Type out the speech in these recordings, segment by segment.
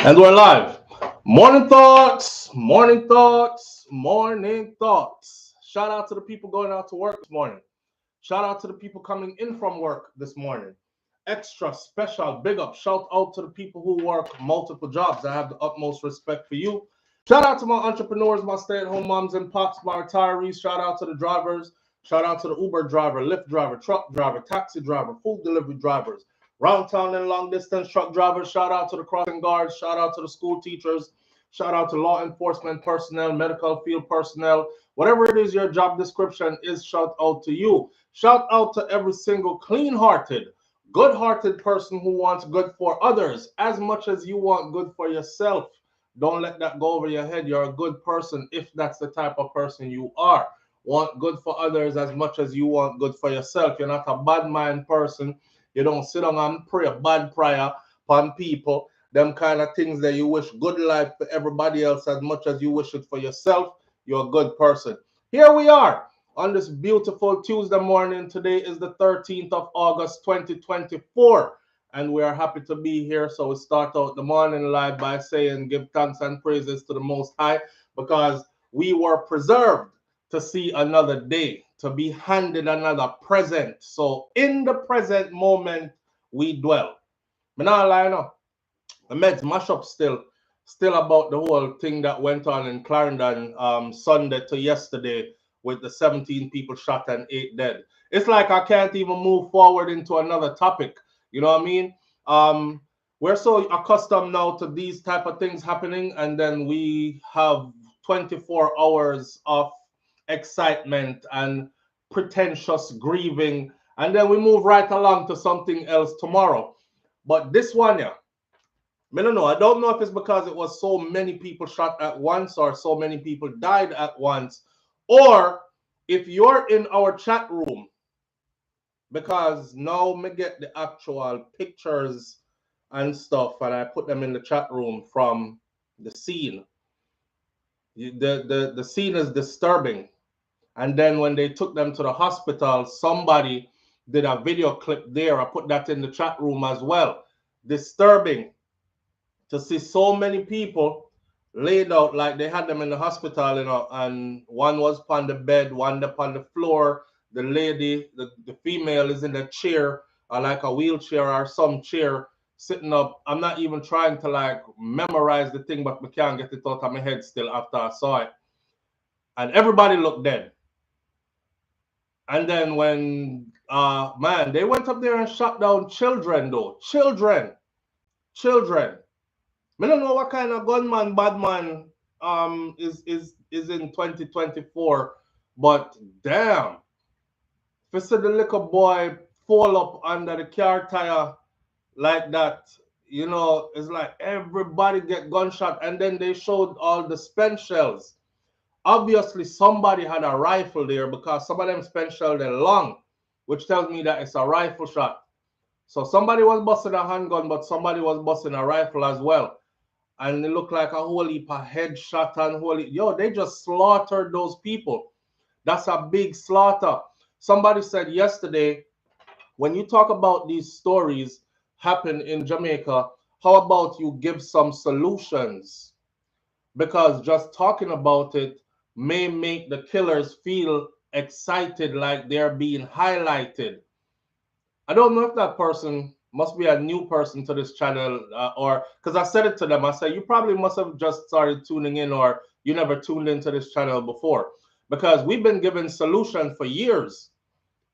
And we're live. Morning thoughts, morning thoughts, morning thoughts. Shout out to the people going out to work this morning. Shout out to the people coming in from work this morning. Extra special big up. Shout out to the people who work multiple jobs. I have the utmost respect for you. Shout out to my entrepreneurs, my stay-at-home moms and pops, my retirees. Shout out to the drivers. Shout out to the Uber driver, Lyft driver, truck driver, taxi driver, food delivery drivers, round town and long distance truck drivers. Shout out to the crossing guards. Shout out to the school teachers. Shout out to law enforcement personnel, medical field personnel. Whatever it is your job description is, shout out to you. Shout out to every single clean-hearted, good-hearted person who wants good for others as much as you want good for yourself. Don't let that go over your head. You're a good person if that's the type of person you are. Want good for others as much as you want good for yourself. You're not a bad mind person. You don't sit down and pray a bad prayer upon people. Them kind of things that you wish good life for everybody else as much as you wish it for yourself. You're a good person. Here we are on this beautiful Tuesday morning. Today is the 13th of August, 2024. And we are happy to be here. So we start out the morning live by saying give thanks and praises to the Most High because we were preserved to see another day, to be handed another present. So in the present moment, we dwell. I'm not lying up. The meds mash up still about the whole thing that went on in Clarendon Sunday to yesterday with the 17 people shot and 8 dead. It's like I can't even move forward into another topic. You know what I mean? We're so accustomed now to these type of things happening, and then we have 24 hours of excitement and pretentious grieving, and then we move right along to something else tomorrow. But this one, yeah, I don't know. I don't know if it's because it was so many people shot at once or so many people died at once, or if you're in our chat room, because now me get the actual pictures and stuff, and I put them in the chat room from the scene. The scene is disturbing. And then when they took them to the hospital, somebody did a video clip there. I put that in the chat room as well. Disturbing to see so many people laid out like they had them in the hospital, you know, and one was upon the bed, one upon the floor. The lady, the female is in a chair, or like a wheelchair or some chair, sitting up. I'm not even trying to like memorize the thing, but I can't get it out of my head still after I saw it. And everybody looked dead. And then when, man, they went up there and shot down children, though. Children. I don't know what kind of gunman, bad man is in 2024, but damn. If you see the little boy fall up under the car tire like that, you know, it's like everybody get gunshot, and then they showed all the spent shells. Obviously, somebody had a rifle there because some of them spent shell they're long, which tells me that it's a rifle shot. So somebody was busting a handgun, but somebody was busting a rifle as well. And it looked like a whole heap of headshot and they just slaughtered those people. That's a big slaughter. Somebody said yesterday, when you talk about these stories happen in Jamaica, how about you give some solutions? Because just talking about it may make the killers feel excited, like they're being highlighted. I don't know if that person must be a new person to this channel, or because I said it to them. I said, you probably must have just started tuning in, or you never tuned into this channel before, because we've been given solutions for years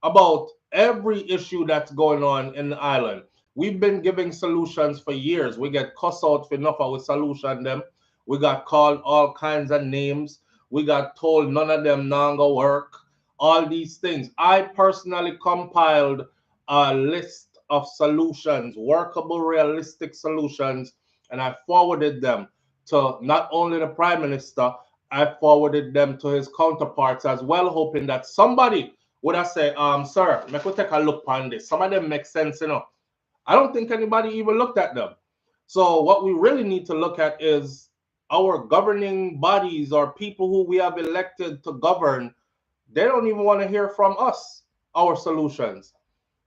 about every issue that's going on in the island. We've been giving solutions for years. We get cussed out for enough of a solution them. We got called all kinds of names. We got told none of them nanga work. All these things. I personally compiled a list of solutions, workable, realistic solutions, and I forwarded them to not only the Prime Minister, I forwarded them to his counterparts as well, hoping that somebody would have said, sir, make we take a look on this. Some of them make sense, you know. I don't think anybody even looked at them. So what we really need to look at is our governing bodies, or people who we have elected to govern. They don't even want to hear from us, our solutions.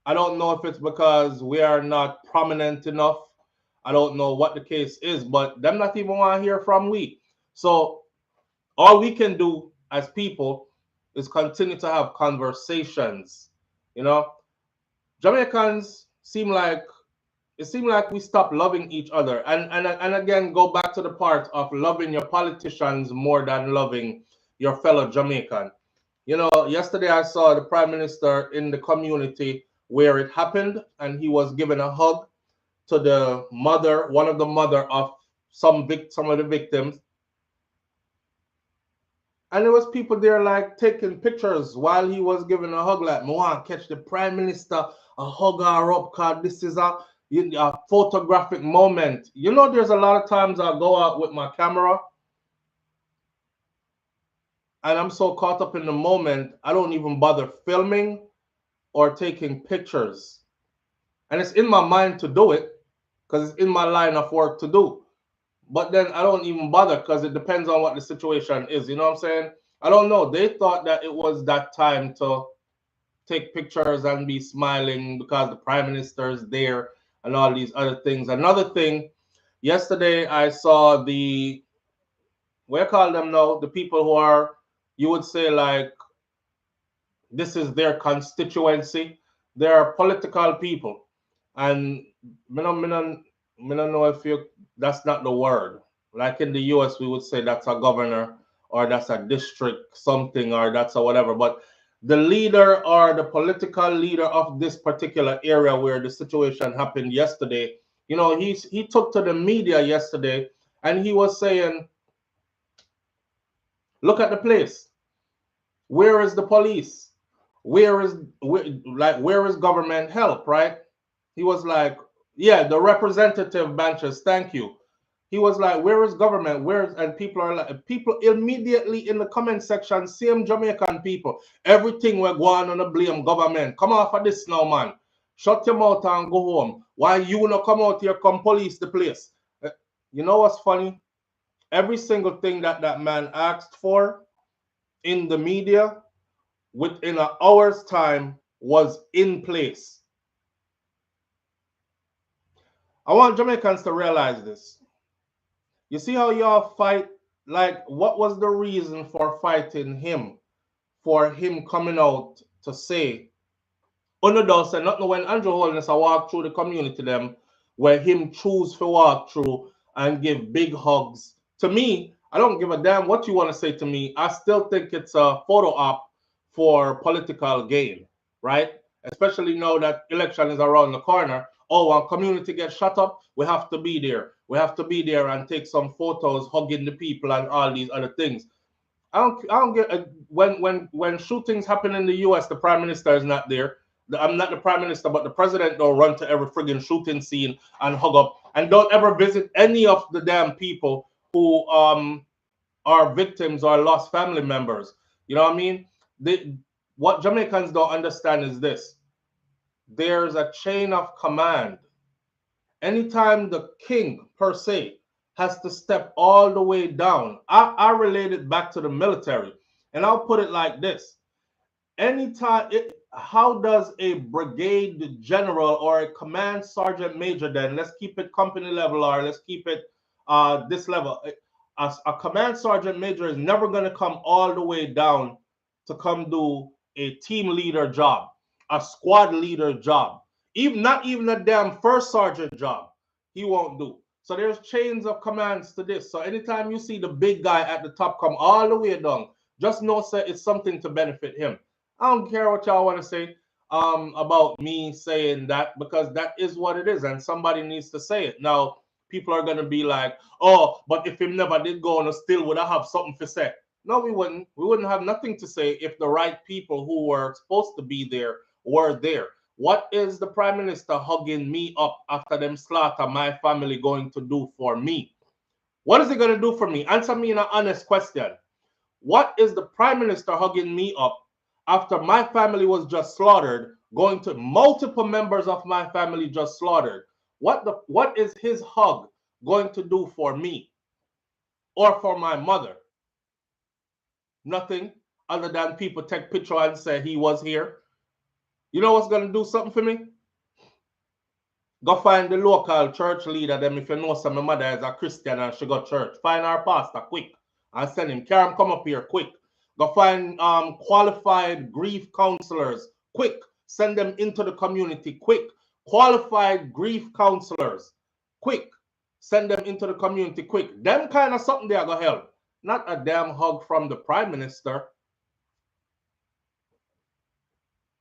I don't know if it's because we are not prominent enough. I don't know what the case is, but them not even want to hear from we. So all we can do as people is continue to have conversations. You know, Jamaicans seem like we stop loving each other, and again go back to the part of loving your politicians more than loving your fellow Jamaican. You know, yesterday I saw the prime minister in the community where it happened, and he was giving a hug to the mother, one of the mother of some of the victims, and there was people there like taking pictures while he was giving a hug, like, "Me want to catch the prime minister, a hug her up, cause this is a photographic moment." You know, there's a lot of times I go out with my camera and I'm so caught up in the moment, I don't even bother filming or taking pictures. And it's in my mind to do it because it's in my line of work to do. But then I don't even bother because it depends on what the situation is. You know what I'm saying? I don't know. They thought that it was that time to take pictures and be smiling because the prime minister is there and all these other things. Another thing, yesterday I saw what you call them now? The people who are, you would say, like, this is their constituency. They are political people. And me don't know if you, that's not the word. Like in the US, we would say that's a governor or that's a district something or that's a whatever. But the leader or the political leader of this particular area where the situation happened yesterday, you know, he took to the media yesterday and he was saying, look at the place. Where is the police? Where is government help, right? He was like, yeah, the representative branches, thank you. He was like, where is government? And people are like, people immediately in the comment section, same Jamaican people, everything we're going on the blame government. Come off of this now, man. Shut your mouth and go home. Why you not come out here, come police the place? You know what's funny? Every single thing that that man asked for in the media within an hour's time was in place. I want Jamaicans to realize this. You see how y'all fight? Like, what was the reason for fighting him? For him coming out to say, oh no, don't say nothing when Andrew Holness I walk through the community them, where him choose to walk through and give big hugs. To me, I don't give a damn what you want to say to me. I still think it's a photo op for political gain, right? Especially now that election is around the corner. Oh, when community gets shut up, we have to be there. We have to be there and take some photos, hugging the people and all these other things. I don't get when shootings happen in the U.S. The prime minister is not there. I'm not the prime minister, but the president don't run to every friggin' shooting scene and hug up and don't ever visit any of the damn people who are victims or lost family members. You know what I mean? What Jamaicans don't understand is this: there's a chain of command. Anytime the king per se has to step all the way down, I relate it back to the military, and I'll put it like this: how does a brigade general or a command sergeant major, then let's keep it company level or let's keep it this level, a command sergeant major is never going to come all the way down to come do a team leader job, a squad leader job, even not even a damn first sergeant job he won't do. So there's chains of commands to this. So anytime you see the big guy at the top come all the way down, just know that it's something to benefit him. I don't care what y'all want to say about me saying that, because that is what it is, and somebody needs to say it. Now, people are going to be like, oh, but if him never did go on, still would I have something to say? No, we wouldn't. We wouldn't have nothing to say if the right people who were supposed to be there were there. What is the prime minister hugging me up after them slaughter my family going to do for me? What is he going to do for me? Answer me in an honest question. What is the prime minister hugging me up after my family was just slaughtered, going to multiple members of my family just slaughtered? What is his hug going to do for me or for my mother? Nothing other than people take picture and say he was here. You know what's going to do something for me? Go find the local church leader, them if you know some mother is a Christian and she got church. Find our pastor quick and send him. Carry him come up here quick. Go find qualified grief counselors quick. Send them into the community quick. Qualified grief counselors quick. Send them into the community quick. Them kind of something they are going to help. Not a damn hug from the prime minister.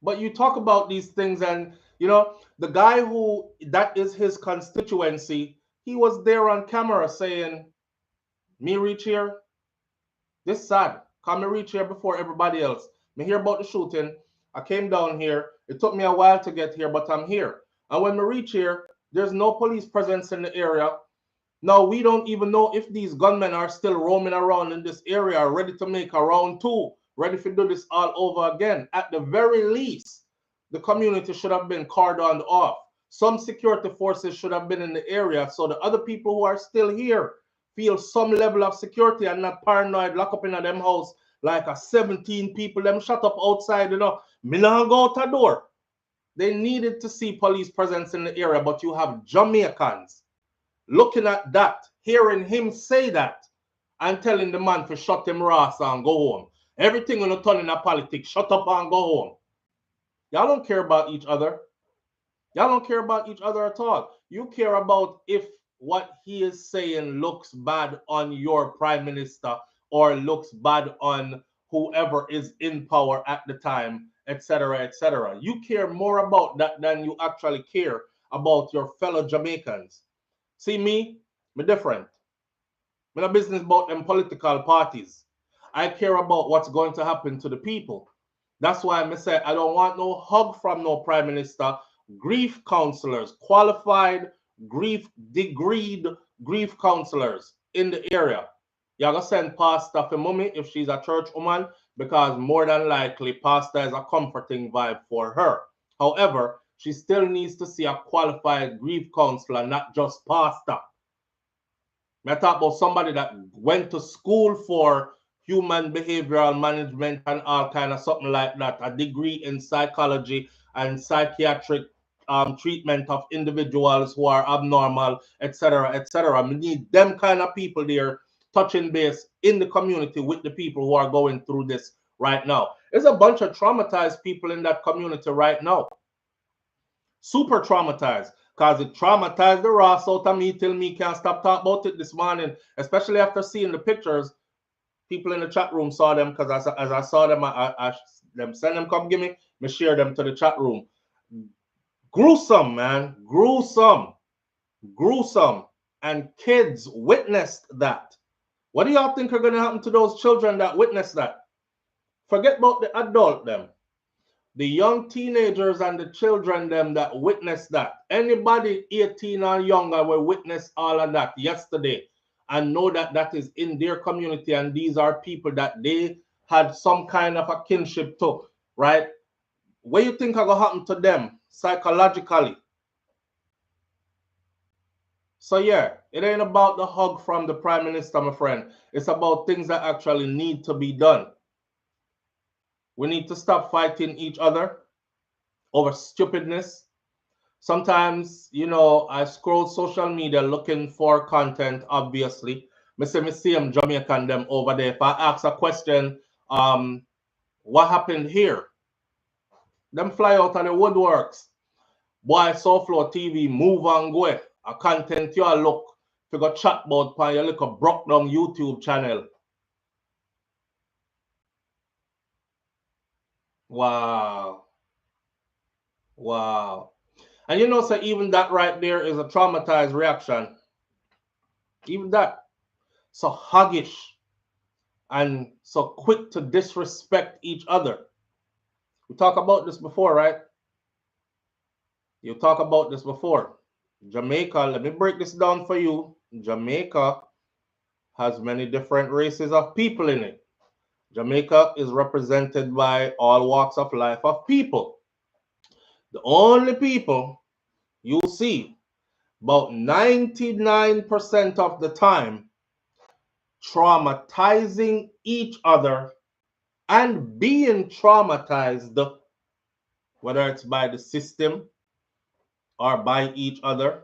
But you talk about these things and, you know, the guy who, that is his constituency, he was there on camera saying, me reach here, this sad. Come me reach here before everybody else. Me hear about the shooting. I came down here. It took me a while to get here, but I'm here. And when we reach here, there's no police presence in the area. Now, we don't even know if these gunmen are still roaming around in this area, ready to make a round two, ready to do this all over again. At the very least, the community should have been cordoned off. Some security forces should have been in the area so the other people who are still here feel some level of security and not paranoid, lock up in them house like a 17 people, them shut up outside, you know. Me not go out the door. They needed to see police presence in the area, but you have Jamaicans looking at that, hearing him say that, and telling the man to shut him ass and go home. Everything on the turn in the politics, shut up and go home. Y'all don't care about each other. Y'all don't care about each other at all. You care about if what he is saying looks bad on your prime minister or looks bad on whoever is in power at the time, etc., etc. You care more about that than you actually care about your fellow Jamaicans. See me different. I'm not business about them political parties. I care about what's going to happen to the people. That's why I say I don't want no hug from no prime minister. Grief counselors, qualified grief, degreed grief counselors in the area. You're going to send pastor for mommy if she's a church woman, because more than likely pastor is a comforting vibe for her. However, she still needs to see a qualified grief counselor, not just pastor. I talk about somebody that went to school for human behavioral management and all kind of something like that, a degree in psychology and psychiatric treatment of individuals who are abnormal, etc., etc. We need them kind of people there touching base in the community with the people who are going through this right now. There's a bunch of traumatized people in that community right now. Super traumatized, because it traumatized the Ross out of me till me can't stop talking about it this morning, especially after seeing the pictures. People in the chat room saw them, because as I saw them, I send them, come give me share them to the chat room. Gruesome, man. Gruesome. Gruesome. And kids witnessed that. What do y'all think are going to happen to those children that witnessed that? Forget about the adult them. The young teenagers and the children them that witnessed that. Anybody 18 or younger will witness all of that yesterday and know that that is in their community, and these are people that they had some kind of a kinship to, right? What do you think are going to happen to them psychologically? So yeah, it ain't about the hug from the prime minister, my friend. It's about things that actually need to be done. We need to stop fighting each other over stupidness. Sometimes, you know, I scroll social media looking for content, obviously. Me see them Jamaican them over there. If I ask a question, what happened here? Them fly out of the woodworks. Boy, SouFLoTV, move and go. A content you look to go chat about on your little broke down YouTube channel. Wow. Wow. And you know, so even that right there is a traumatized reaction. Even that. So huggish and so quick to disrespect each other. We talked about this before, right? You talk about this before. Jamaica, let me break this down for you. Jamaica has many different races of people in it. Jamaica is represented by all walks of life of people. The only people you see about 99% of the time traumatizing each other and being traumatized, whether it's by the system, or by each other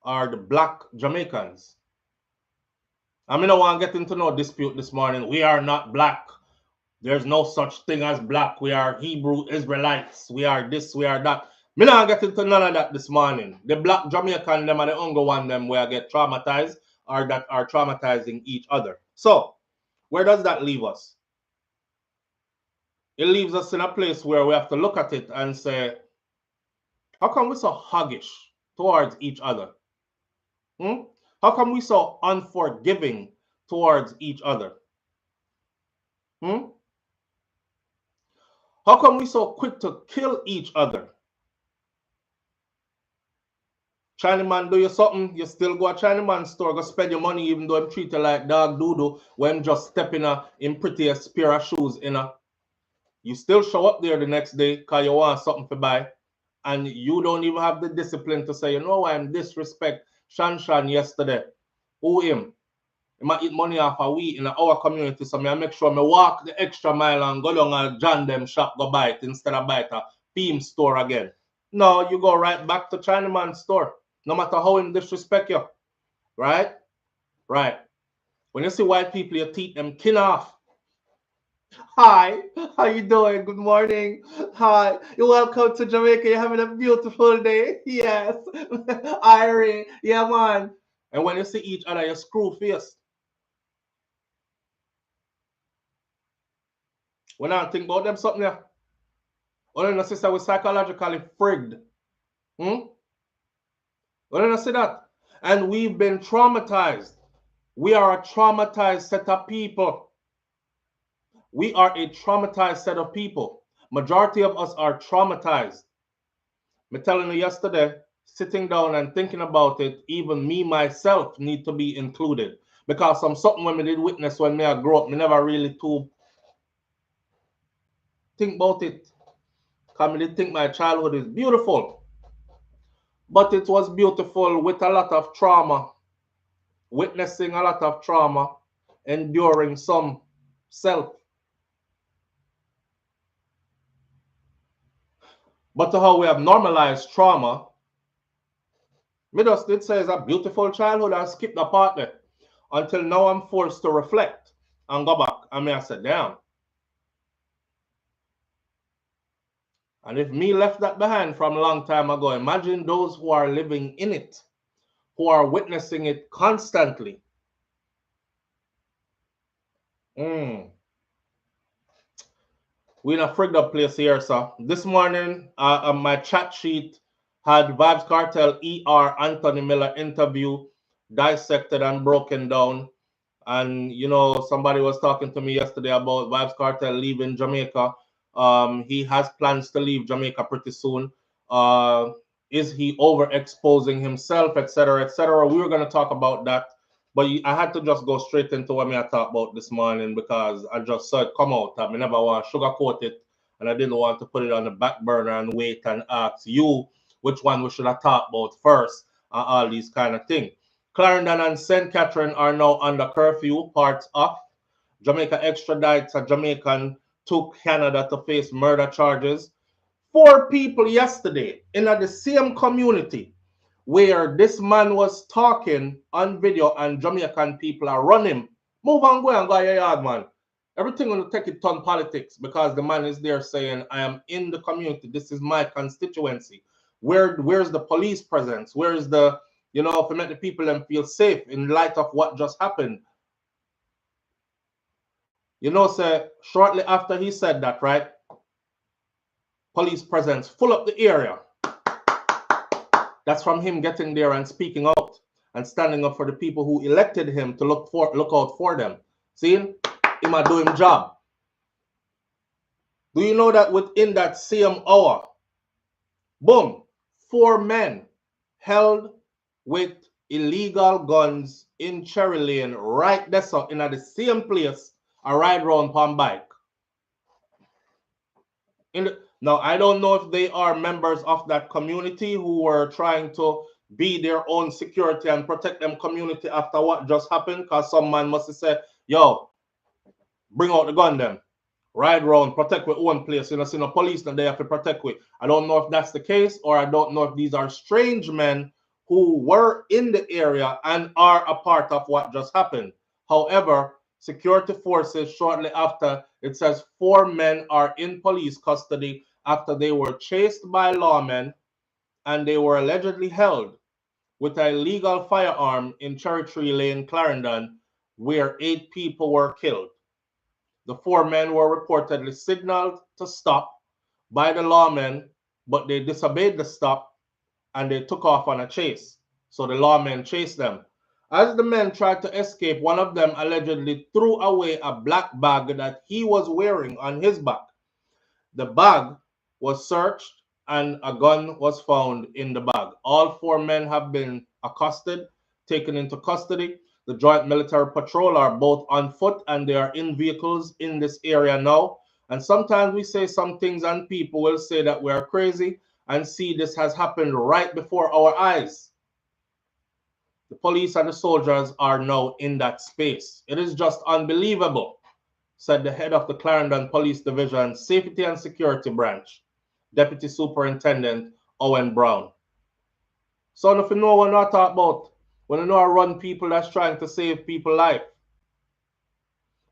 are the black Jamaicans. I mean, I want to get into no dispute this morning. We are not black. There's no such thing as black. We are Hebrew Israelites. We are this, we are that. Me not get into none of that this morning. The black Jamaican, them are the only one them where get traumatized or that are traumatizing each other. So, where does that leave us? It leaves us in a place where we have to look at it and say, how come we so huggish towards each other? How come we so unforgiving towards each other? How come we so quick to kill each other? Chinaman do you something, you still go to Chinaman store, go spend your money even though I'm treated like dog doodle when just stepping in prettiest pair of shoes in a. You still show up there the next day because you want something to buy. And you don't even have the discipline to say, you know why I'm disrespect Shan yesterday. Who him? He might eat money off a we in our community, so I make sure I walk the extra mile and go down and John them shop, go buy it instead of buy it a Theme store again. No, you go right back to Chinaman store, no matter how him disrespect you. Right? Right. When you see white people, you teeth them kin off. Hi, how you doing? Good morning. Hi, you're welcome to Jamaica. You're having a beautiful day. Yes. Irie. Yeah, man. And when you see each other, you screw face. When I think about them something there, when I sister was psychologically frigged. When I see that. And we've been traumatized. We are a traumatized set of people. We are a traumatized set of people. Majority of us are traumatized. Me telling you yesterday, sitting down and thinking about it, even me myself need to be included. Because something when me did witness when me I grew up, me never really too think about it. Because me did think my childhood is beautiful. But it was beautiful with a lot of trauma. Witnessing a lot of trauma. Enduring some self. But to how we have normalized trauma, me just did say it's a beautiful childhood and skip the part there. Until now I'm forced to reflect and go back. And me I said, damn. And if me left that behind from a long time ago, imagine those who are living in it, who are witnessing it constantly. We're in a frigged up place here, sir. This morning, on my chat sheet had Vybz Kartel ER Anthony Miller interview dissected and broken down. And, you know, somebody was talking to me yesterday about Vybz Kartel leaving Jamaica. He has plans to leave Jamaica pretty soon. Is he overexposing himself, etc., etc.? We were going to talk about that. But I had to just go straight into what I talked about this morning because I just saw it come out. I never want to sugarcoat it. And I didn't want to put it on the back burner and wait and ask you which one we should have talked about first and all these kind of things. Clarendon and St. Catherine are now under curfew, parts off. Jamaica extradites a Jamaican to Canada to face murder charges. 4 people yesterday in the same community where this man was talking on video and Jamaican people are running. Move on, go and go your yard, man. Everything will take it on politics because the man is there saying, I am in the community. This is my constituency. Where's the police presence? Where's the, you know, to make the people them feel safe in light of what just happened? You know, sir, shortly after he said that, right? Police presence full up the area. That's from him getting there and speaking out and standing up for the people who elected him to look out for them. See, him a doing job. Do you know that within that same hour, boom, 4 men held with illegal guns in Cherry Lane, right there, so in the same place, a ride round on bike. Now, I don't know if they are members of that community who were trying to be their own security and protect them community after what just happened, because some man must have said, yo, bring out the gun then. ride around, protect our own place. You know, see no police that they have to protect we. I don't know if that's the case, or I don't know if these are strange men who were in the area and are a part of what just happened. However, security forces shortly after, it says 4 men are in police custody after they were chased by lawmen and they were allegedly held with a illegal firearm in Cherry Tree Lane, Clarendon, where 8 people were killed. The 4 men were reportedly signaled to stop by the lawmen, but they disobeyed the stop and they took off on a chase. So the lawmen chased them. As the men tried to escape, one of them allegedly threw away a black bag that he was wearing on his back. The bag was searched and a gun was found in the bag. All 4 men have been accosted, taken into custody. The Joint Military Patrol are both on foot and they are in vehicles in this area now. And sometimes we say some things and people will say that we are crazy, and see this has happened right before our eyes. The police and the soldiers are now in that space. It is just unbelievable, said the head of the Clarendon Police Division Safety and Security Branch, Deputy Superintendent Owen Brown. So if you know what I talk about, when you know I run people that's trying to save people's life.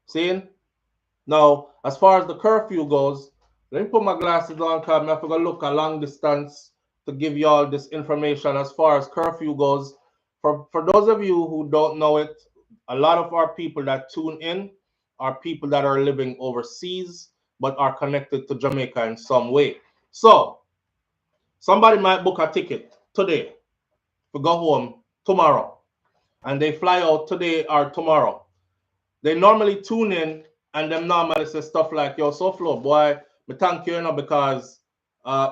See? Now, as far as the curfew goes, let me put my glasses on because I have to go look a long distance to give you all this information as far as curfew goes. For those of you who don't know it, a lot of our people that tune in are people that are living overseas but are connected to Jamaica in some way. So, somebody might book a ticket today to go home tomorrow, and they fly out today or tomorrow. They normally tune in and them normally say stuff like, yo, SouFLo, boy, me thank you, you know, because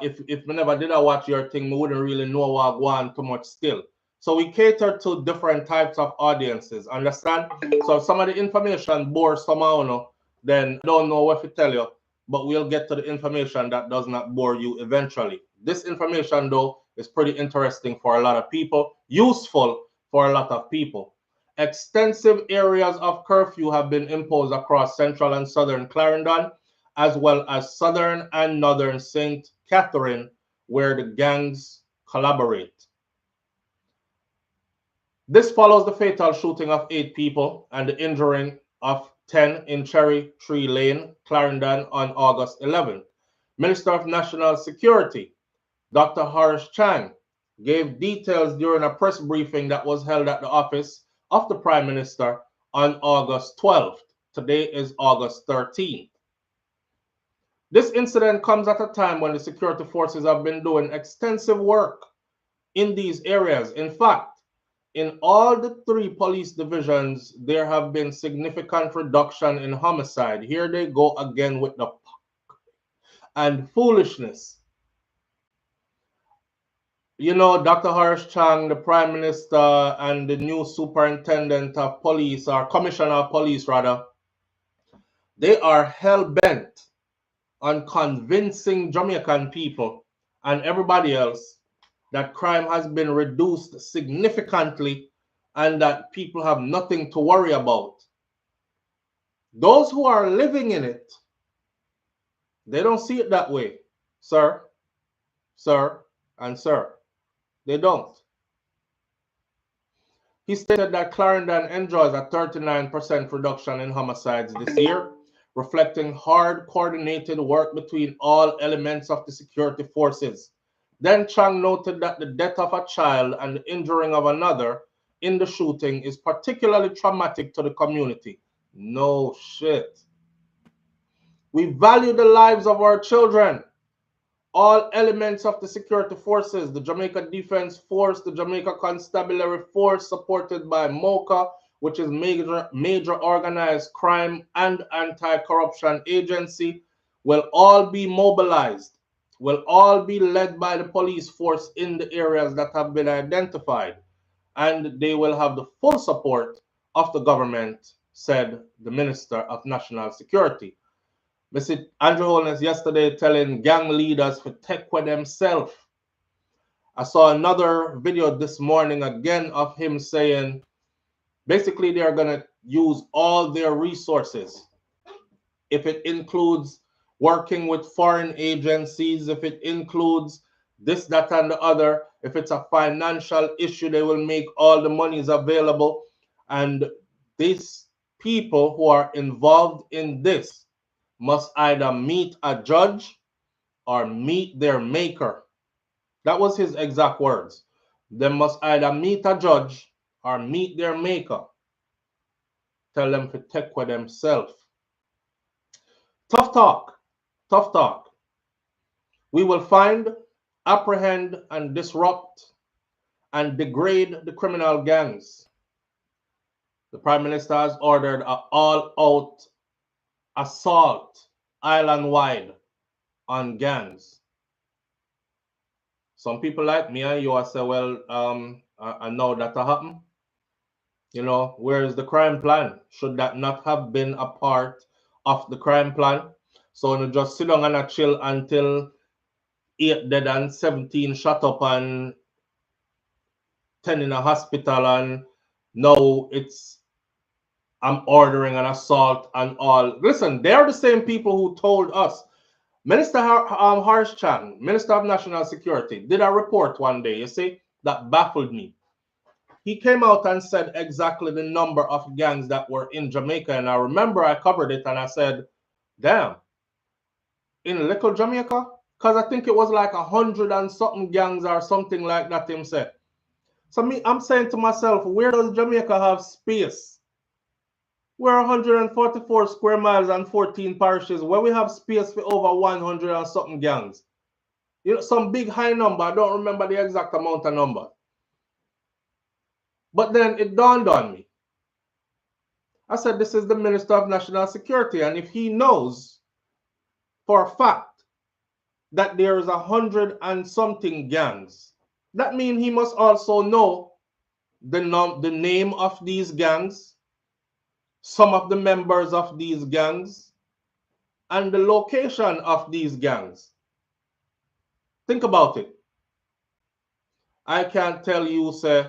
if me never did I watch your thing, me wouldn't really know what I want too much still. So we cater to different types of audiences, understand? So if some of the information bores somehow, you know, then I don't know what to tell you, but we'll get to the information that does not bore you eventually. This information, though, is pretty interesting for a lot of people, useful for a lot of people. Extensive areas of curfew have been imposed across central and southern Clarendon, as well as southern and northern St. Catherine, where the gangs collaborate. This follows the fatal shooting of 8 people and the injuring of 10 in Cherry Tree Lane, Clarendon on August 11th. Minister of National Security, Dr. Horace Chang, gave details during a press briefing that was held at the office of the Prime Minister on August 12th. Today is August 13th. This incident comes at a time when the security forces have been doing extensive work in these areas. In fact, in all the 3 police divisions, there have been significant reduction in homicide. Here they go again with the and foolishness. You know, Dr. Horace Chang, the Prime Minister, and the new Superintendent of Police, or Commissioner of Police rather, they are hell-bent on convincing Jamaican people and everybody else that crime has been reduced significantly and that people have nothing to worry about. Those who are living in it, they don't see it that way, sir, and sir. They don't. He stated that Clarendon enjoys a 39% reduction in homicides this year, reflecting hard coordinated work between all elements of the security forces. Then Chang noted that the death of a child and the injuring of another in the shooting is particularly traumatic to the community. No shit. We value the lives of our children. All elements of the security forces, the Jamaica Defense Force, the Jamaica Constabulary Force, supported by MOCA, which is major organized crime and anti-corruption agency, will all be mobilized, will all be led by the police force in the areas that have been identified, and they will have the full support of the government, said the Minister of National Security. Mr. Andrew Holness yesterday telling gang leaders to take with themselves. I saw another video this morning again of him saying basically they're going to use all their resources if it includes working with foreign agencies, if it includes this, that, and the other, if it's a financial issue, they will make all the monies available. And these people who are involved in this must either meet a judge or meet their maker. That was his exact words. They must either meet a judge or meet their maker. Tell them to take with themselves. Tough talk. Tough talk. We will find, apprehend, and disrupt and degrade the criminal gangs. The Prime Minister has ordered an all-out assault island-wide on gangs. Some people like me and you are say, well, I know that happened. You know, where is the crime plan? Should that not have been a part of the crime plan? So you just sit down and chill until 8 dead and 17 shut up and 10 in a hospital, and now I'm ordering an assault and all. Listen, they're the same people who told us. Minister Harsh Chan, Minister of National Security, did a report one day, you see, that baffled me. He came out and said exactly the number of gangs that were in Jamaica. And I remember I covered it and I said, damn, in little Jamaica? Because I think it was like 100 and something gangs or something like that, him said. So I'm saying to myself, where does Jamaica have space? We're 144 square miles and 14 parishes, where we have space for over 100 and something gangs. You know, some big high number. I don't remember the exact amount of number. But then it dawned on me. I said, this is the Minister of National Security. And if he knows for a fact that there is 100 and something gangs, that means he must also know the name of these gangs, some of the members of these gangs, and the location of these gangs. Think about it. I can't tell you, say,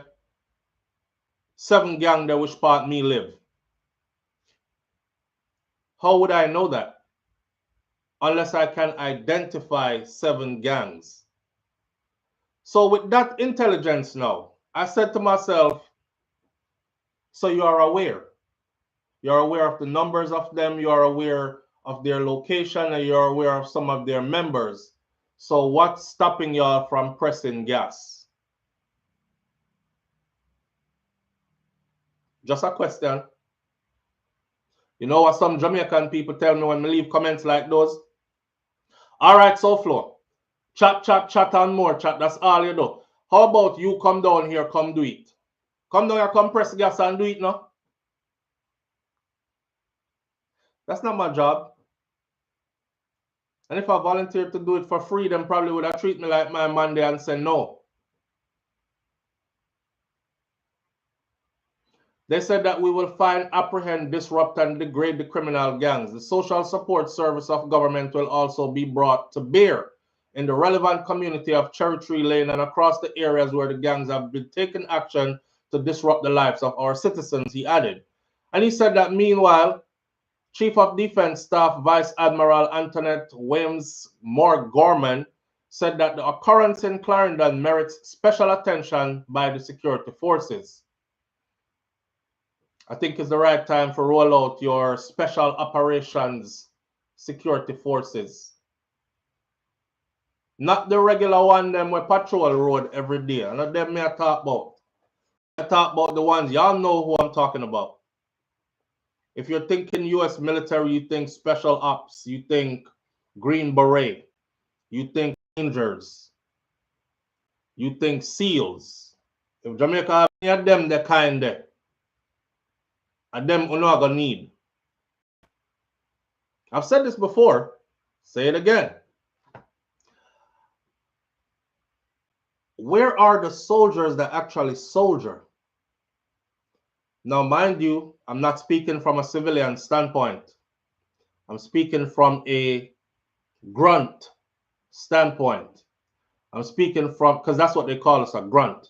7 gang there which part me live. How would I know that? Unless I can identify 7 gangs. So with that intelligence now, I said to myself, so you are aware. You're aware of the numbers of them, you're aware of their location, and you're aware of some of their members. So what's stopping y'all from pressing gas? Just a question. You know what some Jamaican people tell me when I leave comments like those? All right, SouFlo. Chat, chat, chat, and more chat. That's all you do. How about you come down here, come do it? Come down here, come press gas and do it now. That's not my job. And if I volunteered to do it for free, then probably would have treated me like my Monday and say no. They said that we will find, apprehend, disrupt, and degrade the criminal gangs. The social support service of government will also be brought to bear in the relevant community of Cherry Tree Lane and across the areas where the gangs have been taking action to disrupt the lives of our citizens, he added. And he said that meanwhile, Chief of Defense Staff Vice Admiral Antoinette Williams Moore-Gorman said that the occurrence in Clarendon merits special attention by the security forces. I think it's the right time to roll out your special operations security forces. Not the regular one them we patrol road every day. Not them me I talk about. I talk about the ones, y'all know who I'm talking about. If you're thinking US military, you think special ops, you think Green Beret, you think Rangers, you think SEALs. If Jamaica have any of them, they're kind there. And them you not gonna need. I've said this before, say it again. Where are the soldiers that actually soldier? Now, mind you, I'm not speaking from a civilian standpoint. I'm speaking from a grunt standpoint. I'm speaking from, because that's what they call us, a grunt.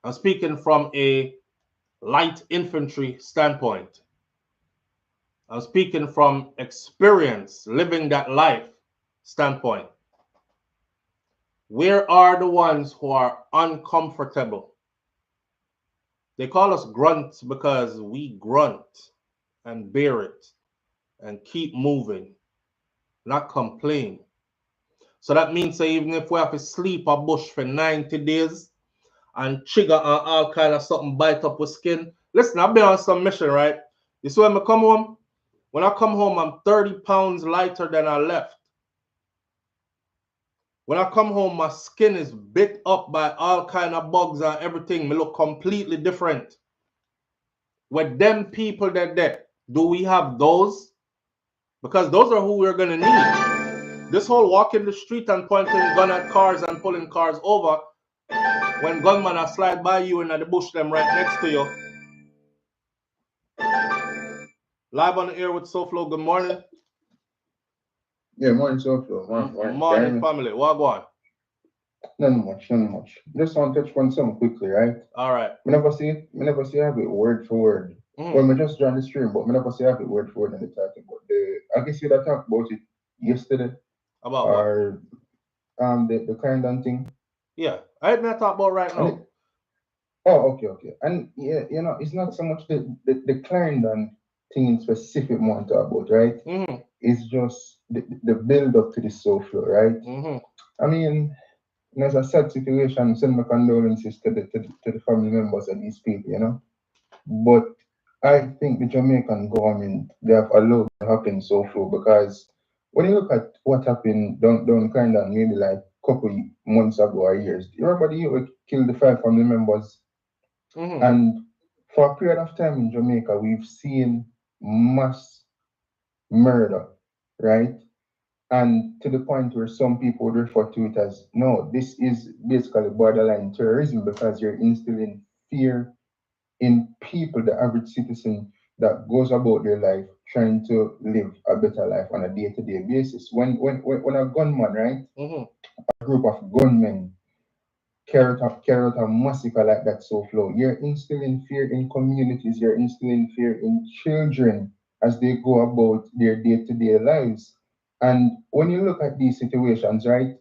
I'm speaking from a light infantry standpoint. I'm speaking from experience, living that life standpoint. Where are the ones who are uncomfortable? They call us grunts because we grunt and bear it and keep moving, not complain. So that means that even if we have to sleep a bush for 90 days and trigger and all kind of something bite up with skin. Listen, I've been on some mission, right? This when I come home. When I come home, I'm 30 pounds lighter than I left. When I come home, my skin is bit up by all kind of bugs and everything. Me look completely different. With them people that there, do we have those? Because those are who we're gonna need. This whole walking the street and pointing gun at cars and pulling cars over, when gunmen are slide by you and at the bush them right next to you. Live on the air with SouFLo. Good morning. Yeah, morning, SouFLo. Morning, family. What go on? Nothing much. Just want to touch on something quickly, right? All right. Me never see I have it word for word. Well, me just joined the stream, but me never see I have it word for word in the talking about I guess you that talked about it yesterday. About or, what? The Clarendon thing. Yeah, I had me talk about right now. Okay. And yeah, it's not so much the Clarendon thing in specific more to talk about, right? It's just the build up to the SouFLo, right? I mean, there's a sad situation. Send my condolences to the family members of these people, But I think the Jamaican government, they have allowed it to happen SouFLo because when you look at what happened down kind of maybe like a couple months ago or years, you remember the youth killed the 5 family members? And for a period of time in Jamaica, we've seen mass murder, right? And to the point where some people would refer to it as, no, this is basically borderline terrorism because you're instilling fear in people, the average citizen that goes about their life trying to live a better life on a day-to-day basis. When a gunman, right, a group of gunmen carry out a massacre like that SouFLo, you're instilling fear in communities, you're instilling fear in children as they go about their day-to-day lives. And when you look at these situations, right,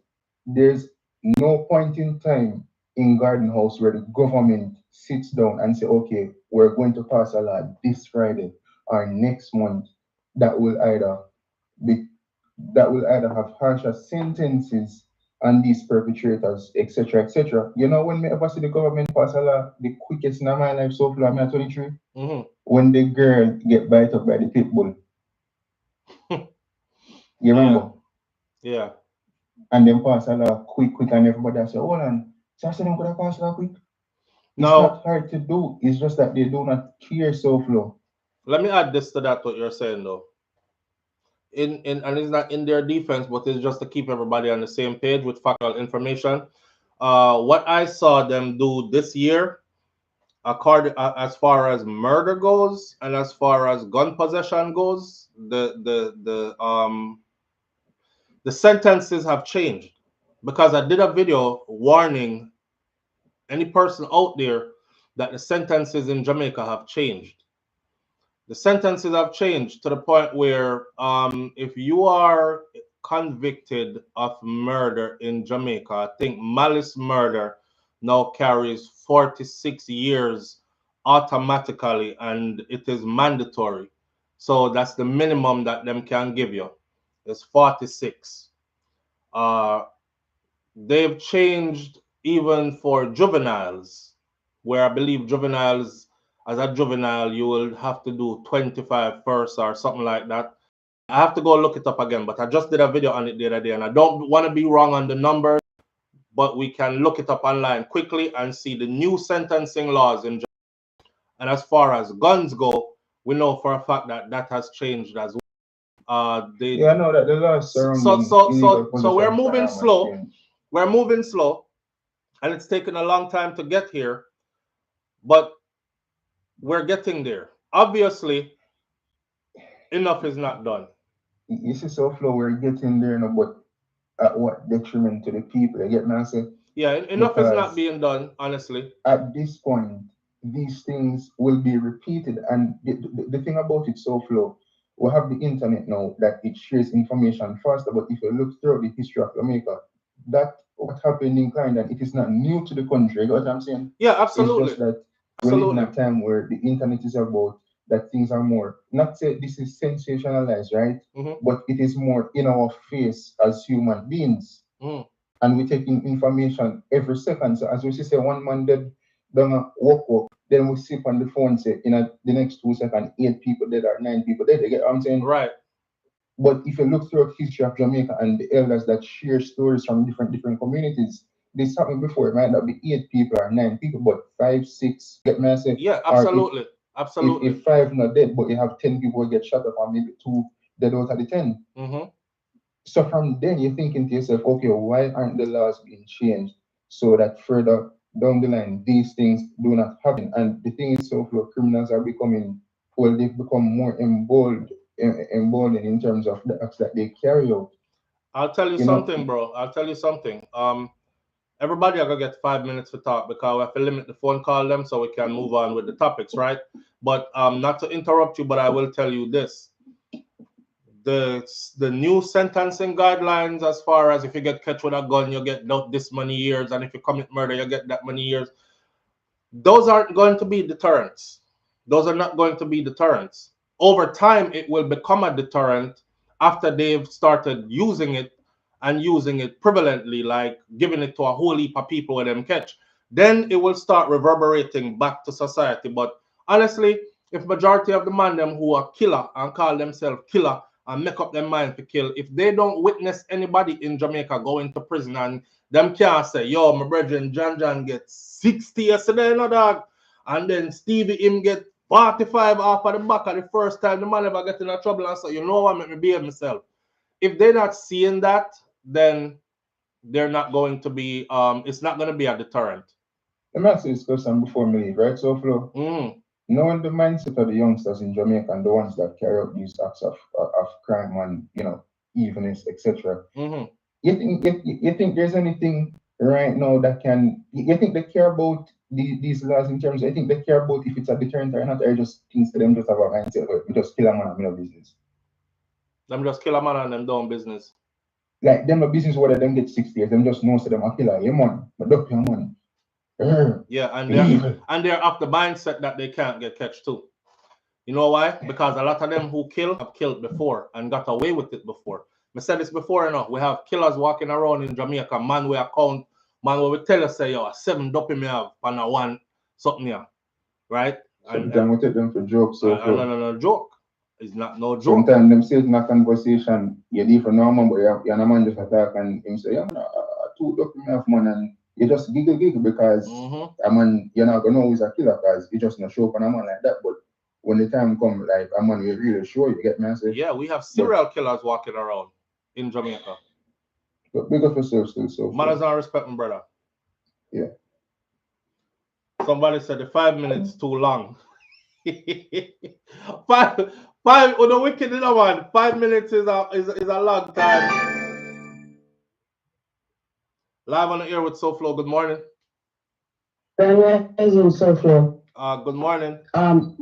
there's no point in time in Garden House where the government sits down and say, okay, we're going to pass a law this Friday or next month that will either be have harsher sentences on these perpetrators, etc., etc. When me ever see the government pass a law, the quickest in my life SouFLo, I'm at 23, when the girl get bite up by the pit bull. You remember? Yeah. And then pass a law quick, and everybody say, hold on, so I said them could have passed a law quick. It's not hard to do. It's just that they do not care SouFLo. Let me add this to that what you're saying though. And it's not in their defense, but it's just to keep everybody on the same page with factual information. What I saw them do this year, as far as murder goes and as far as gun possession goes, the sentences have changed. Because I did a video warning any person out there that the sentences in Jamaica have changed. The sentences have changed to the point where if you are convicted of murder in Jamaica, I think malice murder now carries 46 years automatically, and it is mandatory. So that's the minimum that them can give you. It's 46. They've changed even for juveniles, where I believe juveniles, as a juvenile, you will have to do 25 first or something like that. I have to go look it up again, but I just did a video on it the other day, and I don't want to be wrong on the numbers, but we can look it up online quickly and see the new sentencing laws in Jamaica. And as far as guns go, we know for a fact that that has changed as well. I know that the laws surrounding illegal possession so we're moving slow. Change. We're moving slow, and it's taken a long time to get here, but we're getting there. Obviously, enough is not done. You see SouFLo, we're getting there now, but at what detriment to the people? You get me? I say, yeah, enough is not being done, honestly. At this point, these things will be repeated. And the thing about it, SouFLo, we have the internet now that it shares information faster. But if you look throughout the history of Jamaica, that what happened in Clarendon, it is not new to the country. You know what I'm saying? Yeah, absolutely. It's just that we live in a time where the internet is about that things are more, not say this is sensationalized, right? But it is more in our face as human beings. And we're taking information every second. So as we say, one man dead, don't walk, then we sip on the phone, say in the next 2 seconds, 8 people dead or 9 people dead. You get what I'm saying? Right. But if you look throughout history of Jamaica and the elders that share stories from different communities, this happened before. It might not be 8 people or 9 people, but 5, 6. Get me? I say, yeah, absolutely, absolutely. If 5 not dead, but you have 10 people who get shot up, and maybe 2 dead out of the 10. So from then you're thinking to yourself, okay, why aren't the laws being changed so that further down the line these things do not happen? And the thing is, SouFLo, criminals are becoming, well, they've become more emboldened in terms of the acts that they carry out. I'll tell you something, bro. I'll tell you something. Everybody are gonna get 5 minutes to talk because we have to limit the phone call them so we can move on with the topics, right? But not to interrupt you, but I will tell you this. The new sentencing guidelines, as far as if you get catch with a gun, you get this many years, and if you commit murder, you get that many years. Those aren't going to be deterrents. Those are not going to be deterrents. Over time, it will become a deterrent after they've started using it and using it prevalently, like giving it to a whole heap of people with them catch. Then it will start reverberating back to society. But honestly, if majority of the man them who are killer and call themselves killer and make up their mind to kill, if they don't witness anybody in Jamaica going to prison and them can't say, yo, my brethren John get 60 yesterday, you know, dog, and then Stevie him get 45 off of the back of the first time the man ever get in a trouble and say, you know what, make me behave myself. If they're not seeing that, then they're not going to be, it's not going to be a deterrent. Let me ask you this question before me leave, right, SouFLo? Knowing the mindset of the youngsters in Jamaica and the ones that carry out these acts of crime and, you know, evilness, etc. You think there's anything right now that can, you think they care about these laws in terms of, you think they care about if it's a deterrent or not, or just things to them just have a mindset, we just kill a man and no business? Them just kill a man and them doing business. Like them a business whether them get 60 years, them just know so them a killer, yeah man, but duck your money. Yeah, and they're off the mindset that they can't get catch too. You know why? Because a lot of them who kill have killed before and got away with it before. I said this before, you know, we have killers walking around in Jamaica, man we account, man we tell us say, yo, 7 dopey me have and a 1 something here. Right? Sometimes we take them for jokes. No joke. It's not no joke. Sometimes them say in a conversation, you're different normal, but you're a man just attack and him say, yeah, man, 2 dopey me have man, and you just giggle because I mean, you're not gonna know who's a killer because you just not show up on a man like that. But when the time comes, like a man, you're really sure, you get me? I say, yeah, we have serial killers walking around in Jamaica. But big up yourself still, so. Manners and respect, my brother. Yeah. Somebody said the 5 minutes too long. five, on the wicked, you know, man. 5 minutes is a long time. Live on the air with SouFLo. Good morning. SouFLo. Good morning. I'm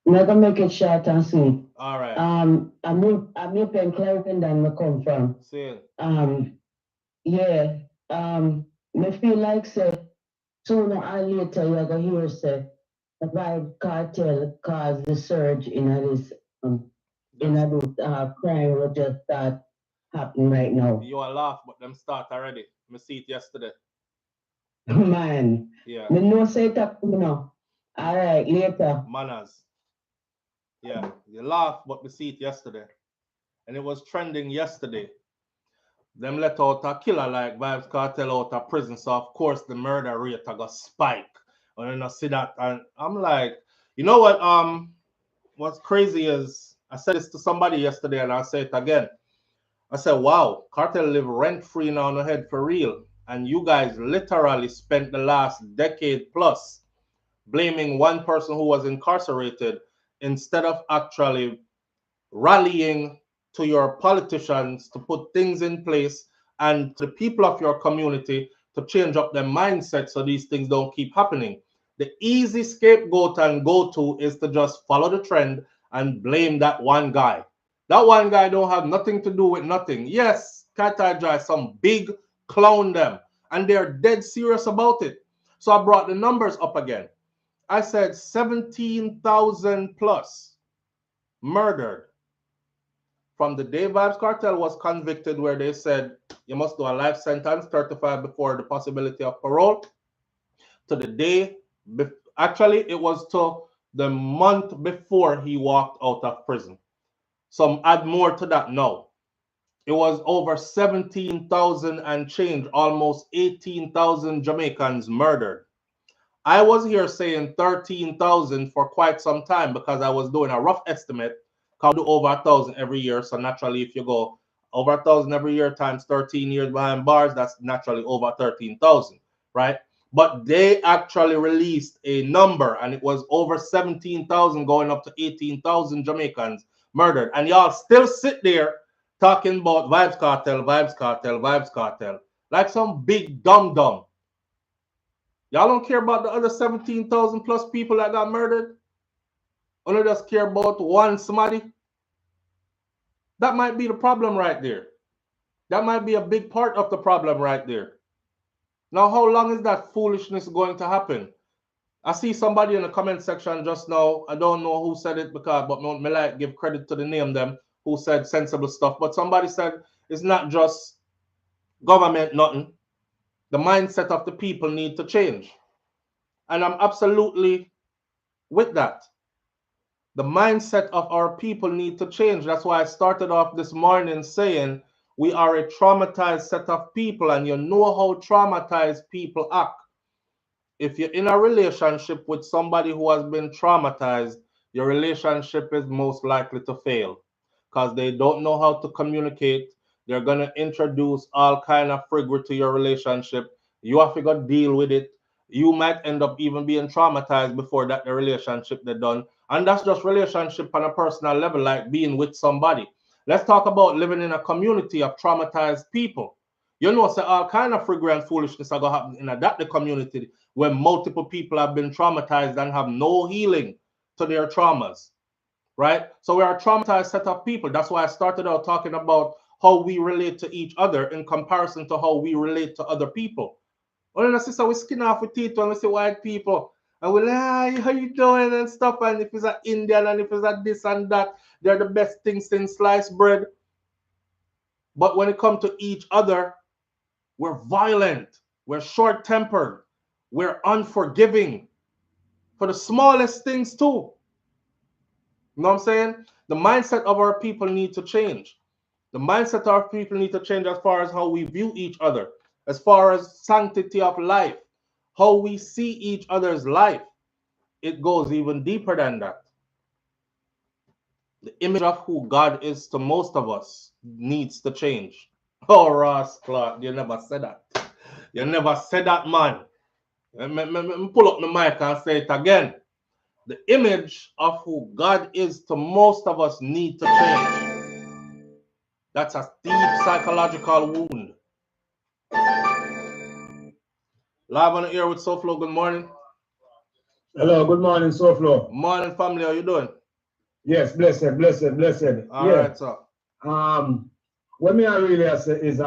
gonna make it short and sweet. All right. I'm up in Clarendon than I come from. See. Yeah. I feel like say sooner or later you're gonna hear say the Vybz Kartel caused the surge in this crime will just start happening right now. You are laugh, but them start already. I see it yesterday. Man. Yeah. Me no say it up, you know. All right, later. Manners. Yeah, you laugh, but we see it yesterday. And it was trending yesterday. Them let out a killer like Vybz Kartel out of prison, so of course the murder rate got spike. And I see that, and I'm like, you know what? What's crazy is I said this to somebody yesterday, and I'll say it again. I said, wow, Kartel live rent-free now on the head for real. And you guys literally spent the last decade plus blaming one person who was incarcerated instead of actually rallying to your politicians to put things in place and to the people of your community to change up their mindset so these things don't keep happening. The easy scapegoat and go-to is to just follow the trend and blame that one guy. That one guy don't have nothing to do with nothing. Yes, Cartel some big clown them, and they're dead serious about it. So I brought the numbers up again. I said 17,000 plus murdered from the day Vybz Kartel was convicted, where they said you must do a life sentence, 35 before the possibility of parole, to the day, actually it was to the month before he walked out of prison. So add more to that now. It was over 17,000 and change, almost 18,000 Jamaicans murdered. I was here saying 13,000 for quite some time because I was doing a rough estimate. Can do over 1,000 every year. So naturally, if you go over 1,000 every year times 13 years behind bars, that's naturally over 13,000, right? But they actually released a number, and it was over 17,000 going up to 18,000 Jamaicans murdered. And y'all still sit there talking about Vybz Kartel, Vybz Kartel, Vybz Kartel, like some big dum-dum. Y'all don't care about the other 17,000 plus people that got murdered? Only just care about one somebody? That might be the problem right there. That might be a big part of the problem right there. Now, how long is that foolishness going to happen? I see somebody in the comment section just now. I don't know who said it but me like give credit to the name them who said sensible stuff. But somebody said it's not just government, nothing. The mindset of the people need to change. And I'm absolutely with that. The mindset of our people need to change. That's why I started off this morning saying we are a traumatized set of people, and you know how traumatized people act. If you're in a relationship with somebody who has been traumatized, your relationship is most likely to fail because they don't know how to communicate. They're going to introduce all kind of friggery to your relationship. You have to go deal with it. You might end up even being traumatized before that the relationship they're done. And that's just relationship on a personal level, like being with somebody. Let's talk about living in a community of traumatized people. You know, so all kind of friggery and foolishness are going to happen in the community when multiple people have been traumatized and have no healing to their traumas, right? So we are a traumatized set of people. That's why I started out talking about how we relate to each other in comparison to how we relate to other people. Well, sister, we skin off with teeth when we see white people. And we're like, how you doing and stuff. And if it's an Indian and if it's a this and that, they're the best things since sliced bread. But when it comes to each other, we're violent. We're short-tempered. We're unforgiving for the smallest things too. You know what I'm saying? The mindset of our people need to change. The mindset of our people need to change as far as how we view each other, as far as sanctity of life, how we see each other's life. It goes even deeper than that. The image of who God is to most of us needs to change. Oh, Ross Clark, you never said that. You never said that, man. Pull up the mic and say it again. The image of who God is to most of us need to change. That's a deep psychological wound. Live on the air with SouFLo, good morning. Hello, good morning, SouFLo. Morning, family, how you doing? Yes, blessed, blessed, blessed. All right, sir. What me I really say is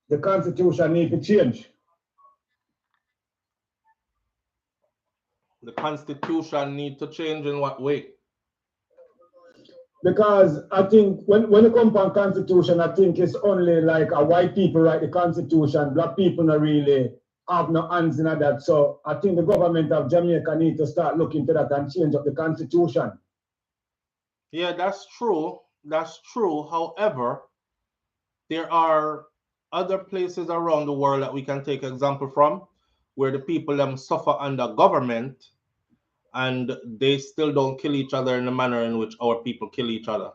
the Constitution need to change. The Constitution need to change in what way? Because I think when it comes on Constitution, I think it's only like a white people write the Constitution. Black people not really have no hands in that. So I think the government of Jamaica need to start looking to that and change up the Constitution. Yeah, that's true. That's true. However, there are other places around the world that we can take example from where the people them suffer under government and they still don't kill each other in the manner in which our people kill each other.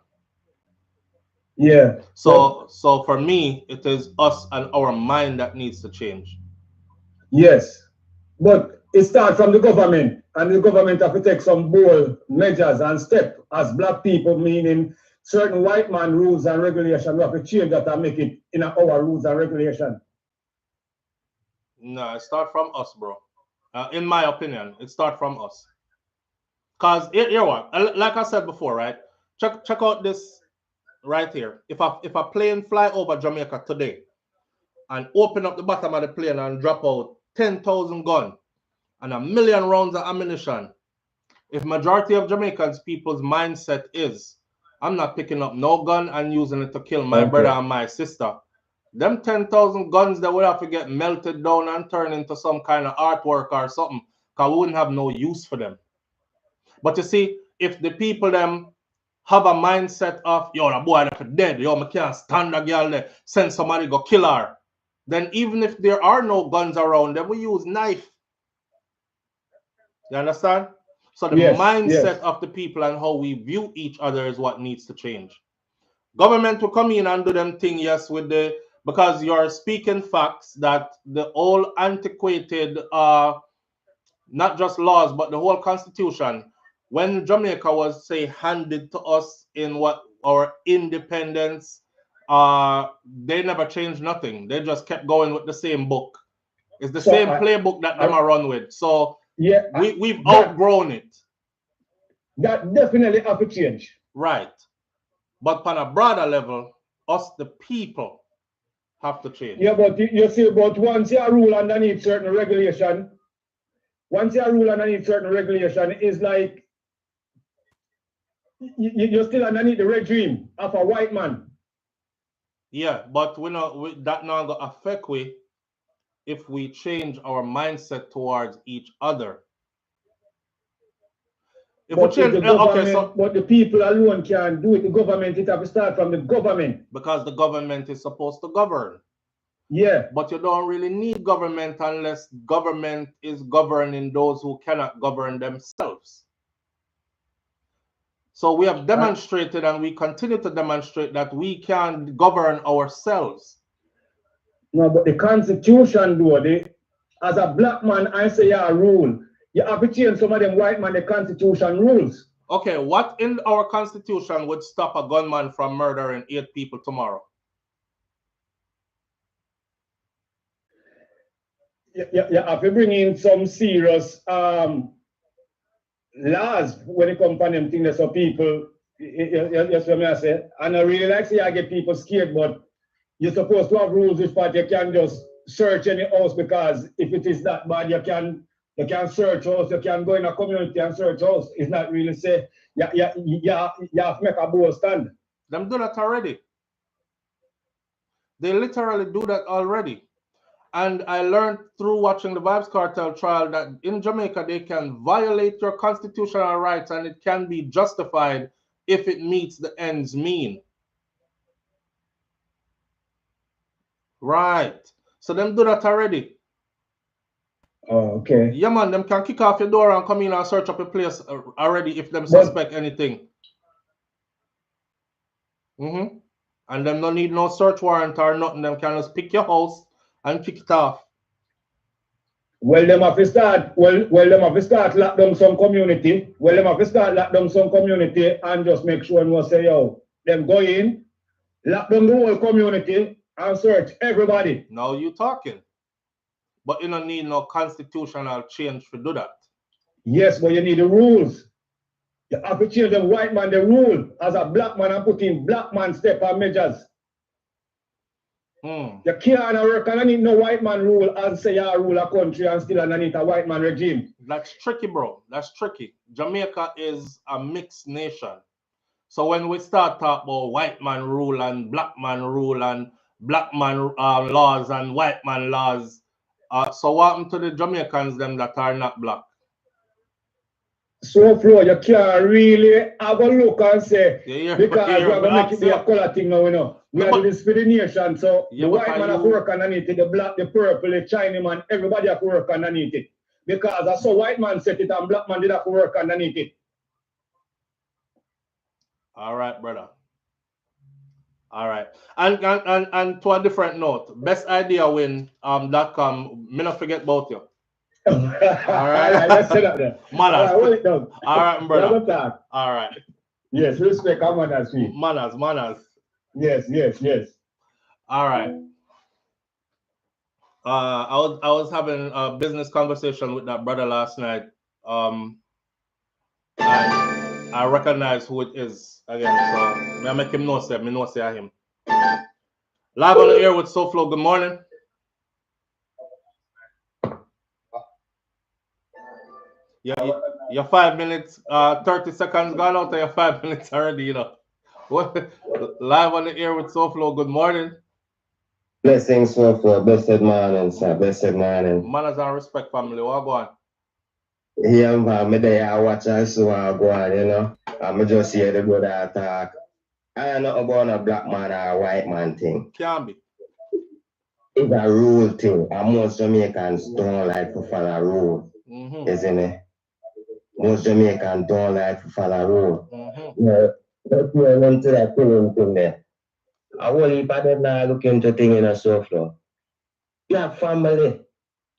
Yeah. So for me, it is us and our mind that needs to change. Yes. But it starts from the government, and the government have to take some bold measures and steps as black people, meaning certain white man rules and regulations. We have to change that and make it in our rules and regulations. No, it starts from us, bro. In my opinion, it starts from us. Cause here what, like I said before, right? Check out this right here. If a plane fly over Jamaica today and open up the bottom of the plane and drop out 10,000 guns and 1,000,000 rounds of ammunition, if majority of Jamaicans people's mindset is, I'm not picking up no gun and using it to kill my brother and my sister, them 10,000 guns that would have to get melted down and turned into some kind of artwork or something, because we wouldn't have no use for them. But you see, if the people them have a mindset of, yo, the boy that dead, yo, I can't stand a girl there, send somebody go kill her, then even if there are no guns around them, we use knife. You understand? So the mindset of the people and how we view each other is what needs to change. Government will come in and do them thing, yes, with the, because you're speaking facts that the whole antiquated, not just laws, but the whole constitution, when Jamaica was, say, handed to us in what our independence, they never changed nothing. They just kept going with the same book. It's the same playbook that them are run with. So yeah, we've outgrown it. That definitely have to change. Right. But on a broader level, us the people have to change. Yeah, but you see, but once you rule underneath certain regulation, it's like you're still underneath the regime of a white man. Yeah, but that not gonna affect we if we change our mindset towards each other. If we change, okay, so but the people alone can't do it. The government, it have to start from the government. Because the government is supposed to govern. Yeah. But you don't really need government unless government is governing those who cannot govern themselves. So we have demonstrated and we continue to demonstrate that we can govern ourselves. No, but the Constitution, though, as a black man, I say a rule. You have to change some of them white man, the Constitution rules. Okay, what in our Constitution would stop a gunman from murdering 8 people tomorrow? You have to bring in some serious laws when it comes to them things. So people, that's what I say. And I really like to say I get people scared, but you're supposed to have rules which part you can just search any house, because if it is that bad, you can search house, you can go in a community and search house. It's not really say you have to make a bold stand. Them do that already. They literally do that already. And I learned through watching the Vybz Kartel trial that in Jamaica, they can violate your constitutional rights and it can be justified if it meets the ends mean. Right. So them do that already. Oh, okay. Yeah, man, them can kick off your door and come in and search up a place already if them suspect anything. And them don't need no search warrant or nothing. Them can just pick your house and kick it off. Well, them have to start. Well, them have to start lock down some community. Well, them have to start lock down some community and just make sure and say, yo, them go in, lock down the whole community and search everybody. Now you talking. But you don't need no constitutional change to do that. Yes, but you need the rules. You have to change the white man the rule as a black man and put in black man step and measures. You can't work underneath no white man rule and say you rule a country and still underneath a white man regime. That's tricky, bro. That's tricky. Jamaica is a mixed nation. So when we start talking about white man rule and black man rule and black man laws and white man laws, so what happened to the Jamaicans them that are not black? So Flo, you can't really have a look and say, because we're going to make it be a color thing now, you know. We are this for the nation, so the white man have to work underneath it, the black, the purple, the Chinese man, everybody have to work underneath it. Because that's how white man set it and black man did have to work underneath it. All right, brother. All right. And to a different note, bestIdeawin.com, me not forget about you. All right, let's set up there. Manners. All right, brother. All right. Yes, respect our manners. Manners. Yes. All right. I was having a business conversation with that brother last night. I recognize who it is again. So I make him know say, me know say him. Live on the air with SouFLo. Good morning. Yeah, your 5 minutes, 30 seconds gone out of your 5 minutes already, you know. What? Live on the air with SouFLo. Good morning. Blessings, SouFLo. Blessed morning, sir. Blessed morning. Manners and respect, family. What go on? Yeah, man. Me there, I watch and see what go on, you know. I'm just hear the brother talk. I don't know about a black man or a white man thing. Can be. It's a rule thing. And most Jamaicans don't like to follow rule. Isn't it? Most Jamaicans don't like to follow rule. Yeah. But we are into that thing there. I whole heap of them now look into thing in a SouFLo. You have family.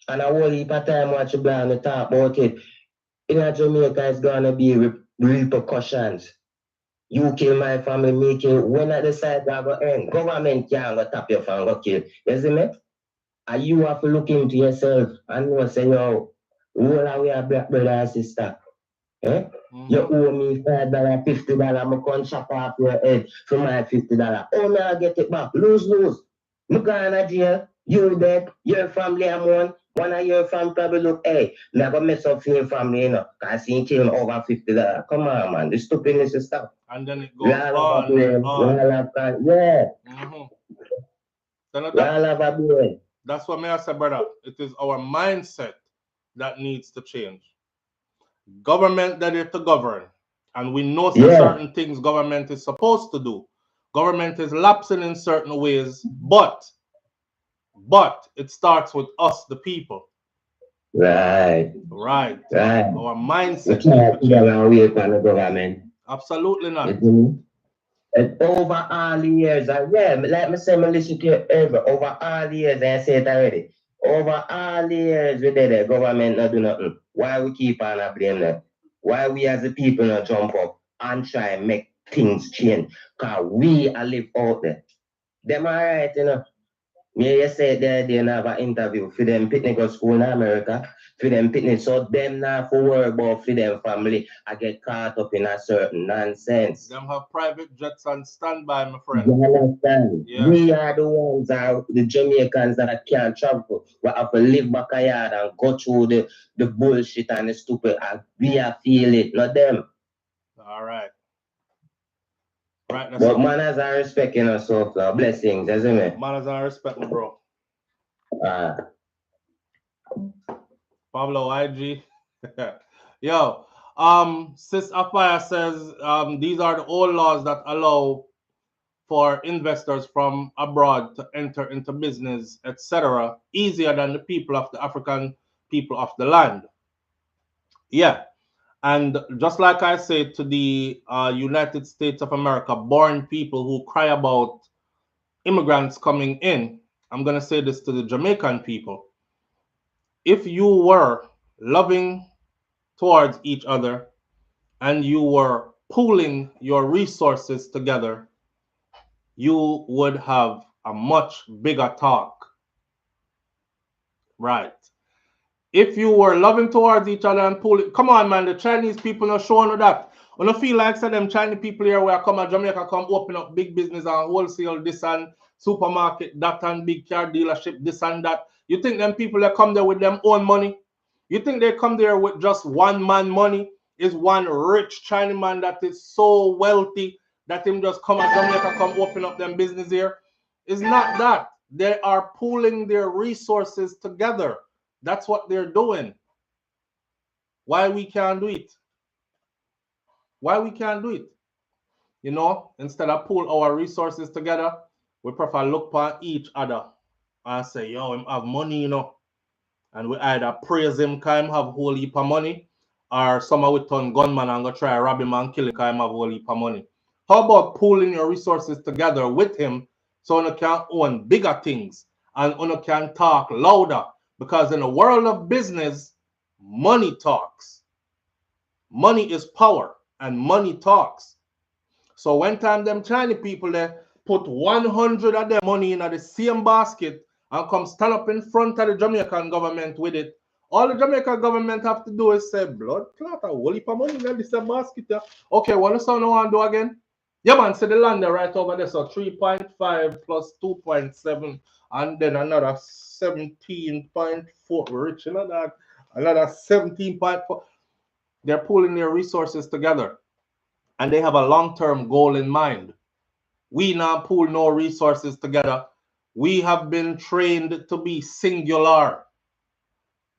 And a whole heap of time watch you blind to talk about it. In a Jamaica, it's gonna be repercussions. You kill my family, me kill. When I decide I go end, government can't go tap your phone, go kill. You see me? And you have to look into yourself and know, say, yo, all our way a black brother and sister. Eh? You owe me $5, $50, I'm going to chop off your head for my $50. Oh, me, I'll get it back. Lose. Me going to jail, you dead, your family I'm one of your family probably look, hey, me I go mess up for your family, you know, because he killed over $50. Come on, man, the stupidness is stuff. And then it goes on. Yeah. So that's what I say, brother. It is our mindset that needs to change. Government that is to govern. And we know certain things government is supposed to do. Government is lapsing in certain ways, but it starts with us, the people. Right. Our mindset. Government. Absolutely not. And over all the years, like me say, me listen to you over all the years, I say it already. Over all the years, we did the government not do nothing. Why we keep on blame them? Why we as the people not jump up and try and make things change? Because we are live out there. Them alright, you know. Me you say they have an interview for them picnic go school in America, for them picnic, so them not for worry about for them family. I get caught up in a certain nonsense. Them have private jets on standby, my friend. You understand? Yeah. We are the ones the Jamaicans that can't travel. We have to live back a yard and go through the bullshit and the stupid, and we are feel it, not them. All right. But manners and respect in us, SouFLo. Blessings, isn't it? Manners and respect, bro. Pablo IG. Yo, Sis Afaya says these are the old laws that allow for investors from abroad to enter into business, etc., easier than the people of the African people of the land. Yeah. And just like I said to the United States of America, born people who cry about immigrants coming in, I'm going to say this to the Jamaican people. If you were loving towards each other and you were pooling your resources together, you would have a much bigger talk. Right. If you were loving towards each other and pooling, come on, man, the Chinese people are showing that. I don't feel like some them Chinese people here where come to Jamaica come open up big business and wholesale this and supermarket that and big car dealership this and that. You think them people that come there with them own money? You think they come there with just one man money? Is one rich Chinese man that is so wealthy that him just come to Jamaica come open up them business here? It's not that. They are pooling their resources together. That's what they're doing. Why we can't do it? Why we can't do it? You know, instead of pool our resources together, we prefer look upon each other and say, yo, him have money, you know. And we either praise him because him have a whole heap of money, or someone with turn gunman and go try rob him and kill him because him have a whole heap of money. How about pooling your resources together with him so you can own bigger things and you can talk louder? Because in the world of business, money talks. Money is power and money talks. So when time them Chinese people there put 100 of their money in the same basket and come stand up in front of the Jamaican government with it, All the Jamaican government have to do is say, blood clot, a whole heap of money, then this a basket. Okay, what does someone want to do again? Yeah, man, so the land there right over there, so 3.5 plus 2.7, and then another 17.4, rich, another 17.4. They're pulling their resources together, and they have a long-term goal in mind. We now pool no resources together. We have been trained to be singular.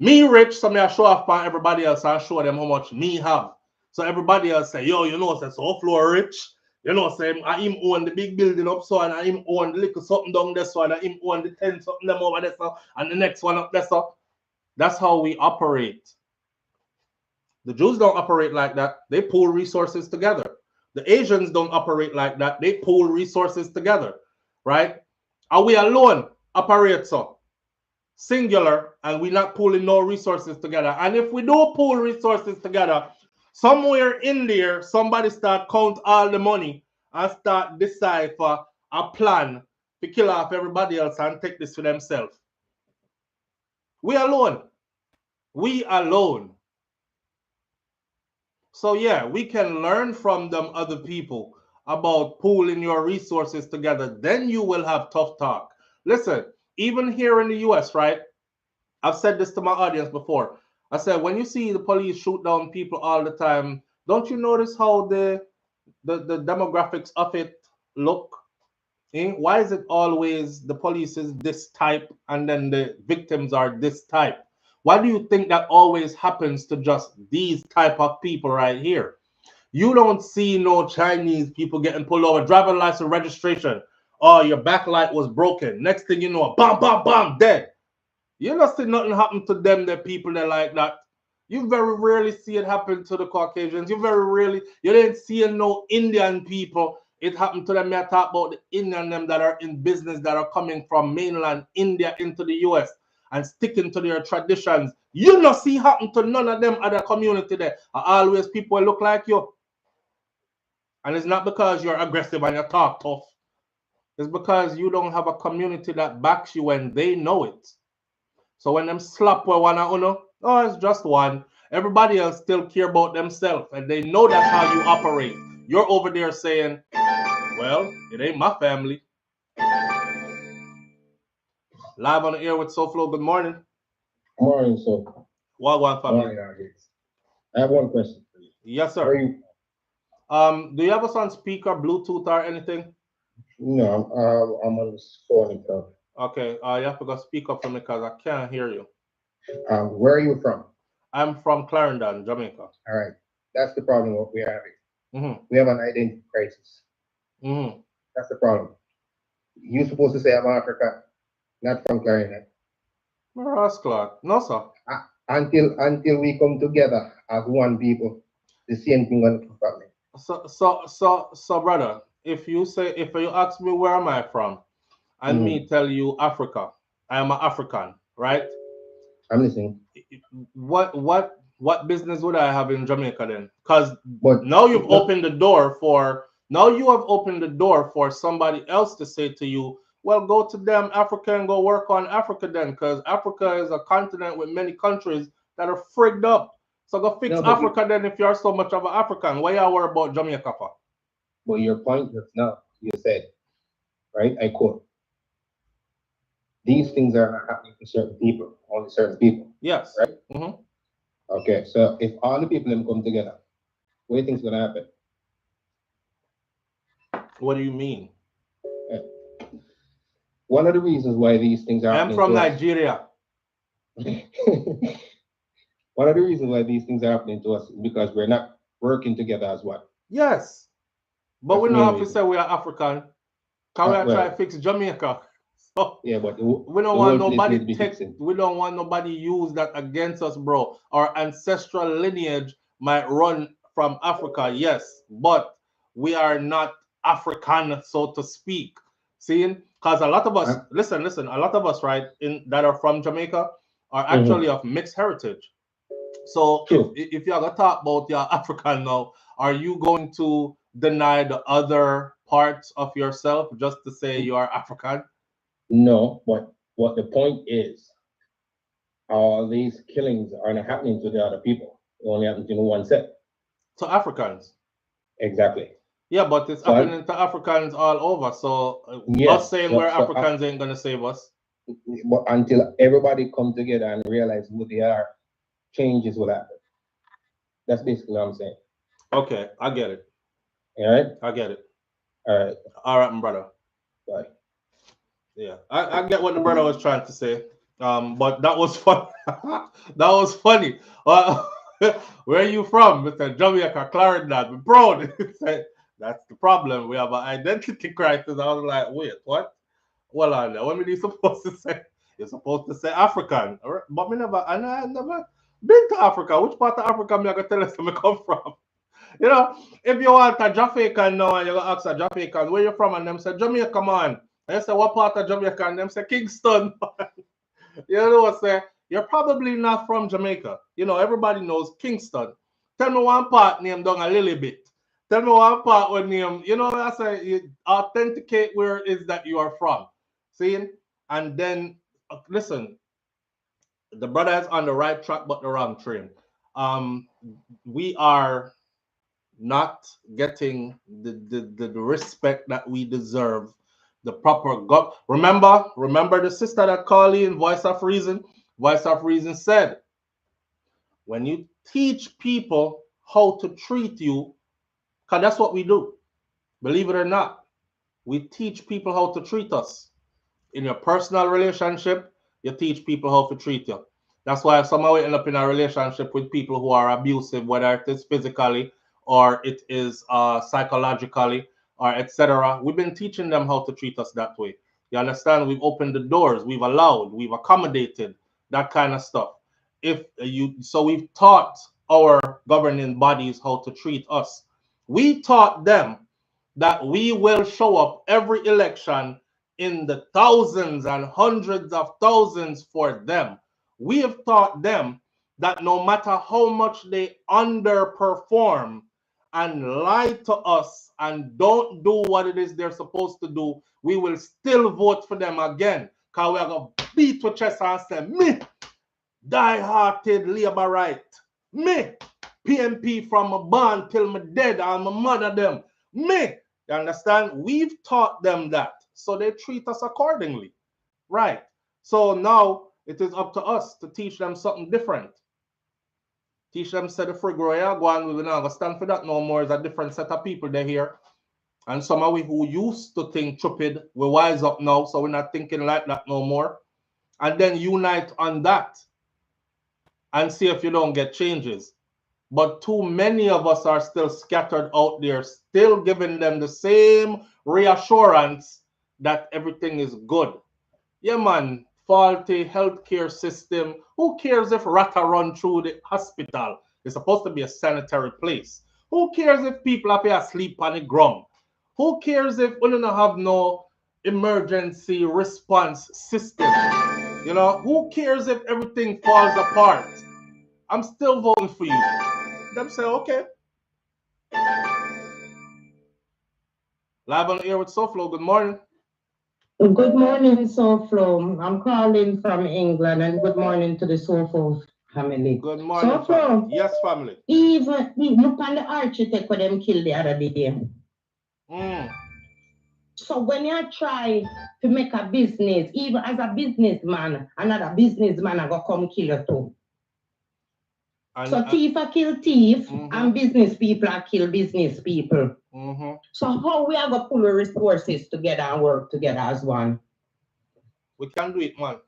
Me rich, so me I show off by everybody else and show them how much me have. So everybody else say, yo, you know, say SouFLo rich. You know, say I him own the big building up so, and I him own the little something down there so, and I him own the 10 something them over there so, and the next one up there so. That's how we operate. The Jews don't operate like that. They pool resources together. The Asians don't operate like that. They pool resources together, right? Are we alone operate so? Singular, and we're not pooling no resources together. And if we do pool resources together, somewhere in there, somebody start count all the money and start decide for a plan to kill off everybody else and take this for themselves. We alone. We alone. So yeah, we can learn from them other people about pooling your resources together. Then you will have tough talk. Listen, even here in the US, right? I've said this to my audience before. I said, when you see the police shoot down people all the time, don't you notice how the demographics of it look? Why is it always the police is this type and then the victims are this type? Why do you think that always happens to just these type of people right here? You don't see no Chinese people getting pulled over, driver license registration. Oh, your backlight was broken. Next thing you know, bam, bam, bam, dead. You don't see nothing happen to them, the people that like that. You very rarely see it happen to the Caucasians. You didn't see no Indian people. It happened to them. I talk about the Indian them that are in business that are coming from mainland India into the US and sticking to their traditions. You not see happen to none of them other community there. Always people look like you. And it's not because you're aggressive and you talk tough. It's because you don't have a community that backs you and they know it. So when them slap one uno, oh, it's just one. Everybody else still care about themselves, and they know that's how you operate. You're over there saying, well, it ain't my family. Live on the air with SouFLo. Good morning. Good morning, sir. One family. I have one question for you. Yes, sir. Do you have us on speaker, Bluetooth, or anything? No, I'm on the phone. Okay, you have to go speak up for me because I can't hear you. Where are you from? I'm from Clarendon, Jamaica. All right. That's the problem what we're having. We have an identity crisis. That's the problem. You're supposed to say I'm African, not from Clarendon. No, sir. Until we come together as one people, the same thing gonna happen. So, brother, if you ask me where am I from, and me tell you Africa, I am an African, right? I'm listening. What business would I have in Jamaica then? Because now you have opened the door for somebody else to say to you, well, go to them Africa and go work on Africa then, because Africa is a continent with many countries that are frigged up. So go fix Africa then if you're so much of an African. Why you worry about Jamaica for? Well, your point just now, you said, right? I quote, these things are not happening to certain people, only certain people. Yes. Right? Okay, so if all the people them come together, what do you think is going to happen? What do you mean? One of the reasons why these things are happening. I'm from Nigeria. One of the reasons why these things are happening to us is because we're not working together as one. Yes. But we don't have to say we are African. Can we try to fix Jamaica? So yeah, but we don't want nobody we don't want nobody use that against us, bro. Our ancestral lineage might run from Africa, yes, but we are not African, so to speak. See, because a lot of us, listen, a lot of us, right, that are from Jamaica are actually of mixed heritage. So if you're gonna talk about you're African now, are you going to deny the other parts of yourself just to say you are African? No, but what the point is, all these killings are not happening to the other people. It only happens to one set. To Africans. Exactly. Yeah, but it's happening to Africans all over. So us saying we're Africans ain't gonna save us. But until everybody comes together and realize who they are, changes will happen. That's basically what I'm saying. Okay, I get it. All right? I get it. All right. All right, my brother. Bye. Yeah, I get what the brother was trying to say. But that was fun. That was funny. Where are you from, Mr. Jamaica, Clarendon? Bro, that's the problem. We have an identity crisis. I was like, wait, what? Well, what are you supposed to say? You're supposed to say African. But I never been to Africa. Which part of Africa am I going to tell us where I come from? You know, if you want a Jamaican now and you're going to ask a Jamaican, where you from? And them say, Jamaica, man. And you say, what part of Jamaica? And them say, Kingston. You know what I'm saying? You're probably not from Jamaica. You know, everybody knows Kingston. Tell me one part name down a little bit. Tell me one part with name. You know what I say? You authenticate where it is that you are from. See? And then, listen, the brother is on the right track, but the wrong train. We are not getting the respect that we deserve. The proper God. Remember the sister that called in, Voice of Reason? Voice of Reason said, when you teach people how to treat you, because that's what we do. Believe it or not, we teach people how to treat us. In your personal relationship, you teach people how to treat you. That's why somehow we end up in a relationship with people who are abusive, whether it is physically or it is psychologically or etc. We've been teaching them how to treat us that way. You understand? We've opened the doors, we've allowed, we've accommodated that kind of stuff. So we've taught our governing bodies how to treat us. We taught them that we will show up every election in the thousands and hundreds of thousands for them. We have taught them that no matter how much they underperform and lie to us and don't do what it is they're supposed to do, we will still vote for them again. Because we are going to beat with chest and say, me, die-hearted Labourite. Me, PMP from my born till my dead and my mother them. Me. You understand? We've taught them that. So they treat us accordingly. Right. So now it is up to us to teach them something different. Teach them say the frigro, yeah, go on, we're not gonna stand for that no more. It's a different set of people they're here. And some of we who used to think stupid, we're wise up now, so we're not thinking like that no more. And then unite on that and see if you don't get changes. But too many of us are still scattered out there, still giving them the same reassurance that everything is good. Yeah, man, faulty healthcare system. Who cares if rata run through the hospital? It's supposed to be a sanitary place. Who cares if people have to sleep on the ground? Who cares if we don't have no emergency response system? You know, who cares if everything falls apart? I'm still voting for you. Them say, okay. Live on the air with SouFLo. Good morning. Good morning, SouFLo. I'm calling from England, and good morning to the SouFLo family. Good morning, SouFLo. family. Yes, family. Even look on the architect where them killed the other day. So when you try to make a business, even as a businessman, another businessman are gonna come kill you too. So thief are kill thief, and business people are kill business people. So how we are gonna pull the resources together and work together as one? We can do it, man.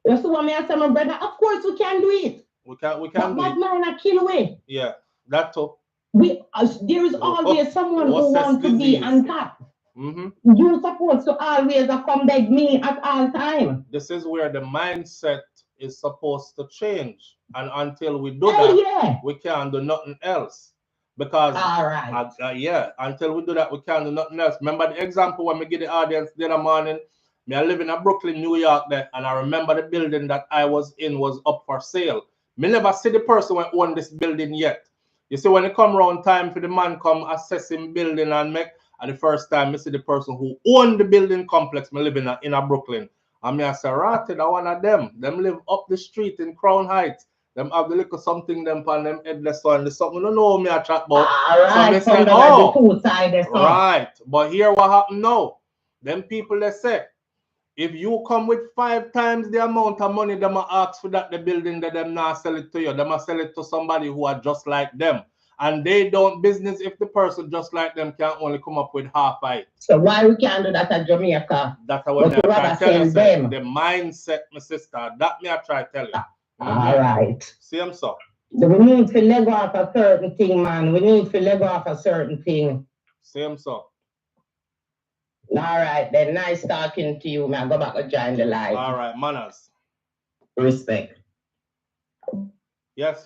You see what I say, my brother? Of course we can do it. We can do it. But man are kill away. Yeah, that too. There is always someone who wants to be on top. You're supposed to always come beg me at all time. This is where the mindset is supposed to change. And until we do that, we can't do nothing else. Because, until we do that, we can't do nothing else. Remember the example when we get the audience the other morning? I live in Brooklyn, New York there, and I remember the building that I was in was up for sale. Me never see the person who owned this building yet. You see, when it come around time for the man come assessing building and make, and the first time I see the person who owned the building complex, me living in Brooklyn. And I say, Ratted, I one of them. Them live up the street in Crown Heights. Them have the little something them on them headless one. The something you know me I chat about. Right, so say, oh, right. But here what happened now? Them people they say, if you come with 5 times the amount of money them ask for that the building that them not sell it to you, them sell it to somebody who are just like them. And they don't business if the person just like them can only come up with half it. So why we can't do that at Jamaica? That's what I try to tell you. The mindset, my sister. That me I try to tell you. All right. See them so. We need to leg off a certain thing, man. We need to leg off a certain thing. See them so. All right, then. Nice talking to you, man. Go back and join the live. All right, manners. Respect. Yes.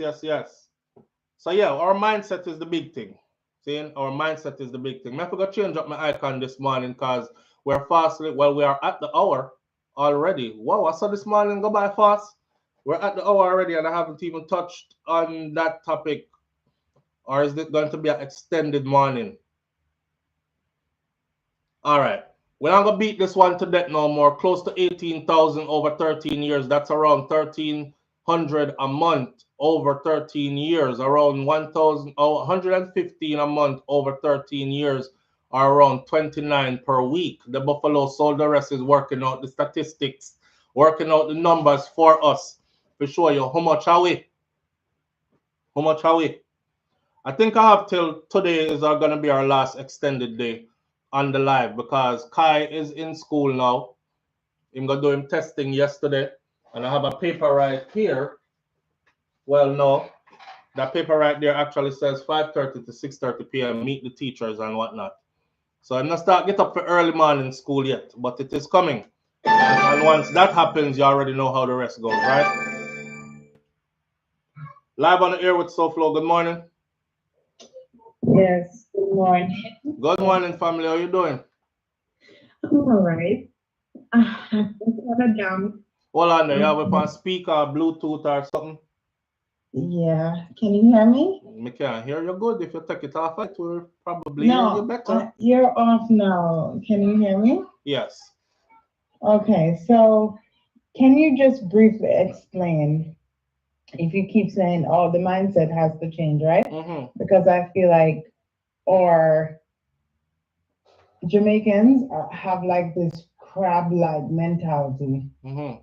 So yeah, our mindset is the big thing. See, our mindset is the big thing. I forgot to change up my icon this morning because we're fastly. Well, we are at the hour already. Wow, I saw this morning go by fast. We're at the hour already, and I haven't even touched on that topic. Or is it going to be an extended morning? All right. We're not going to beat this one to death no more. Close to 18,000 over 13 years. That's around 1,300 a month over 13 years. Around 115 a month over 13 years. Or around 29 per week. The Buffalo Soldiers is working out the statistics, working out the numbers for us. To show you how much are we. How much are we? I think I have till today is going to be our last extended day on the live because Kai is in school now. I'm going to do him testing yesterday. And I have a paper right here. Well, no. That paper right there actually says 5:30 to 6:30 p.m. Meet the teachers and whatnot. So I'm not start get up for early morning school yet, but it is coming. And once that happens, you already know how the rest goes, right? Live on the air with SouFLo. Good morning. Yes, good morning. Good morning, family. How you doing? I'm all right. Hold on there. You have it on speaker, Bluetooth or something? Yeah. Can you hear me? I can't hear you good. If you take it off, it will probably hear you better. You're off now. Can you hear me? Yes. Okay, so can you just briefly explain, if you keep saying, oh, the mindset has to change, right? Mm-hmm. Because I feel like, or Jamaicans have like this crab-like mentality. Mm-hmm.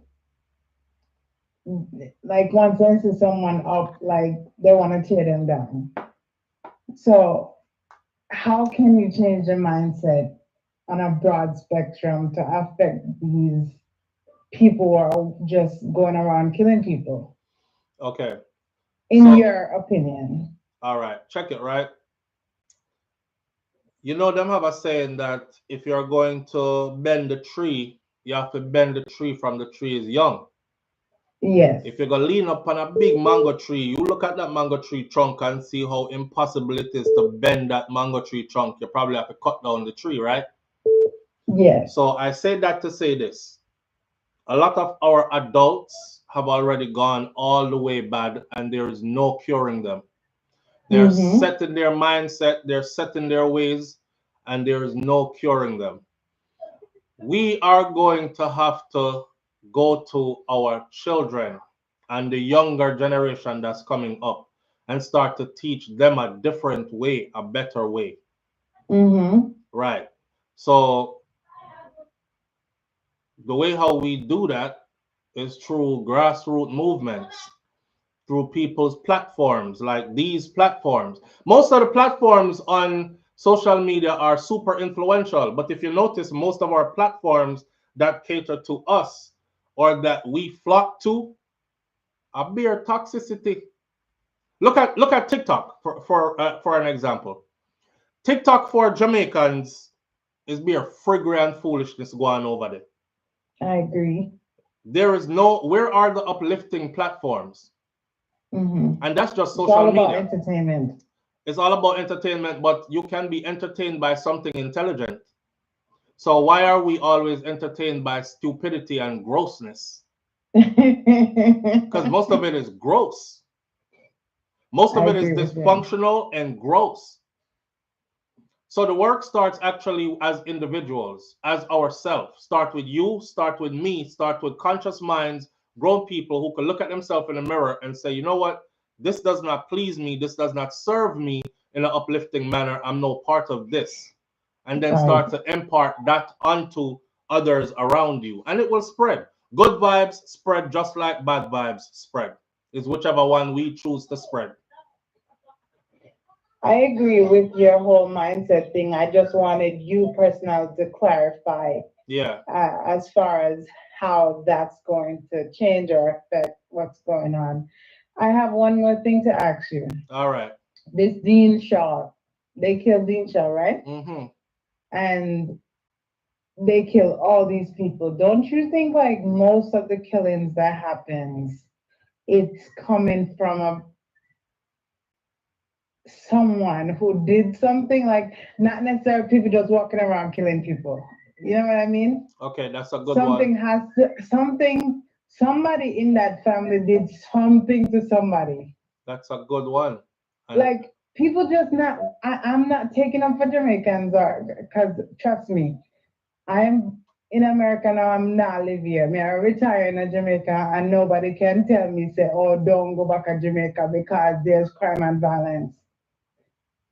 Like once they see someone up, like they want to tear them down. So how can you change the mindset on a broad spectrum to affect these people who are just going around killing people? Okay. In your opinion. All right. Check it, right? You know them have a saying that if you're going to bend the tree, you have to bend the tree from the tree is young. Yes. If you're going to lean up on a big mango tree, you look at that mango tree trunk and see how impossible it is to bend that mango tree trunk. You probably have to cut down the tree, right? Yes. So I say that to say this. A lot of our adults have already gone all the way bad and there is no curing them. They're set in their mindset, they're set in their ways, and there is no curing them. We are going to have to go to our children and the younger generation that's coming up and start to teach them a different way, a better way. Right. So the way how we do that is through grassroots movements, through people's platforms like these platforms. Most of the platforms on social media are super influential, but if you notice, most of our platforms that cater to us or that we flock to are beer toxicity. Look at TikTok for an example. TikTok for Jamaicans is beer fragrant foolishness going over there. I agree. There is no, where are the uplifting platforms? And that's just social media. It's all about entertainment. It's all about entertainment, but you can be entertained by something intelligent. So why are we always entertained by stupidity and grossness? Because most of it is gross. Most of it is dysfunctional and gross. So the work starts actually as individuals, as ourselves. Start with you, start with me, start with conscious minds, grown people who can look at themselves in the mirror and say, you know what? This does not please me. This does not serve me in an uplifting manner. I'm no part of this. And then start to impart that onto others around you. And it will spread. Good vibes spread just like bad vibes spread. It's whichever one we choose to spread. I agree with your whole mindset thing. I just wanted you personally to clarify. Yeah. As far as how that's going to change or affect what's going on. I have one more thing to ask you. All right. This Dean Shaw, they killed Dean Shaw, right? Mm-hmm. And they kill all these people. Don't you think like most of the killings that happens, it's coming from someone who did something, like not necessarily people just walking around killing people. You know what I mean? Okay, that's a good something one. Has to, somebody in that family did something to somebody. That's a good one. Like people just not. I'm not taking up for Jamaicans, because trust me, I'm in America now. I'm not live here. I retire in Jamaica, and nobody can tell me say, "Oh, don't go back to Jamaica because there's crime and violence."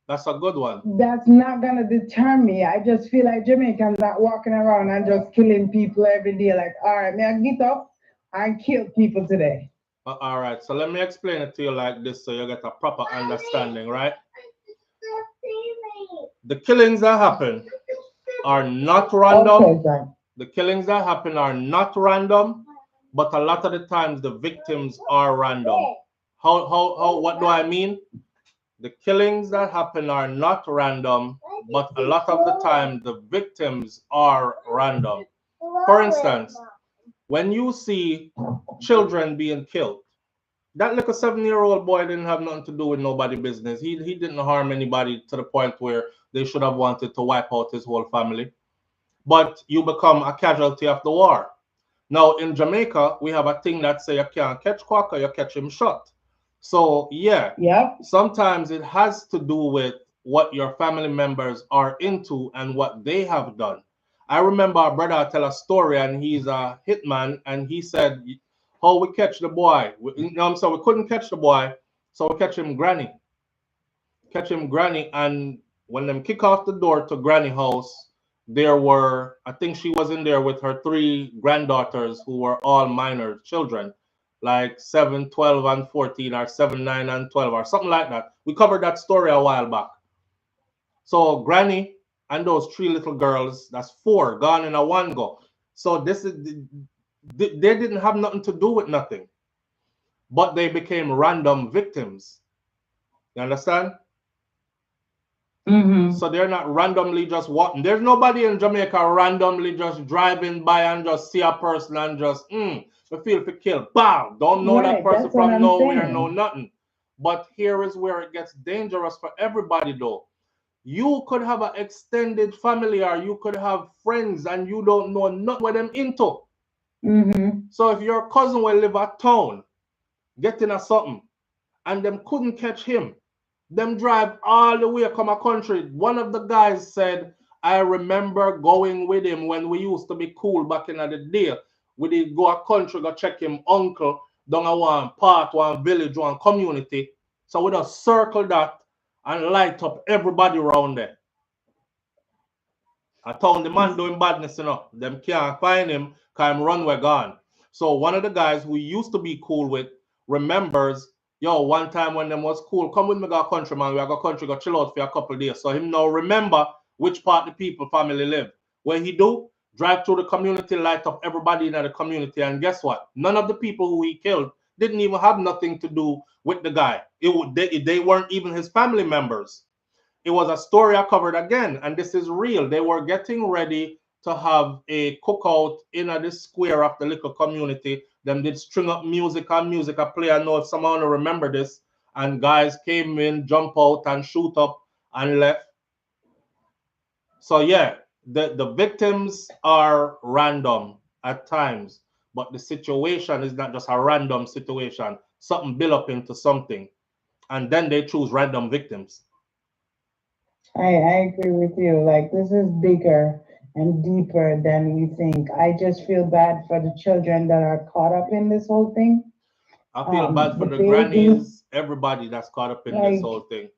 That's a good one. That's not gonna deter me. I just feel like Jamaicans not walking around and just killing people every day. Like, all right, may I get up and kill people today? All right, so let me explain it to you like this so you get a proper understanding, right? The killings that happen are not random. Okay, the killings that happen are not random, but a lot of the times the victims are random. What do I mean? The killings that happen are not random, but a lot of the time the victims are random. For instance, when you see children being killed, that little 7-year-old boy didn't have nothing to do with nobody's business. He didn't harm anybody to the point where they should have wanted to wipe out his whole family. But you become a casualty of the war. Now in Jamaica, we have a thing that say you can't catch Quacker, you catch him shot. So yeah, sometimes it has to do with what your family members are into and what they have done. I remember a brother tell a story, and he's a hitman, and he said, how we catch the boy? So we couldn't catch the boy, so we catch him granny. Catch him granny, and when them kick off the door to granny house, there were, I think she was in there with her 3 granddaughters who were all minor children, like 7, 12, and 14, or 7, 9, and 12, or something like that. We covered that story a while back. So granny and those 3 little girls, that's 4 gone in a one go. So this is, they didn't have nothing to do with nothing, but they became random victims. You understand? Mm-hmm. So they're not randomly just walking. There's nobody in Jamaica randomly just driving by and just see a person and just, we feel for kill. Bam! Don't know that person from nowhere, know nothing. But here is where it gets dangerous for everybody though. You could have an extended family, or you could have friends, and you don't know nothing what them into. Mm-hmm. So if your cousin will live at town, getting a something, and them couldn't catch him, them drive all the way come a country. One of the guys said, I remember going with him when we used to be cool back in the day. We did go a country, go check him uncle down a one part, one village, one community. So we just circle that and light up everybody around there. I told the man doing badness, them can't find him because him runway gone. So one of the guys who used to be cool with remembers, yo, one time when them was cool, come with me go country, man. We go country, go chill out for a couple of days. So him now remember which part the people family live. What he do? Drive through the community, light up everybody in the community. And guess what? None of the people who he killed didn't even have nothing to do with the guy. They weren't even his family members. It was a story I covered again, and this is real. They were getting ready to have a cookout in the square of the little community. Them did string up music and music. I play. I know if someone remember this. And guys came in, jump out, and shoot up and left. So yeah, the victims are random at times, but the situation is not just a random situation. Something built up into something, and then they choose random victims. I agree with you. Like, this is bigger and deeper than we think. I just feel bad for the children that are caught up in this whole thing. I feel bad for the babies, grannies, everybody that's caught up in this like, whole thing.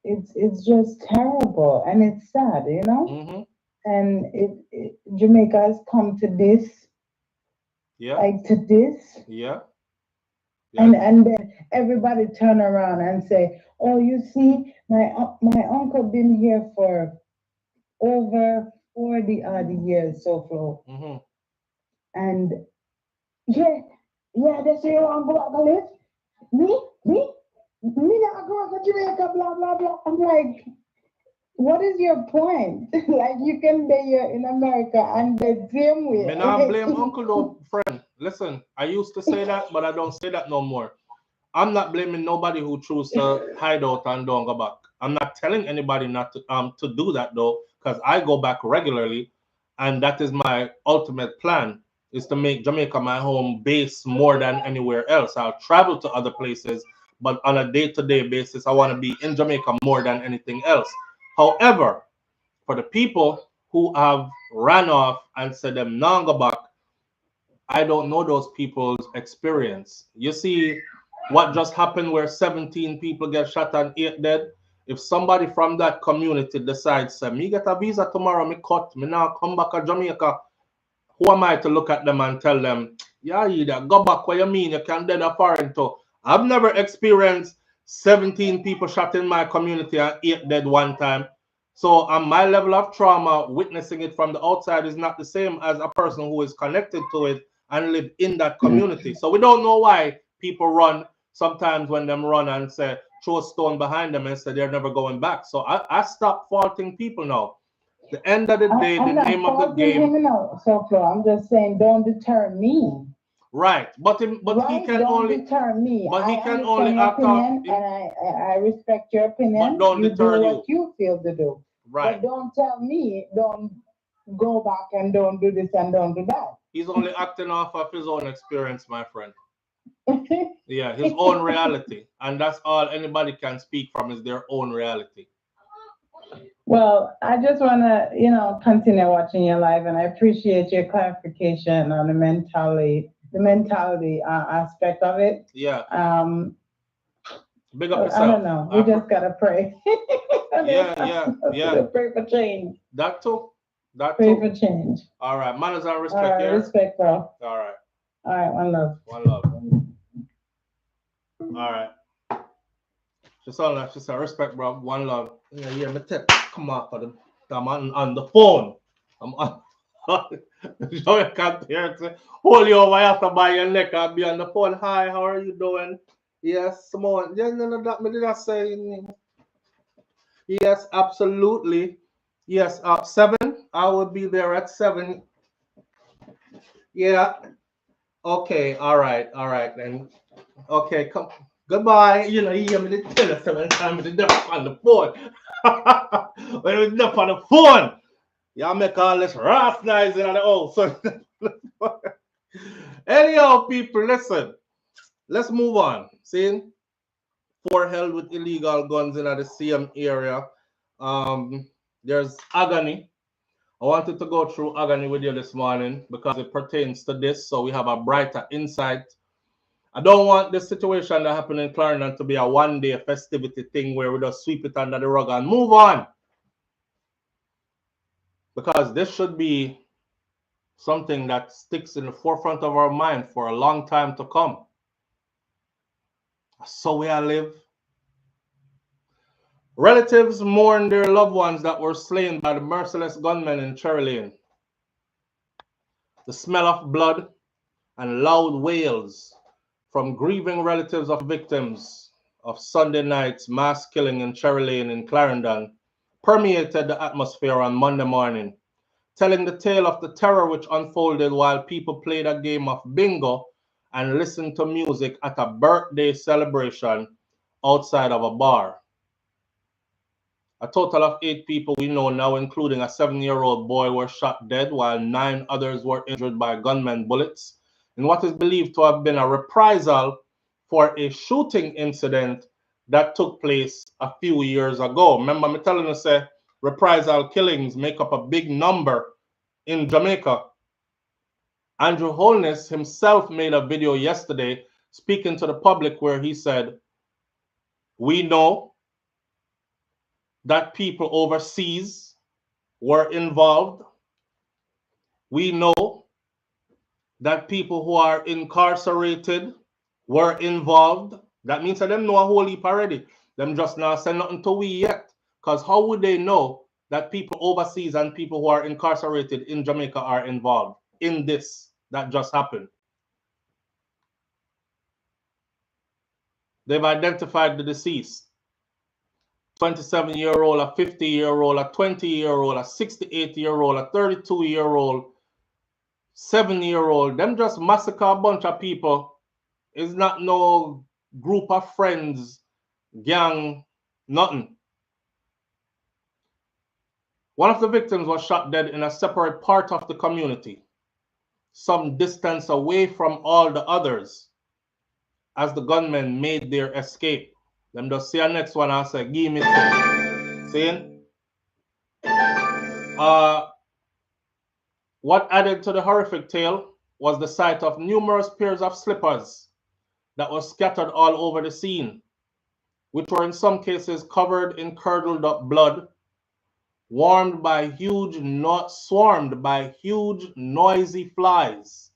it's just terrible and it's sad, you know? Mm-hmm. And Jamaica has come to this, Yeah. like to this, Yeah. and then everybody turn around and say, "Oh, you see, my uncle been here for over 40 odd years, SouFLo, Mm-hmm. and yeah, that's your uncle I live. Me not going to Jamaica, blah blah blah." I'm like, what is your point? Like, you can be here in America and the same way. Me not blame uncle though, friend. Listen, I used to say that, but I don't say that no more. I'm not blaming nobody who chooses to hide out and don't go back. I'm not telling anybody not to do that though, because I go back regularly, and that is my ultimate plan, is to make Jamaica my home base more than anywhere else. I'll travel to other places, but on a day-to-day basis, I want to be in Jamaica more than anything else. However, for the people who have ran off and said them now go back, I don't know those people's experience. You see what just happened where 17 people get shot and 8 dead? If somebody from that community decides, say, me get a visa tomorrow, me cut, me now come back to Jamaica, who am I to look at them and tell them, yeah, you go back, what you mean? You can dead a foreign too. I've never experienced 17 people shot in my community and 8 dead one time. So on my level of trauma, witnessing it from the outside is not the same as a person who is connected to it and live in that community. So we don't know why people run sometimes when them run and say, throw a stone behind them and say they're never going back. So I stop faulting people now. The end of the day, the name of the game. SouFLo, I'm just saying, don't deter me. Right, but he can don't only deter me. But he I can understand only your act opinion, off. and I respect your opinion. But don't you deter do you. what you feel to do. Right. But don't tell me, don't go back and don't do this and don't do that. He's only acting off of his own experience, my friend. Yeah, his own reality. And that's all anybody can speak from, is their own reality. Well, I just want to, continue watching your live, and I appreciate your clarification on the mentality aspect of it. Yeah. Big up yourself. I don't know. We just gotta pray. Yeah. Pray for change. That too. Pray for change. All right, manners and respect. Respect, bro. All right. All right, one love. One love. All right. Just all that. Just respect, bro. One love. Yeah. Me tell. Come on, for them. I'm on the phone. I'm on. Joey can't hear it. Hold you over. I have to buy your neck. I'll be on the phone. Hi, how are you doing? Yes, Simone. Yeah, no, that me did I say. Yes, absolutely. Yes, 7. I will be there at 7. Yeah. Okay. All right. Then. Okay. Come. Goodbye. You hear me tell us 7 times the deaf on the phone. When it's deaf on the phone, y'all make all this ras noise in the house. Anyhow, people, listen. Let's move on. See? 4 held with illegal guns in the same area. There's agony. I wanted to go through agony with you this morning because it pertains to this, so we have a brighter insight. I don't want this situation that happened in Clarendon to be a one-day festivity thing where we just sweep it under the rug and move on. Because this should be something that sticks in the forefront of our mind for a long time to come. So we live. Relatives mourn their loved ones that were slain by the merciless gunmen in Cherry Lane. The smell of blood and loud wails from grieving relatives of victims of Sunday night's mass killing in Cherry Lane in Clarendon permeated the atmosphere on Monday morning, telling the tale of the terror which unfolded while people played a game of bingo and listened to music at a birthday celebration outside of a bar. A total of 8 people we know now, including a 7-year-old boy, were shot dead, while 9 others were injured by gunmen bullets in what is believed to have been a reprisal for a shooting incident that took place a few years ago. Remember me telling you, say, reprisal killings make up a big number in Jamaica. Andrew Holness himself made a video yesterday speaking to the public where he said, we know that people overseas were involved. We know that people who are incarcerated were involved. That means that them know a whole heap already. Them just not say nothing to we yet. Because how would they know that people overseas and people who are incarcerated in Jamaica are involved in this that just happened? They've identified the deceased. 27-year-old, a 50-year-old, a 20-year-old, a 68-year-old, a 32-year-old, 7-year-old. Them just massacre a bunch of people. It's not no group of friends, gang, nothing. One of the victims was shot dead in a separate part of the community, some distance away from all the others, as the gunmen made their escape. Them just see a next one and say, give me two. See? What added to the horrific tale was the sight of numerous pairs of slippers that were scattered all over the scene, which were in some cases covered in curdled up blood, swarmed by huge noisy flies.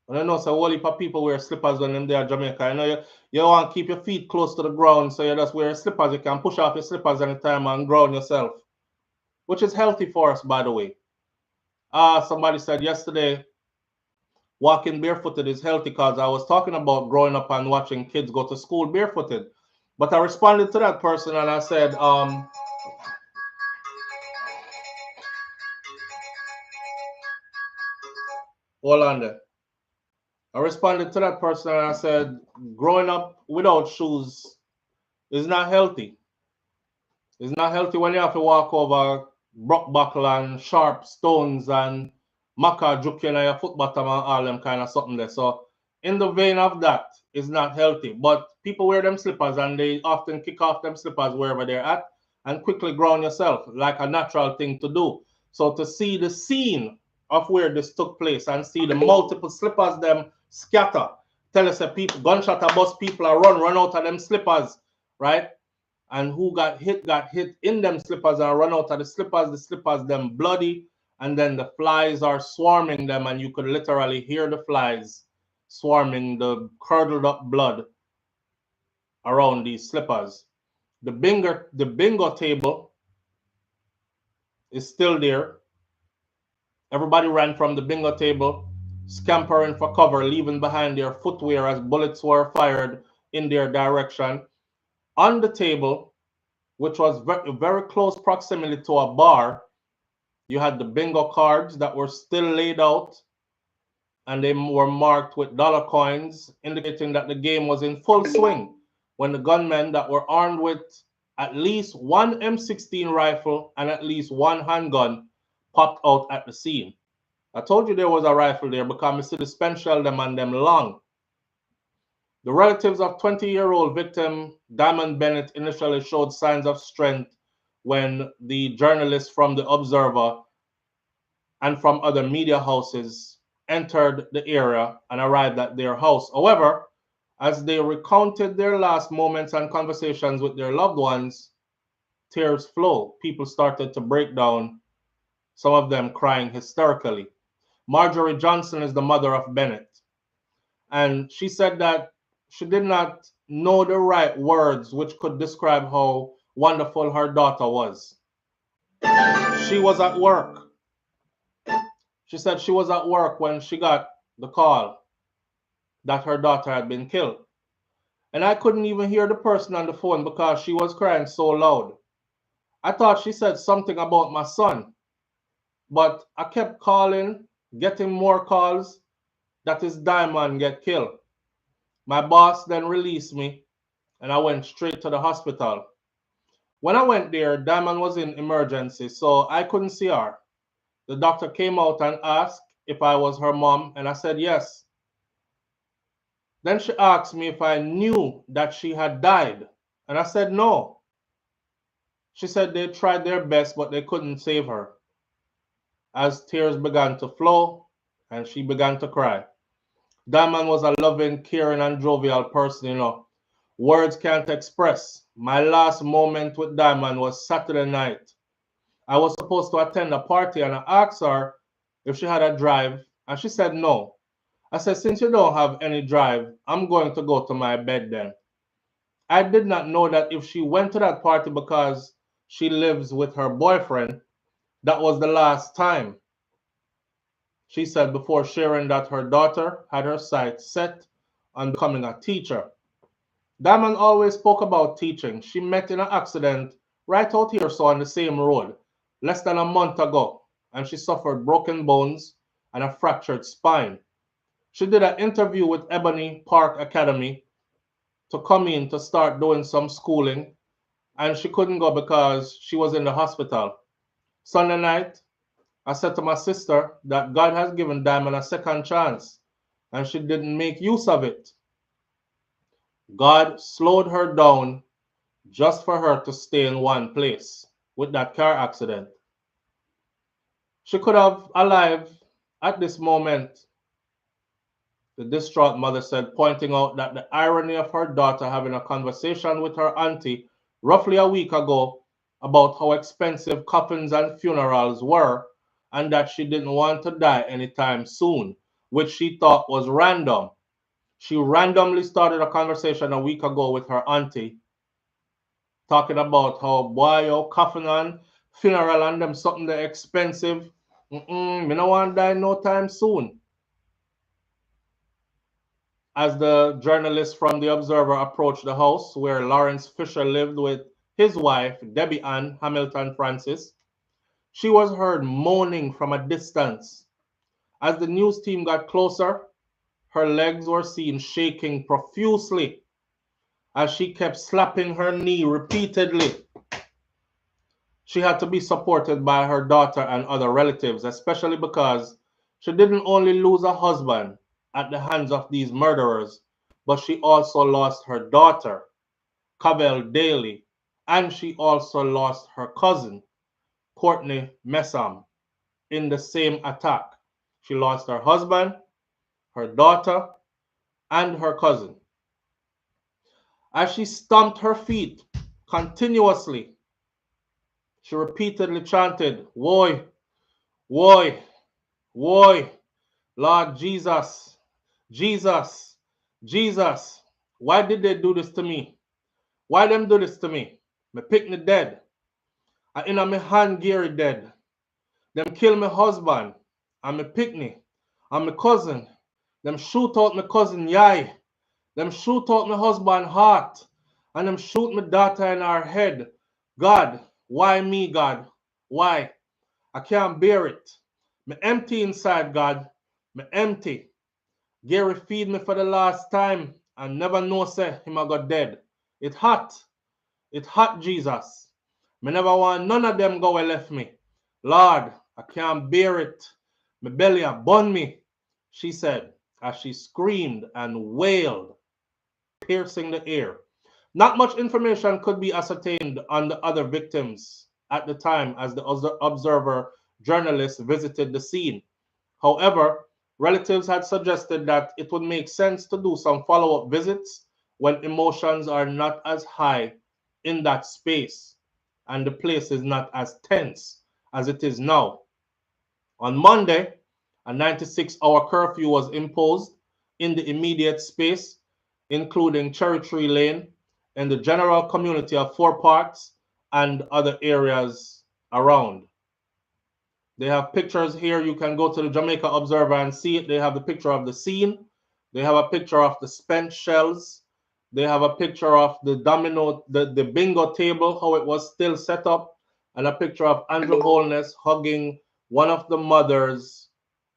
And I know so a whole heap of people wear slippers when they're in Jamaica. I know you want to keep your feet close to the ground, so you just wear slippers. You can push off your slippers anytime and ground yourself, which is healthy for us, by the way. Somebody said yesterday, walking barefooted is healthy because I was talking about growing up and watching kids go to school barefooted. But I responded to that person and I said, hold on there. I responded to that person and I said, growing up without shoes is not healthy. It's not healthy when you have to walk over brock buckle and sharp stones and maca juking and your foot bottom and all them kind of something there. So in the vein of that, it's not healthy. But people wear them slippers and they often kick off them slippers wherever they're at and quickly ground yourself like a natural thing to do. So to see the scene of where this took place and see the multiple slippers them scatter, tell us that people, gunshot a bus, people are run out of them slippers, right? And who got hit in them slippers and run out of the slippers them bloody, and then the flies are swarming them and you could literally hear the flies swarming the curdled up blood around these slippers. The bingo table is still there. Everybody ran from the bingo table, scampering for cover, leaving behind their footwear as bullets were fired in their direction. On the table, which was very close proximity to a bar, you had the bingo cards that were still laid out, and they were marked with dollar coins, indicating that the game was in full swing when the gunmen that were armed with at least one M16 rifle and at least one handgun popped out at the scene. I told you there was a rifle there because I see the spent shell them and them long. The relatives of 20-year-old victim Diamond Bennett initially showed signs of strength when the journalists from The Observer and from other media houses entered the area and arrived at their house. However, as they recounted their last moments and conversations with their loved ones, tears flowed. People started to break down, some of them crying hysterically. Marjorie Johnson is the mother of Bennett, and she said that she did not know the right words which could describe how wonderful her daughter was. She was at work. She said she was at work when she got the call that her daughter had been killed. And I couldn't even hear the person on the phone because she was crying so loud. I thought she said something about my son, but I kept calling, getting more calls that his Diamond get killed. My boss then released me and I went straight to the hospital. When I went there, Diamond was in emergency, so I couldn't see her. The doctor came out and asked if I was her mom, and I said yes. Then she asked me if I knew that she had died, and I said no. She said they tried their best, but they couldn't save her. As tears began to flow, and she began to cry. Diamond was a loving, caring, and jovial person, you know. Words can't express. My last moment with Diamond was Saturday night. I was supposed to attend a party, and I asked her if she had a drive, and she said no. I said, since you don't have any drive, I'm going to go to my bed then. I did not know that if she went to that party because she lives with her boyfriend, that was the last time. She said before sharing that her daughter had her sights set on becoming a teacher. Diamond always spoke about teaching. She met in an accident right out here, so on the same road, less than a month ago, and she suffered broken bones and a fractured spine. She did an interview with Ebony Park Academy to come in to start doing some schooling, and she couldn't go because she was in the hospital. Sunday night, I said to my sister that God has given Diamond a second chance, and she didn't make use of it. God slowed her down just for her to stay in one place with that car accident. She could have alive at this moment, the distraught mother said, pointing out that the irony of her daughter having a conversation with her auntie roughly a week ago about how expensive coffins and funerals were and that she didn't want to die anytime soon, which she thought was random. She randomly started a conversation a week ago with her auntie, talking about how, boy, your coffin and funeral and them something that expensive. Me no want to die no time soon. As the journalist from The Observer approached the house where Lawrence Fisher lived with his wife, Debbie Ann Hamilton Francis, she was heard moaning from a distance. As the news team got closer, her legs were seen shaking profusely as she kept slapping her knee repeatedly. She had to be supported by her daughter and other relatives, especially because she didn't only lose a husband at the hands of these murderers, but she also lost her daughter, Cavell Daly, and she also lost her cousin, Courtney Messam, in the same attack. She lost her husband, her daughter, and her cousin. As she stomped her feet continuously, she repeatedly chanted, "Woy, woy, woy, Lord Jesus, Jesus, Jesus. Why did they do this to me? Why them do this to me? Me picnic dead. I inna me hand Gary dead. Them kill my husband and me picnic and my cousin. Them shoot out my cousin Yai. Them shoot out my husband heart. And them shoot my daughter in her head. God, why me, God? Why? I can't bear it. Me empty inside, God. Me empty. Gary feed me for the last time and never know say him a got dead. It hot. It hot, Jesus. Me never want none of them go and left me. Lord, I can't bear it. My belly a bun me, she said, as she screamed and wailed, piercing the air. Not much information could be ascertained on the other victims at the time as the Observer journalist visited the scene. However, relatives had suggested that it would make sense to do some follow-up visits when emotions are not as high in that space and the place is not as tense as it is now. On Monday, a 96-hour curfew was imposed in the immediate space, including Cherry Tree Lane and the general community of Four Parks and other areas around. They have pictures here. You can go to the Jamaica Observer and see it. They have the picture of the scene. They have a picture of the spent shells. They have a picture of the domino, the bingo table, how it was still set up, and a picture of Andrew Holness hugging one of the mothers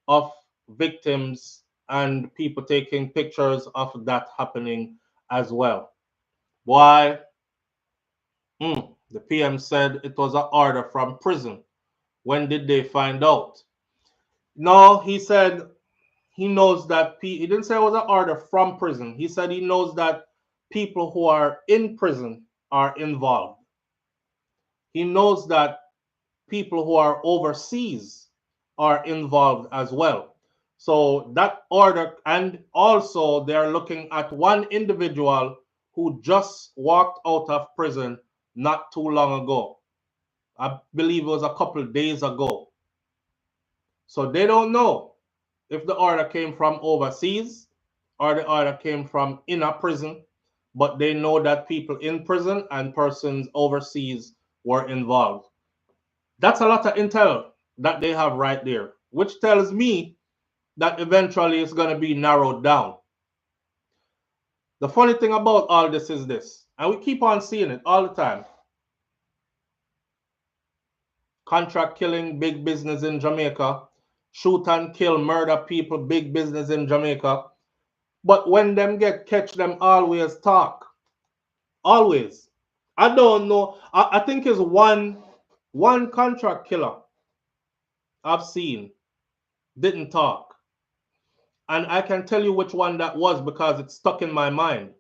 of victims and people taking pictures of that happening as well. Why? The PM said it was an order from prison. When did they find out? No, he said he knows that he didn't say it was an order from prison. He said he knows that people who are in prison are involved. he knows that people who are overseas are involved as well. So that order, and also they're looking at one individual who just walked out of prison not too long ago. I believe it was a couple of days ago. So they don't know if the order came from overseas or the order came from in a prison, but they know that people in prison and persons overseas were involved. That's a lot of intel that they have right there, which tells me that eventually it's going to be narrowed down. The funny thing about all this is this, and we keep on seeing it all the time. Contract killing, big business in Jamaica. Shoot and kill, murder people, big business in Jamaica. But when them get catch, them always talk. Always. I don't know. I think it's one contract killer I've seen didn't talk. And I can tell you which one that was because it's stuck in my mind.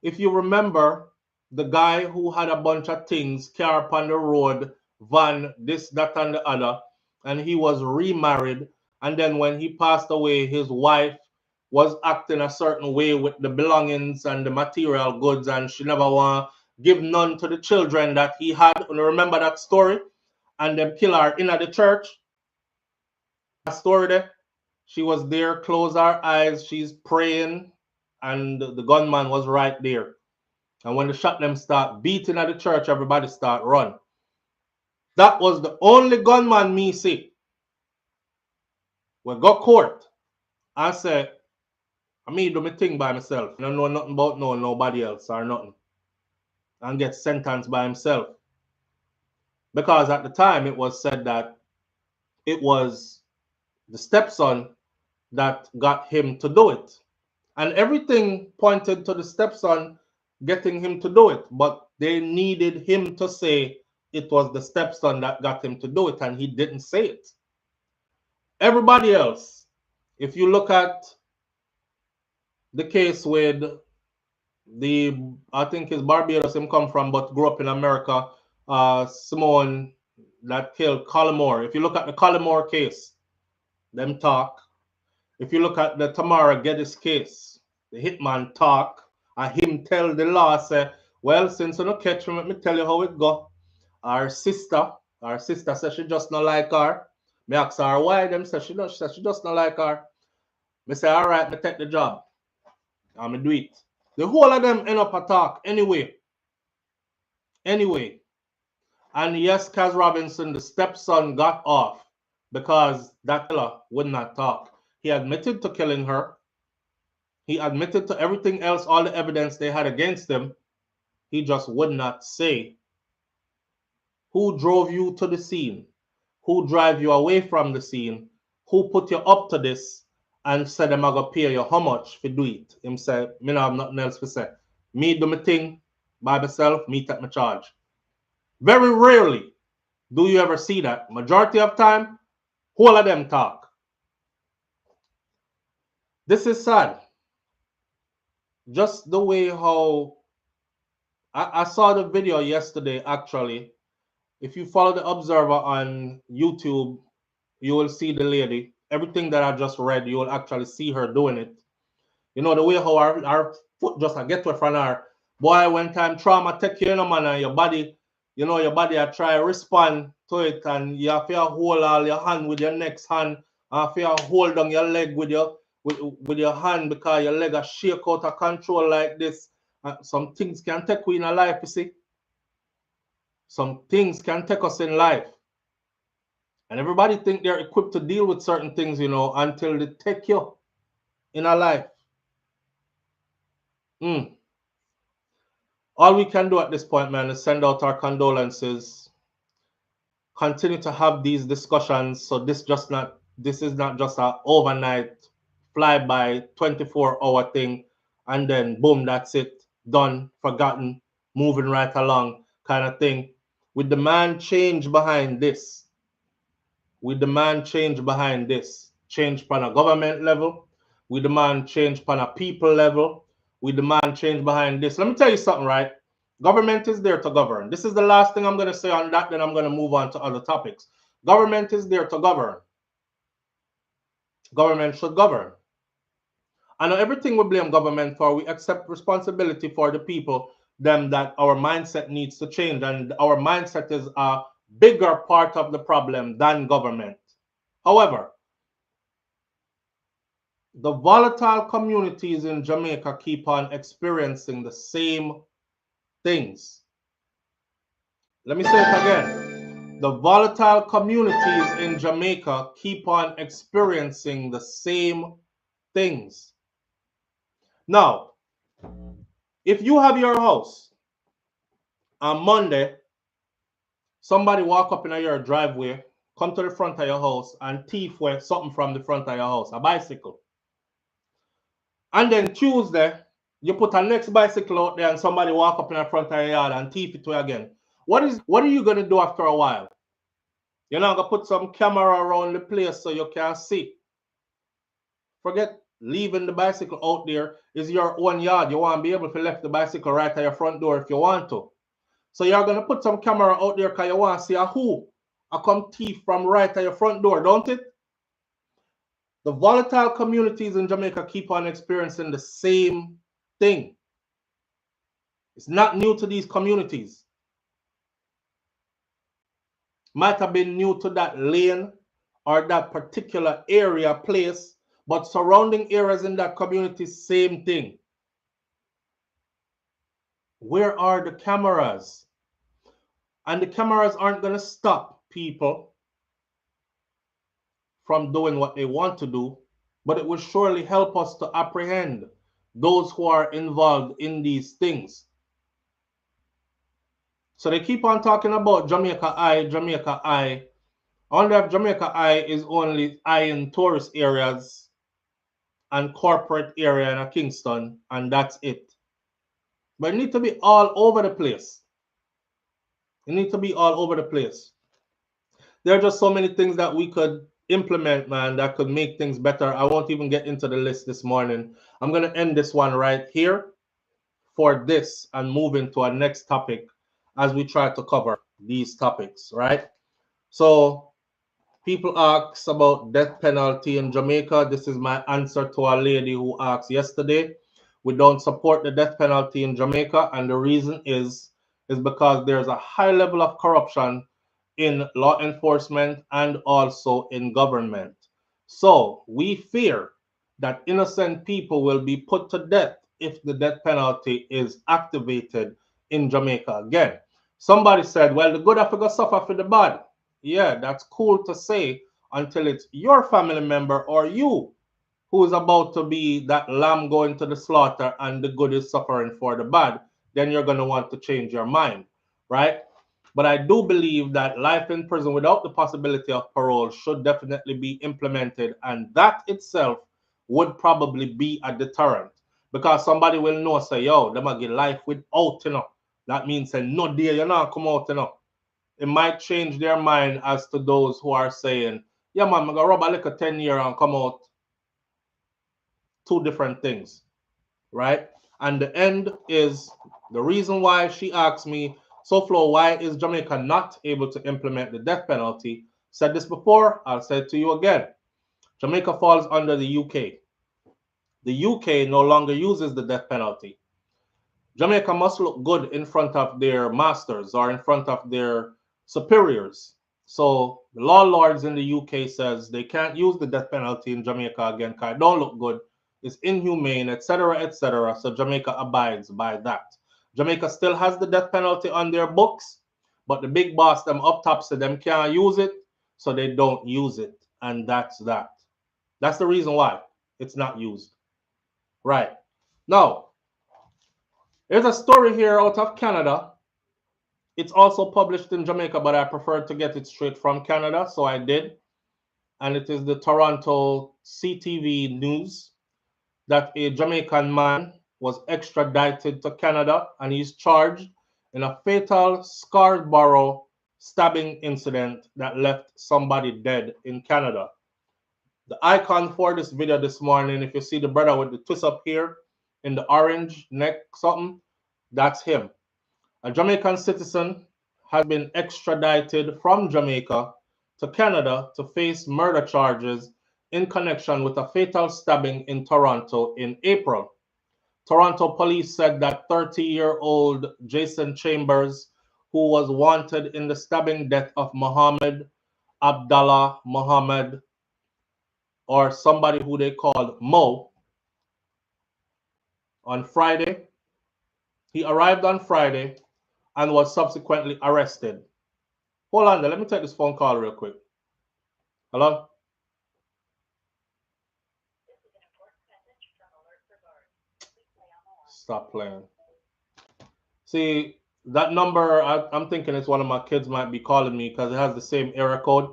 If you remember, the guy who had a bunch of things, car upon the road, van, this, that, and the other, and he was remarried. And then when he passed away, his wife was acting a certain way with the belongings and the material goods, and she never want to give none to the children that he had. And remember that story? And them kill her in at the church. That story there. She was there, closed her eyes, she's praying, and the gunman was right there. And when the shot them start beating at the church, everybody start run. That was the only gunman me see. We go court. I said, I mean do my thing by myself. I don't know nothing about nobody else or nothing. And get sentenced by himself. Because at the time it was said that it was the stepson that got him to do it. And everything pointed to the stepson getting him to do it. But they needed him to say it was the stepson that got him to do it. And he didn't say it. Everybody else, if you look at the case with I think it's Barbados him come from, but grew up in America, Simone that killed Collymore. If you look at the Collymore case, them talk. If you look at the Tamara Geddes case, the hitman talk, and him tell the law, say, well, since you don't catch me, let me tell you how it go. Our sister says she just not like her. Me ask her why, them say she just not like her. Me say, all right, me take the job. And me do it. The whole of them end up a talk anyway. Anyway. And yes, Kaz Robinson, the stepson, got off because that killer would not talk. He admitted to killing her. He admitted to everything else, all the evidence they had against him. He just would not say. Who drove you to the scene? Who drive you away from the scene? Who put you up to this and said them I go pay you how much for do it? Him say, me no have nothing else to say. Me do my thing by myself, me take my charge. Very rarely do you ever see that. Majority of time, whole of them talk. This is sad. Just the way how I saw the video yesterday, actually. If you follow the Observer on YouTube, you will see the lady. Everything that I just read, you will actually see her doing it. You know, the way how our foot just get to from her. Boy, when time trauma take you, man, and your body, your body I try to respond to it, and you have to hold all your hand with your next hand, and you have to hold down your leg with your hand because your leg are shake out of control like this. Some things can take you in a life, you see. Some things can take us in life. And everybody think they're equipped to deal with certain things, until they take you in a life. All we can do at this point, man, is send out our condolences. Continue to have these discussions. So this is not just an overnight fly-by 24-hour thing, and then boom, that's it. Done, forgotten, moving right along kind of thing. We demand change behind this. We demand change behind this. Change on a government level. We demand change on a people level. We demand change behind this. Let me tell you something, right? Government is there to govern. This is the last thing I'm going to say on that, then I'm going to move on to other topics. Government is there to govern. Government should govern. I know everything we blame government for, we accept responsibility for the people, them that our mindset needs to change. And our mindset is a bigger part of the problem than government. However, the volatile communities in Jamaica keep on experiencing the same things. Let me say it again. The volatile communities in Jamaica keep on experiencing the same things. Now, if you have your house on Monday, somebody walk up in your driveway, come to the front of your house and thief away something from the front of your house, a bicycle. And then Tuesday, you put a next bicycle out there and somebody walk up in the front of your yard and thief it away again. What are you going to do after a while? You're not going to put some camera around the place so you can see. Forget leaving the bicycle out there. Is your own yard. You want to be able to left the bicycle right at your front door if you want to. So you're going to put some camera out there because you want to see who come thief from right at your front door, don't it? The volatile communities in Jamaica keep on experiencing the same thing. It's not new to these communities. Might have been new to that lane or that particular area, place, but surrounding areas in that community, same thing. Where are the cameras? And the cameras aren't going to stop people from doing what they want to do, but it will surely help us to apprehend those who are involved in these things. So they keep on talking about Jamaica Eye, Jamaica Eye. I wonder if Jamaica Eye is only eye in tourist areas and corporate area in Kingston, and that's it. But it needs to be all over the place. It needs to be all over the place. There are just so many things that we could implement, man, that could make things better. I won't even get into the list this morning. I'm going to end this one right here for this and move into our next topic as we try to cover these topics, right? So people ask about death penalty in Jamaica. This is my answer to a lady who asked yesterday. We don't support the death penalty in Jamaica, and the reason is because there's a high level of corruption in law enforcement and also in government. So we fear that innocent people will be put to death if the death penalty is activated in Jamaica again. Somebody said, well, the good have to go suffer for the bad. Yeah, that's cool to say until it's your family member or you who is about to be that lamb going to the slaughter and the good is suffering for the bad. Then you're going to want to change your mind, right? But I do believe that life in prison without the possibility of parole should definitely be implemented. And that itself would probably be a deterrent. Because somebody will know, say, yo, they might get life without, That means, say, no dear, you're not come out, It might change their mind as to those who are saying, yeah, man, I'm going to rob a little 10 years and come out. Two different things, right? And the end is the reason why she asked me, SouFlo, why is Jamaica not able to implement the death penalty? Said this before, I'll say it to you again. Jamaica falls under the UK. The UK no longer uses the death penalty. Jamaica must look good in front of their masters or in front of their superiors. So the law lords in the UK says they can't use the death penalty in Jamaica again because it don't look good. It's inhumane, etc., etc. So Jamaica abides by that. Jamaica still has the death penalty on their books, but the big boss, them up top, said them can't use it, so they don't use it. And that's that. That's the reason why it's not used. Right. Now, there's a story here out of Canada. It's also published in Jamaica, but I preferred to get it straight from Canada, so I did. And it is the Toronto CTV news that a Jamaican man was extradited to Canada and he's charged in a fatal Scarborough stabbing incident that left somebody dead in Canada. The icon for this video this morning, if you see the brother with the twist up here in the orange neck something, that's him. A Jamaican citizen has been extradited from Jamaica to Canada to face murder charges in connection with a fatal stabbing in Toronto in April. Toronto police said that 30-year-old Jason Chambers, who was wanted in the stabbing death of Mohammed Abdallah Mohammed, or somebody who they called Mo, on Friday. He arrived on Friday and was subsequently arrested. Hold on there, let me take this phone call real quick. Hello? Stop playing. See, that number, I'm thinking it's one of my kids might be calling me because it has the same area code.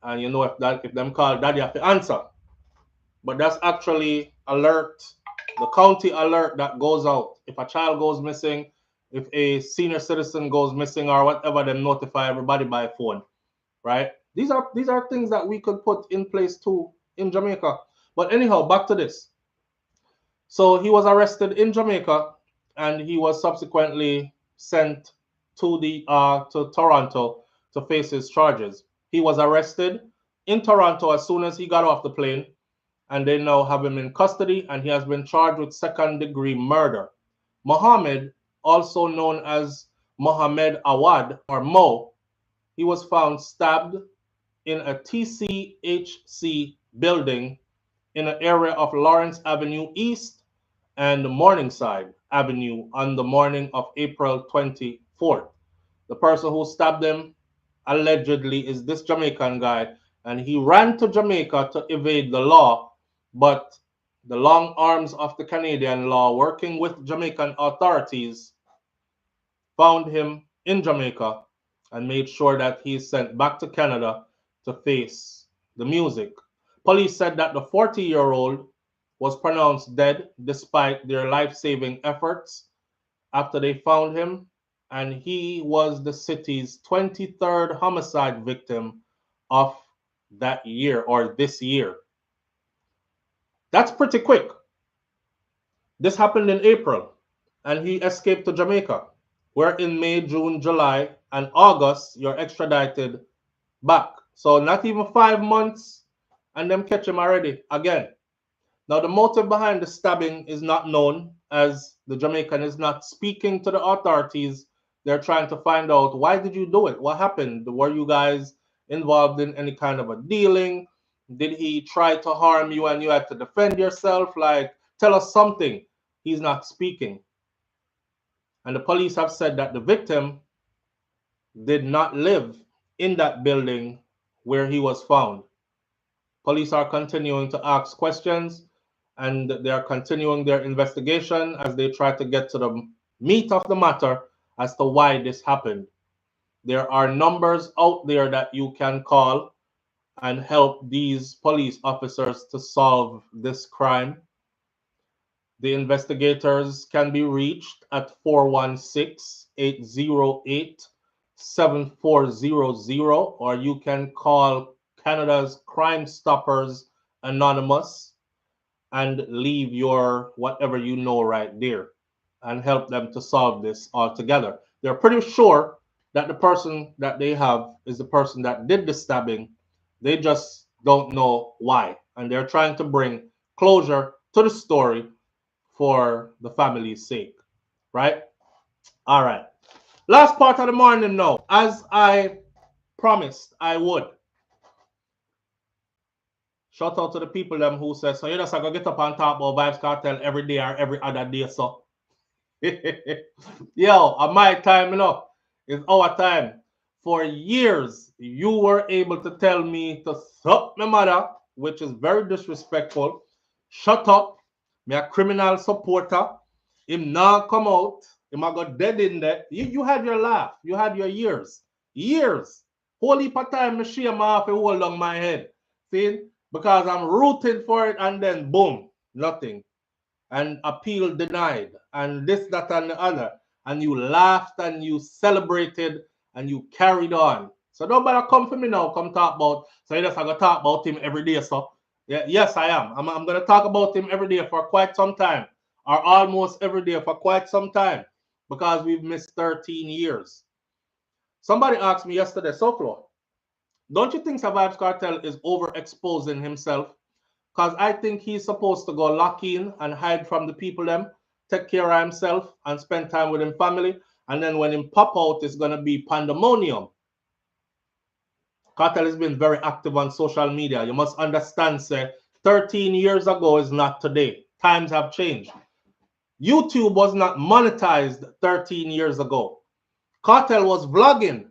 And you know, if them call daddy, you have to answer. But that's actually alert, the county alert that goes out. If a child goes missing, if a senior citizen goes missing or whatever, then notify everybody by phone, right? These are things that we could put in place too in Jamaica. But anyhow, back to this. So he was arrested in Jamaica and he was subsequently sent to to Toronto to face his charges. He was arrested in Toronto as soon as he got off the plane, and they now have him in custody, and he has been charged with second-degree murder. Mohammed, also known as Mohammed Awad or Mo, he was found stabbed in a TCHC building in an area of Lawrence Avenue East and Morningside Avenue on the morning of April 24th. The person who stabbed him allegedly is this Jamaican guy, and he ran to Jamaica to evade the law, but the long arms of the Canadian law, working with Jamaican authorities, found him in Jamaica and made sure that he's sent back to Canada to face the music. Police said that the 40-year-old was pronounced dead despite their life-saving efforts after they found him, and he was the city's 23rd homicide victim of that year or this year. That's pretty quick. This happened in April, and he escaped to Jamaica, where in May, June, July, and August, you're extradited back. So not even 5 months, and them catch him already again. Now, the motive behind the stabbing is not known, as the Jamaican is not speaking to the authorities. They're trying to find out, why did you do it? What happened? Were you guys involved in any kind of a dealing? Did he try to harm you and you had to defend yourself? Like, tell us something. He's not speaking. And the police have said that the victim did not live in that building where he was found. Police are continuing to ask questions, and they are continuing their investigation as they try to get to the meat of the matter as to why this happened. There are numbers out there that you can call and help these police officers to solve this crime. The investigators can be reached at 416-808-7400, or you can call Canada's Crime Stoppers Anonymous and leave your whatever you know right there and help them to solve this altogether. They're pretty sure that the person that they have is the person that did the stabbing. They just don't know why. And they're trying to bring closure to the story for the family's sake, right? All right. Last part of the morning now, as I promised I would. Shout out to the people them who says, so you just gonna get up and talk about Vybz Kartel every day or every other day, so. Yo, at my time, you know, it's our time. For years, you were able to tell me to suck my mother, which is very disrespectful. Shut up. Me a criminal supporter. Him now come out. Him a got dead in there. You had your laugh. You had your years. Years. Whole heap of time, me shame off and hold on my head. See? Because I'm rooting for it, and then boom, nothing. And appeal denied. And this, that, and the other. And you laughed and you celebrated and you carried on. So nobody come for me now, come talk about, so you just have to talk about him every day, so. Yeah, yes, I am. I'm going to talk about him every day for quite some time, or almost every day for quite some time. because we've missed 13 years. Somebody asked me yesterday, SouFLo, don't you think Vybz Kartel is overexposing himself? Because I think he's supposed to go lock in and hide from the people them, take care of himself and spend time with his family. And then when him pop out, it's going to be pandemonium. Kartel has been very active on social media. You must understand, say, 13 years ago is not today. Times have changed. YouTube was not monetized 13 years ago. Kartel was vlogging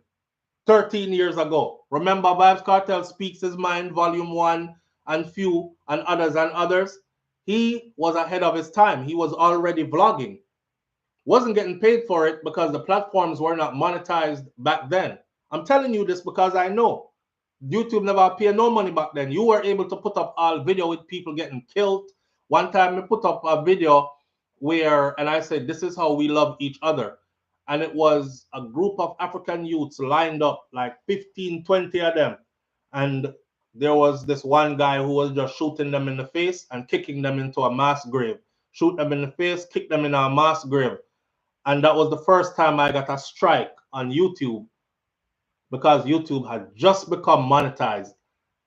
13 years ago. Remember, Vybz Kartel Speaks His Mind, Volume 1, and Few, and others. He was ahead of his time. He was already vlogging. Wasn't getting paid for it because the platforms were not monetized back then. I'm telling you this because I know. YouTube never paid no money back then. You were able to put up all video with people getting killed. One time I put up a video where, and I said, this is how we love each other. And it was a group of African youths lined up, like 15, 20 of them. And there was this one guy who was just shooting them in the face and kicking them into a mass grave. Shoot them in the face, kick them in a mass grave. And that was the first time I got a strike on YouTube, because YouTube had just become monetized.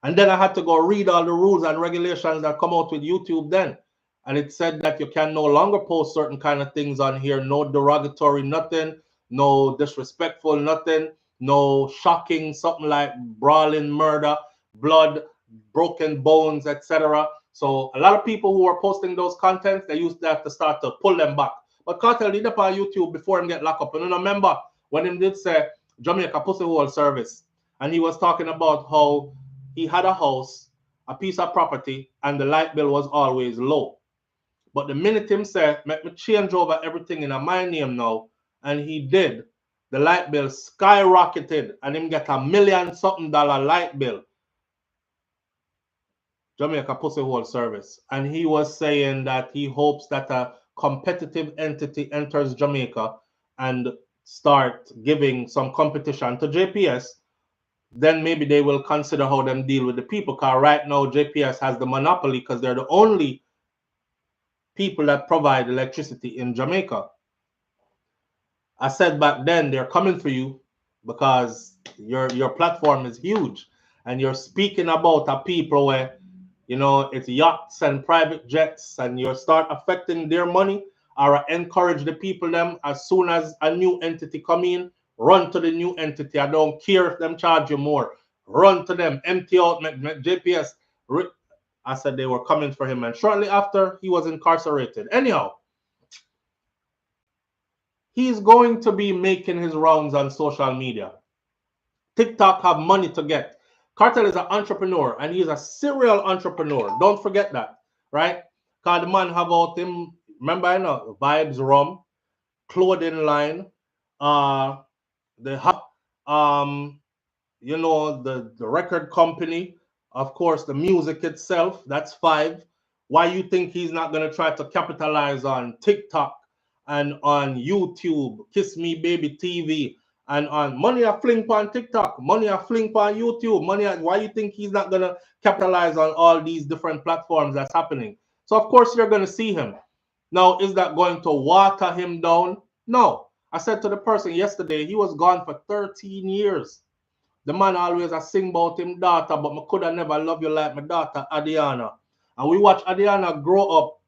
And then I had to go read all the rules and regulations that come out with YouTube then. And it said that you can no longer post certain kind of things on here. No derogatory, nothing. No disrespectful, nothing. No shocking, something like brawling, murder, blood, broken bones, etc. So a lot of people who were posting those contents, they used to have to start to pull them back. But Kartel did up on YouTube before him get locked up. And you remember when him did say Jamaica Pussy Hole Service, and he was talking about how he had a house, a piece of property, and the light bill was always low. But the minute him said, "Make me change over everything in my name now," and he did, the light bill skyrocketed, and him get $1 million something light bill. Jamaica Pussy Hole Service. And he was saying that he hopes that a competitive entity enters Jamaica and start giving some competition to JPS. Then maybe they will consider how them deal with the people. Because right now JPS has the monopoly because they're the only people that provide electricity in Jamaica. I said back then, they're coming for you because your platform is huge. And you're speaking about a people where, you know, it's yachts and private jets, and you start affecting their money or encourage the people them as soon as a new entity come in, run to the new entity. I don't care if them charge you more. Run to them, empty out, make JPS. I said they were coming for him, and shortly after, he was incarcerated. Anyhow, he's going to be making his rounds on social media. TikTok have money to get. Kartel is an entrepreneur, and he's a serial entrepreneur. Don't forget that, right? Because the man have out him, remember, I know, Vybz Rum, clothing line, you know, the record company, of course, the music itself, that's 5. Why you think he's not going to try to capitalize on TikTok and on YouTube, Kiss Me Baby TV, and on money I fling on TikTok, money I fling on YouTube, why you think he's not going to capitalize on all these different platforms that's happening? So, of course, you're going to see him. Now, is that going to water him down? No. I said to the person yesterday, he was gone for 13 years. The man always a sing about him daughter, but I could have never love you like my daughter, Adiana. And we watch Adiana grow up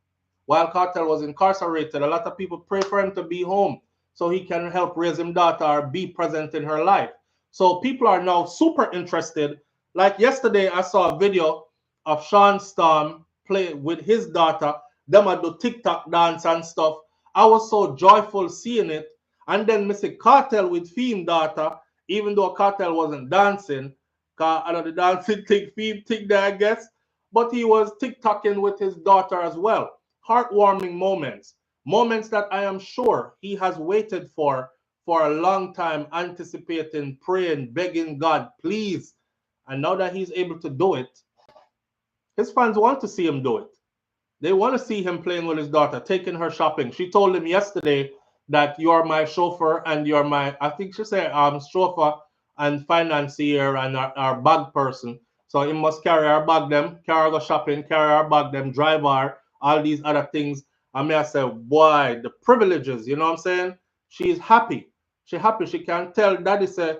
while Kartel was incarcerated. A lot of people pray for him to be home so he can help raise his daughter or be present in her life. So people are now super interested. Like yesterday, I saw a video of Sean Storm play with his daughter. Them a do TikTok dance and stuff. I was so joyful seeing it. And then Mr. Kartel with Feme daughter, even though Kartel wasn't dancing, because I know the dancing thing, Feme thing there, I guess, but he was TikToking with his daughter as well. Heartwarming moments. Moments that I am sure he has waited for a long time, anticipating, praying, begging God, please. And now that he's able to do it, his fans want to see him do it. They want to see him playing with his daughter, taking her shopping. She told him yesterday that you are my chauffeur and you're my, I think she said, chauffeur and financier and our bag person. So he must carry our bag them, carry her go shopping, carry our bag them, drive her, all these other things. I mean, I say, boy, the privileges, you know what I'm saying? She is happy. She happy. She can tell daddy say,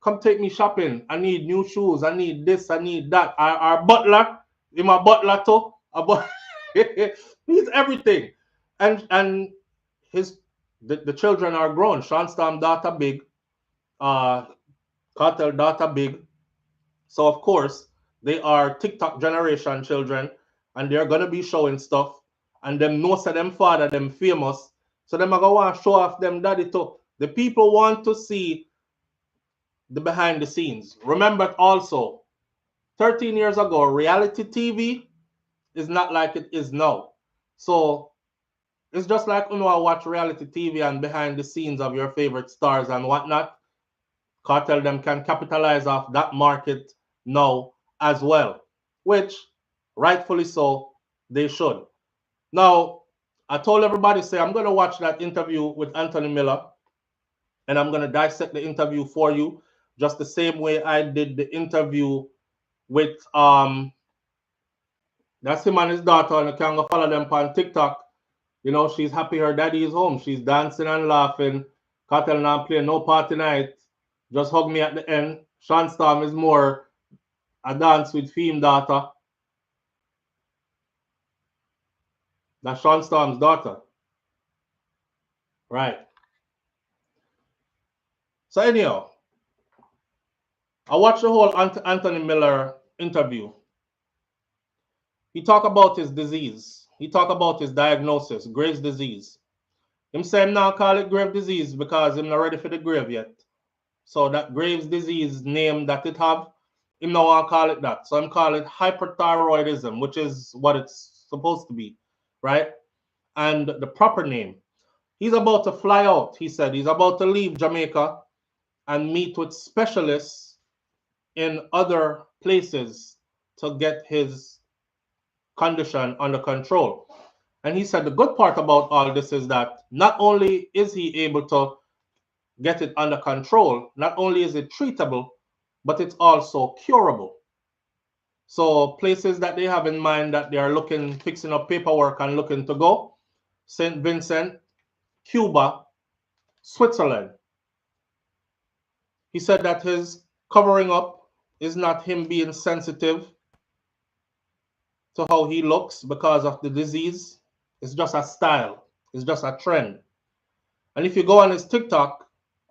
come take me shopping. I need new shoes. I need this. I need that. Our butler, in my butler too. He's everything. And the children are grown. Sean Storm daughter big. Cartel daughter big. So of course they are TikTok generation children, and they're gonna be showing stuff. And them most of them father them famous. So them are gonna want to show off them daddy too. The people want to see the behind the scenes. Remember also, 13 years ago, reality TV is not like it is now. So it's just like I watch reality TV and behind the scenes of your favorite stars and whatnot. Cartel them can capitalize off that market now as well, which rightfully so they should. Now, I told everybody, say I'm going to watch that interview with Anthony Miller, and I'm going to dissect the interview for you just the same way I did the interview with that's him and his daughter, and I can go follow them on TikTok. You know, she's happy her daddy is home. She's dancing and laughing. Cartel not playing no party night. Just hug me at the end. Sean Storm is more a dance with Feme daughter. That's Sean Storm's daughter. Right. So anyhow, I watched the whole Anthony Miller interview. He talked about his disease. He talked about his diagnosis, Graves' disease. Him say him now call it Graves' disease because him not ready for the grave yet. So that Graves' disease name that it have, him now want to call it that. So I'm calling it hyperthyroidism, which is what it's supposed to be, right? And the proper name. He's about to fly out, he said. He's about to leave Jamaica and meet with specialists in other places to get his condition under control. And he said the good part about all this is that not only is he able to get it under control, not only is it treatable, but it's also curable. So places that they have in mind that they are looking, fixing up paperwork and looking to go: St. Vincent, Cuba, Switzerland. He said that his covering up is not him being sensitive to how he looks because of the disease. It's just a style. It's just a trend. And if you go on his TikTok,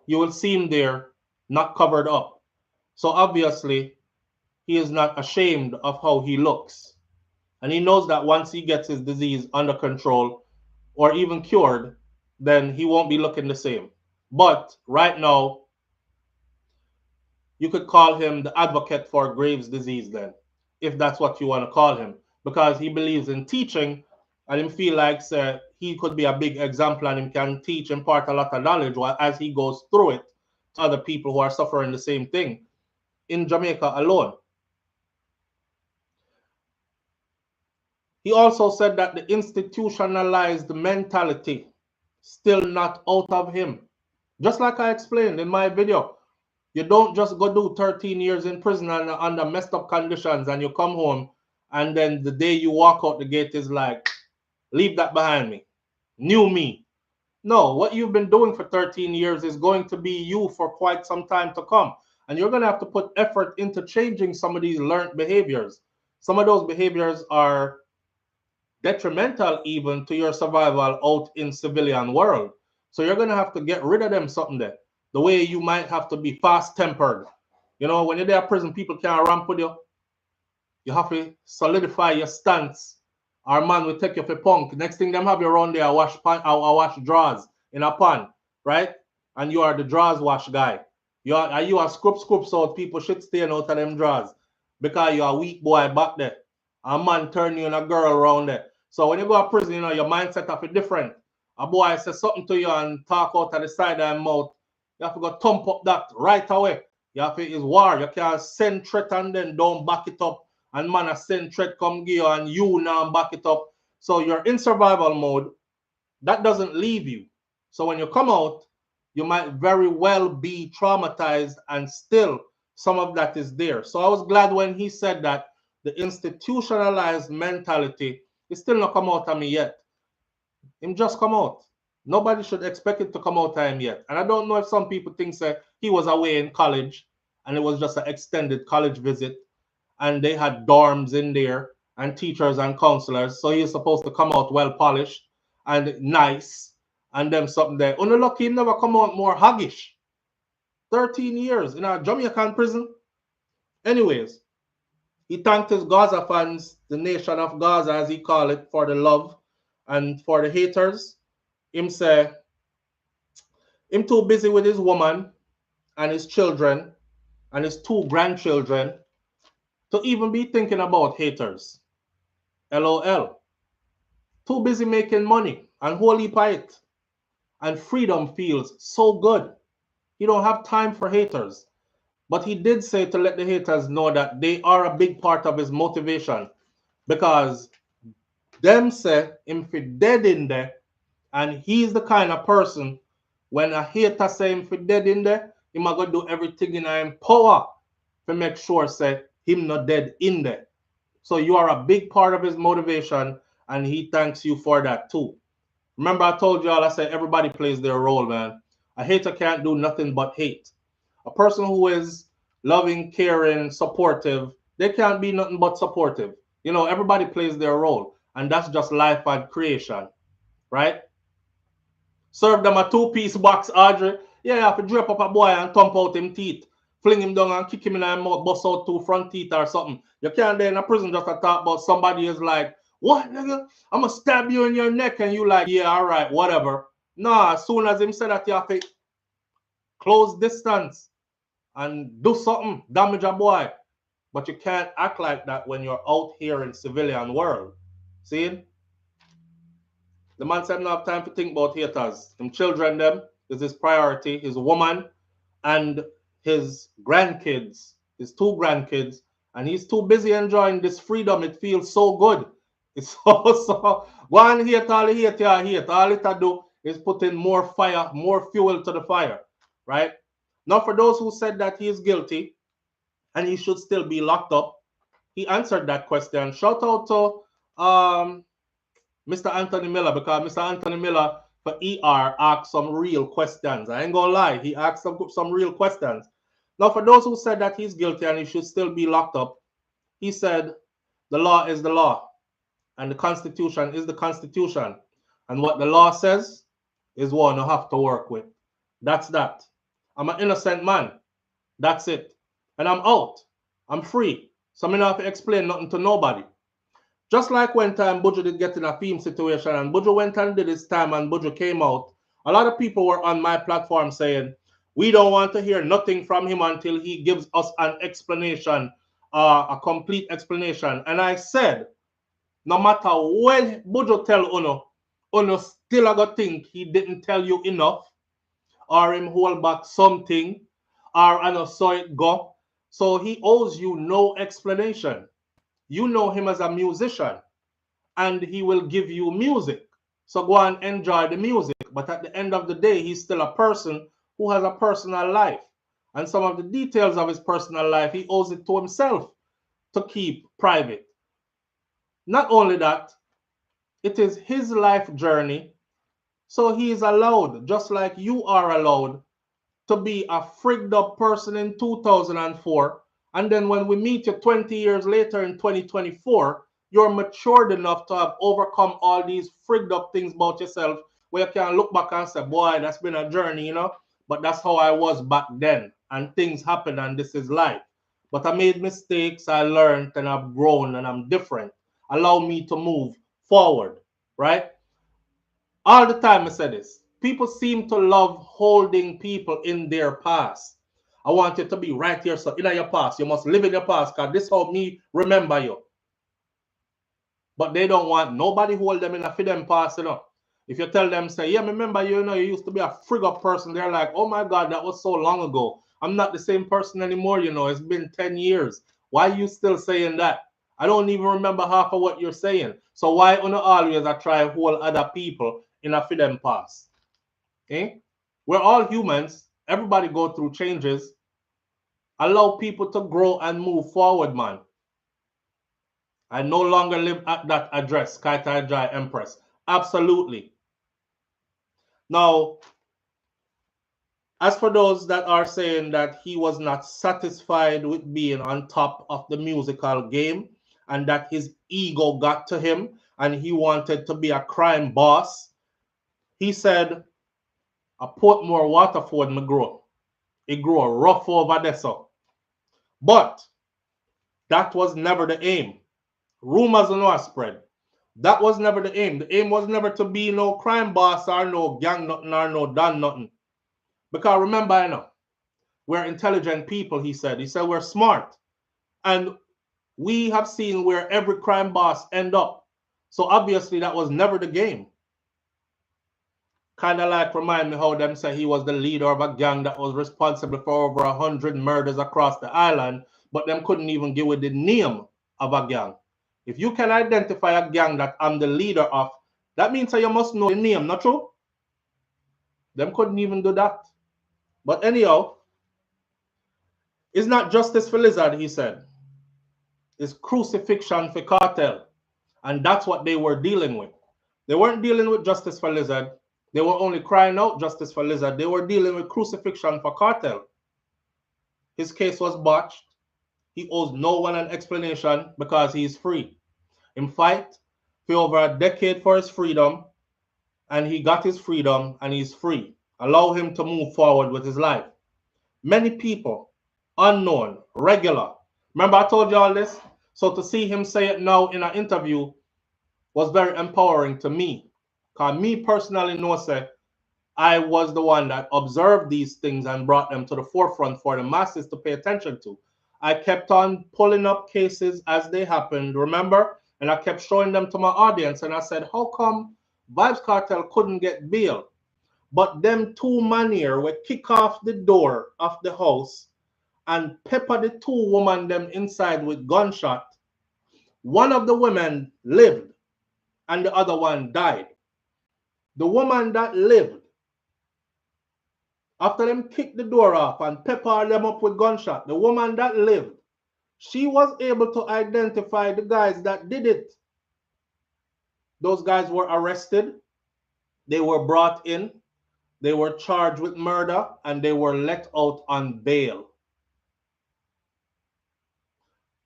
you will see him there not covered up. So obviously, he is not ashamed of how he looks. And he knows that once he gets his disease under control or even cured, then he won't be looking the same. But right now, you could call him the advocate for Graves' disease then, if that's what you want to call him, because he believes in teaching and him feel like he could be a big example and him can teach, impart a lot of knowledge as he goes through it to other people who are suffering the same thing in Jamaica alone. He also said that the institutionalized mentality still not out of him. Just like I explained in my video, you don't just go do 13 years in prison and under messed up conditions and you come home and then the day you walk out the gate is like, leave that behind me. New me. No, what you've been doing for 13 years is going to be you for quite some time to come. And you're going to have to put effort into changing some of these learned behaviors. Some of those behaviors are detrimental even to your survival out in civilian world. So you're going to have to get rid of them something there. The way you might have to be fast-tempered. You know, when you're there in prison, people can't ramp with you. You have to solidify your stance. Our man will take you for punk. Next thing them have you around there, wash drawers in a pan, right? And you are the drawers wash guy. You are scrub so people shit staying out of them drawers because you're a weak boy back there. A man turn you and a girl around there. So when you go to prison, you know, your mindset have to be different. A boy says something to you and talk out of the side of your mouth. You have to go thump up that right away. You have to, it's war. You can't send threat and then don't back it up. And man, a send threat come give you and you now back it up. So you're in survival mode. That doesn't leave you. So when you come out, you might very well be traumatized and still some of that is there. So I was glad when he said that the institutionalized mentality is still not come out of me yet. Him just come out. Nobody should expect it to come out time yet. And I don't know if some people think that he was away in college and it was just an extended college visit and they had dorms in there and teachers and counselors. So he's supposed to come out well polished and nice and them something there. Unlucky him never come out more huggish. 13 years in a Jamaican prison. Anyways, he thanked his Gaza fans, the nation of Gaza as he called it, for the love and for the haters. Him say, him too busy with his woman and his children and his 2 grandchildren to even be thinking about haters. LOL. Too busy making money and whole heap of it. And freedom feels so good. He don't have time for haters. But he did say to let the haters know that they are a big part of his motivation. Because them say him fi dead in there. And he's the kind of person, when a hater say him fi dead in there, he might go do everything in him power to make sure say him not dead in there. So you are a big part of his motivation, and he thanks you for that too. Remember I told y'all, I said everybody plays their role, man. A hater can't do nothing but hate. A person who is loving, caring, supportive, they can't be nothing but supportive. You know, everybody plays their role, and that's just life and creation, right? Serve them a 2-piece box, Audrey. Yeah, you have to drape up a boy and thump out him teeth. Fling him down and kick him in the mouth, bust out 2 front teeth or something. You can't be in a prison just to talk about somebody is like, what, nigga? I'm going to stab you in your neck. And you like, yeah, all right, whatever. Nah, as soon as him said that, you have to close distance and do something, damage a boy. But you can't act like that when you're out here in civilian world. See? The man said no have time to think about haters. Them children, them is his priority, his woman and his grandkids, his 2 grandkids, and he's too busy enjoying this freedom. It feels so good. It's so one hate all the hate you hate. All it do is put in more fire, more fuel to the fire, right? Now, for those who said that he is guilty and he should still be locked up, he answered that question. Shout out to Mr. Anthony Miller, because Mr. Anthony Miller for ER asked some real questions. I ain't gonna lie, he asked some real questions. Now, for those who said that he's guilty and he should still be locked up, he said the law is the law and the Constitution is the Constitution. And what the law says is what I have to work with. That's that. I'm an innocent man. That's it. And I'm out. I'm free. So I don't have to explain nothing to nobody. Just like when time Buju did get in a theme situation and Buju went and did his time and Buju came out, a lot of people were on my platform saying, we don't want to hear nothing from him until he gives us an explanation, a complete explanation. And I said, no matter what Buju tell Uno still gonna think he didn't tell you enough, or him hold back something, or I know saw it go. So he owes you no explanation. You know him as a musician and he will give you music. So go and enjoy the music. But at the end of the day, he's still a person who has a personal life. And some of the details of his personal life, he owes it to himself to keep private. Not only that, it is his life journey. So he is allowed, just like you are allowed, to be a frigged up person in 2004. And then when we meet you 20 years later in 2024, you're matured enough to have overcome all these frigged up things about yourself where you can look back and say, boy, that's been a journey, you know, but that's how I was back then. And things happen and this is life. But I made mistakes, I learned, and I've grown and I'm different. Allow me to move forward, right? All the time I say this. People seem to love holding people in their past. I want you to be right here. So in your past, you must live in your past because this how me remember you. But they don't want nobody hold them in a for them past, you know. If you tell them, say, yeah, remember you, you used to be a frig up person. They're like, oh my God, that was so long ago. I'm not the same person anymore, you know. It's been 10 years. Why are you still saying that? I don't even remember half of what you're saying. So why always I try to hold other people in a for them past? Okay? We're all humans. Everybody go through changes. Allow people to grow and move forward, man. I no longer live at that address, Kaitai Jai Empress. Absolutely. Now, as for those that are saying that he was not satisfied with being on top of the musical game and that his ego got to him and he wanted to be a crime boss, he said, a Portmore Waterford me grow. It grew rough over there. So. But that was never the aim. Rumors and no spread. That was never the aim. The aim was never to be no crime boss or no gang nothing or no done nothing. Because remember, you know, we're intelligent people, he said. He said we're smart. And we have seen where every crime boss end up. So obviously that was never the game. Kind of like remind me how them say he was the leader of a gang that was responsible for over 100 murders across the island, but them couldn't even give it the name of a gang. If you can identify a gang that I'm the leader of, that means that you must know the name, not true? Them couldn't even do that. But anyhow, it's not justice for Lizard, he said. It's crucifixion for Kartel. And that's what they were dealing with. They weren't dealing with justice for Lizard. They were only crying out justice for Lizard. They were dealing with crucifixion for Kartel. His case was botched. He owes no one an explanation because he is free. He fight for over a decade for his freedom, and he got his freedom and he's free. Allow him to move forward with his life. Many people, unknown, regular. Remember I told you all this? So to see him say it now in an interview was very empowering to me. Because me personally know say I was the one that observed these things and brought them to the forefront for the masses to pay attention to. I kept on pulling up cases as they happened, remember? And I kept showing them to my audience. And I said, how come Vybz Kartel couldn't get bail? But them two men here would kick off the door of the house and pepper the two women them inside with gunshot. One of the women lived and the other one died. The woman that lived, after them kicked the door off and pepper them up with gunshot, the woman that lived, she was able to identify the guys that did it. Those guys were arrested. They were brought in. They were charged with murder and they were let out on bail.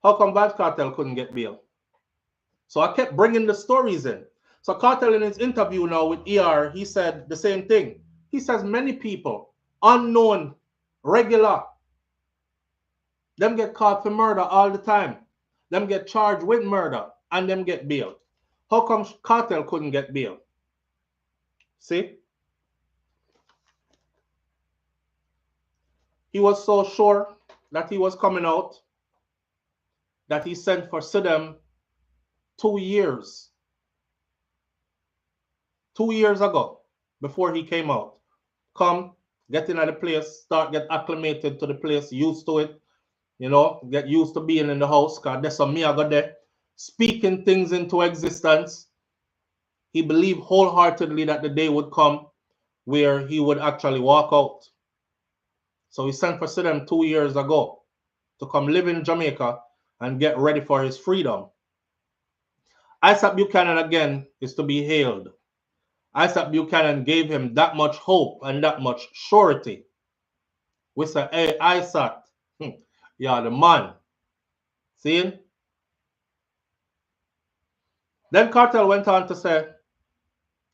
How come Vybz Kartel couldn't get bail? So I kept bringing the stories in. So Kartel in his interview now with ER, he said the same thing. He says many people, unknown, regular, them get caught for murder all the time. Them get charged with murder and them get bail. How come Kartel couldn't get bail? See? He was so sure that he was coming out that he sent for Sidem 2 years. 2 years ago, before he came out. Come, get in at the place, start get acclimated to the place, used to it, you know, get used to being in the house, because there's some me I got there, speaking things into existence. He believed wholeheartedly that the day would come where he would actually walk out. So he sent for Sidem 2 years ago to come live in Jamaica and get ready for his freedom. Isaac Buchanan again is to be hailed. Isaac Buchanan gave him that much hope and that much surety. We said, hey, Isaac, you're the man. See? Then Kartel went on to say,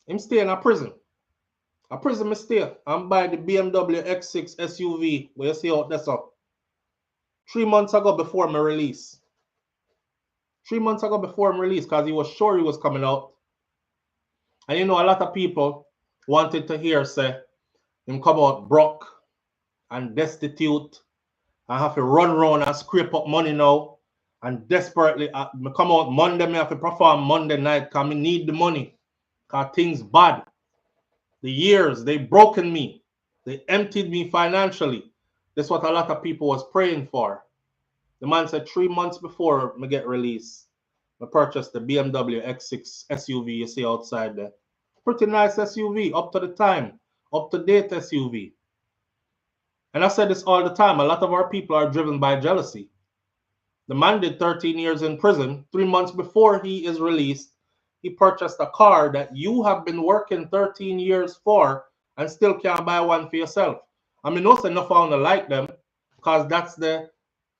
him stay in a prison. A prison mistake. I'm by the BMW X6 SUV where you see out there. So 3 months ago before my release. 3 months ago before my release, because he was sure he was coming out. And you know, a lot of people wanted to hear say him come out broke and destitute and have to run around and scrape up money now. And desperately, me come out Monday, me have to perform Monday night because me need the money. Because things bad. The years, they broken me. They emptied me financially. That's what a lot of people was praying for. The man said 3 months before me get released, I purchased the BMW X6 SUV you see outside there. Pretty nice SUV, up to the time, up to date SUV. And I said this all the time, a lot of our people are driven by jealousy. The man did 13 years in prison. 3 months before he is released, he purchased a car that you have been working 13 years for and still can't buy one for yourself. I mean, no say no found to like them, because that's the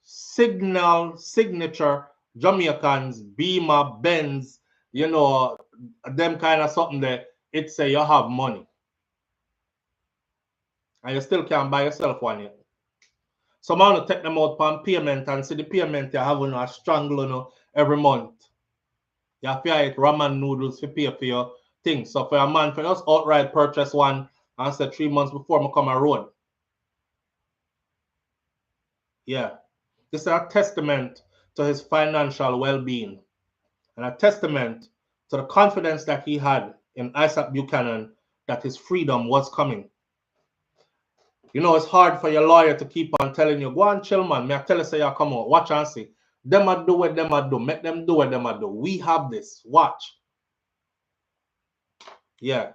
signature Jamaicans, Beamer, Benz, you know, them kind of something that it say you have money. And you still can't buy yourself one yet. So I want to take them out on payment and see the payment you have a strangle every month. You have to eat ramen noodles to pay for your things. So for a man, for us outright purchase one and say 3 months before I come on road. Yeah. This is a testament to his financial well-being and a testament to the confidence that he had in Isaac Buchanan that his freedom was coming. You know, it's hard for your lawyer to keep on telling you, go and chill, man. May I tell you, say, you come out, watch and see. Them a do what them a do. Make them do what them a do. We have this. Watch. Yeah.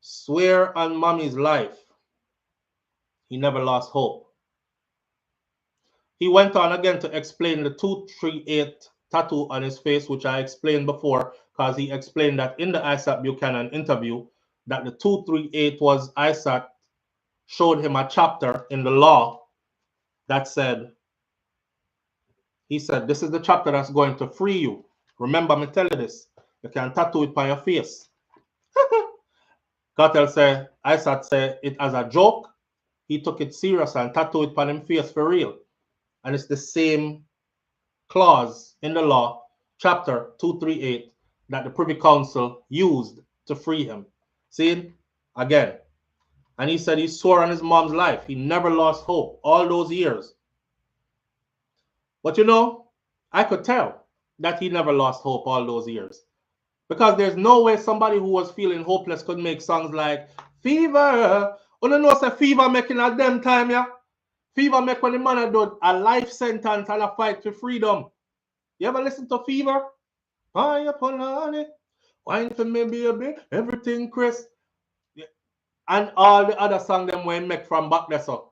Swear on mommy's life. He never lost hope. He went on again to explain the 238 tattoo on his face, which I explained before, because he explained that in the Isaac Buchanan interview, that the 238 was Isaac showed him a chapter in the law that said, he said, this is the chapter that's going to free you. Remember me tell you this. You can tattoo it on your face. Kartel said, Isaac said it as a joke. He took it serious and tattooed it on his face for real. And it's the same clause in the law, chapter 238, that the Privy Council used to free him. See, again. And he said he swore on his mom's life. He never lost hope all those years. But you know, I could tell that he never lost hope all those years. Because there's no way somebody who was feeling hopeless could make songs like Fever. You know, say Fever making at them time, yeah? Fever make when the man do a life sentence and a fight for freedom. You ever listen to Fever? I upon honey, wine for me, baby, everything, Chris. Yeah. And all the other songs them we make from back there, so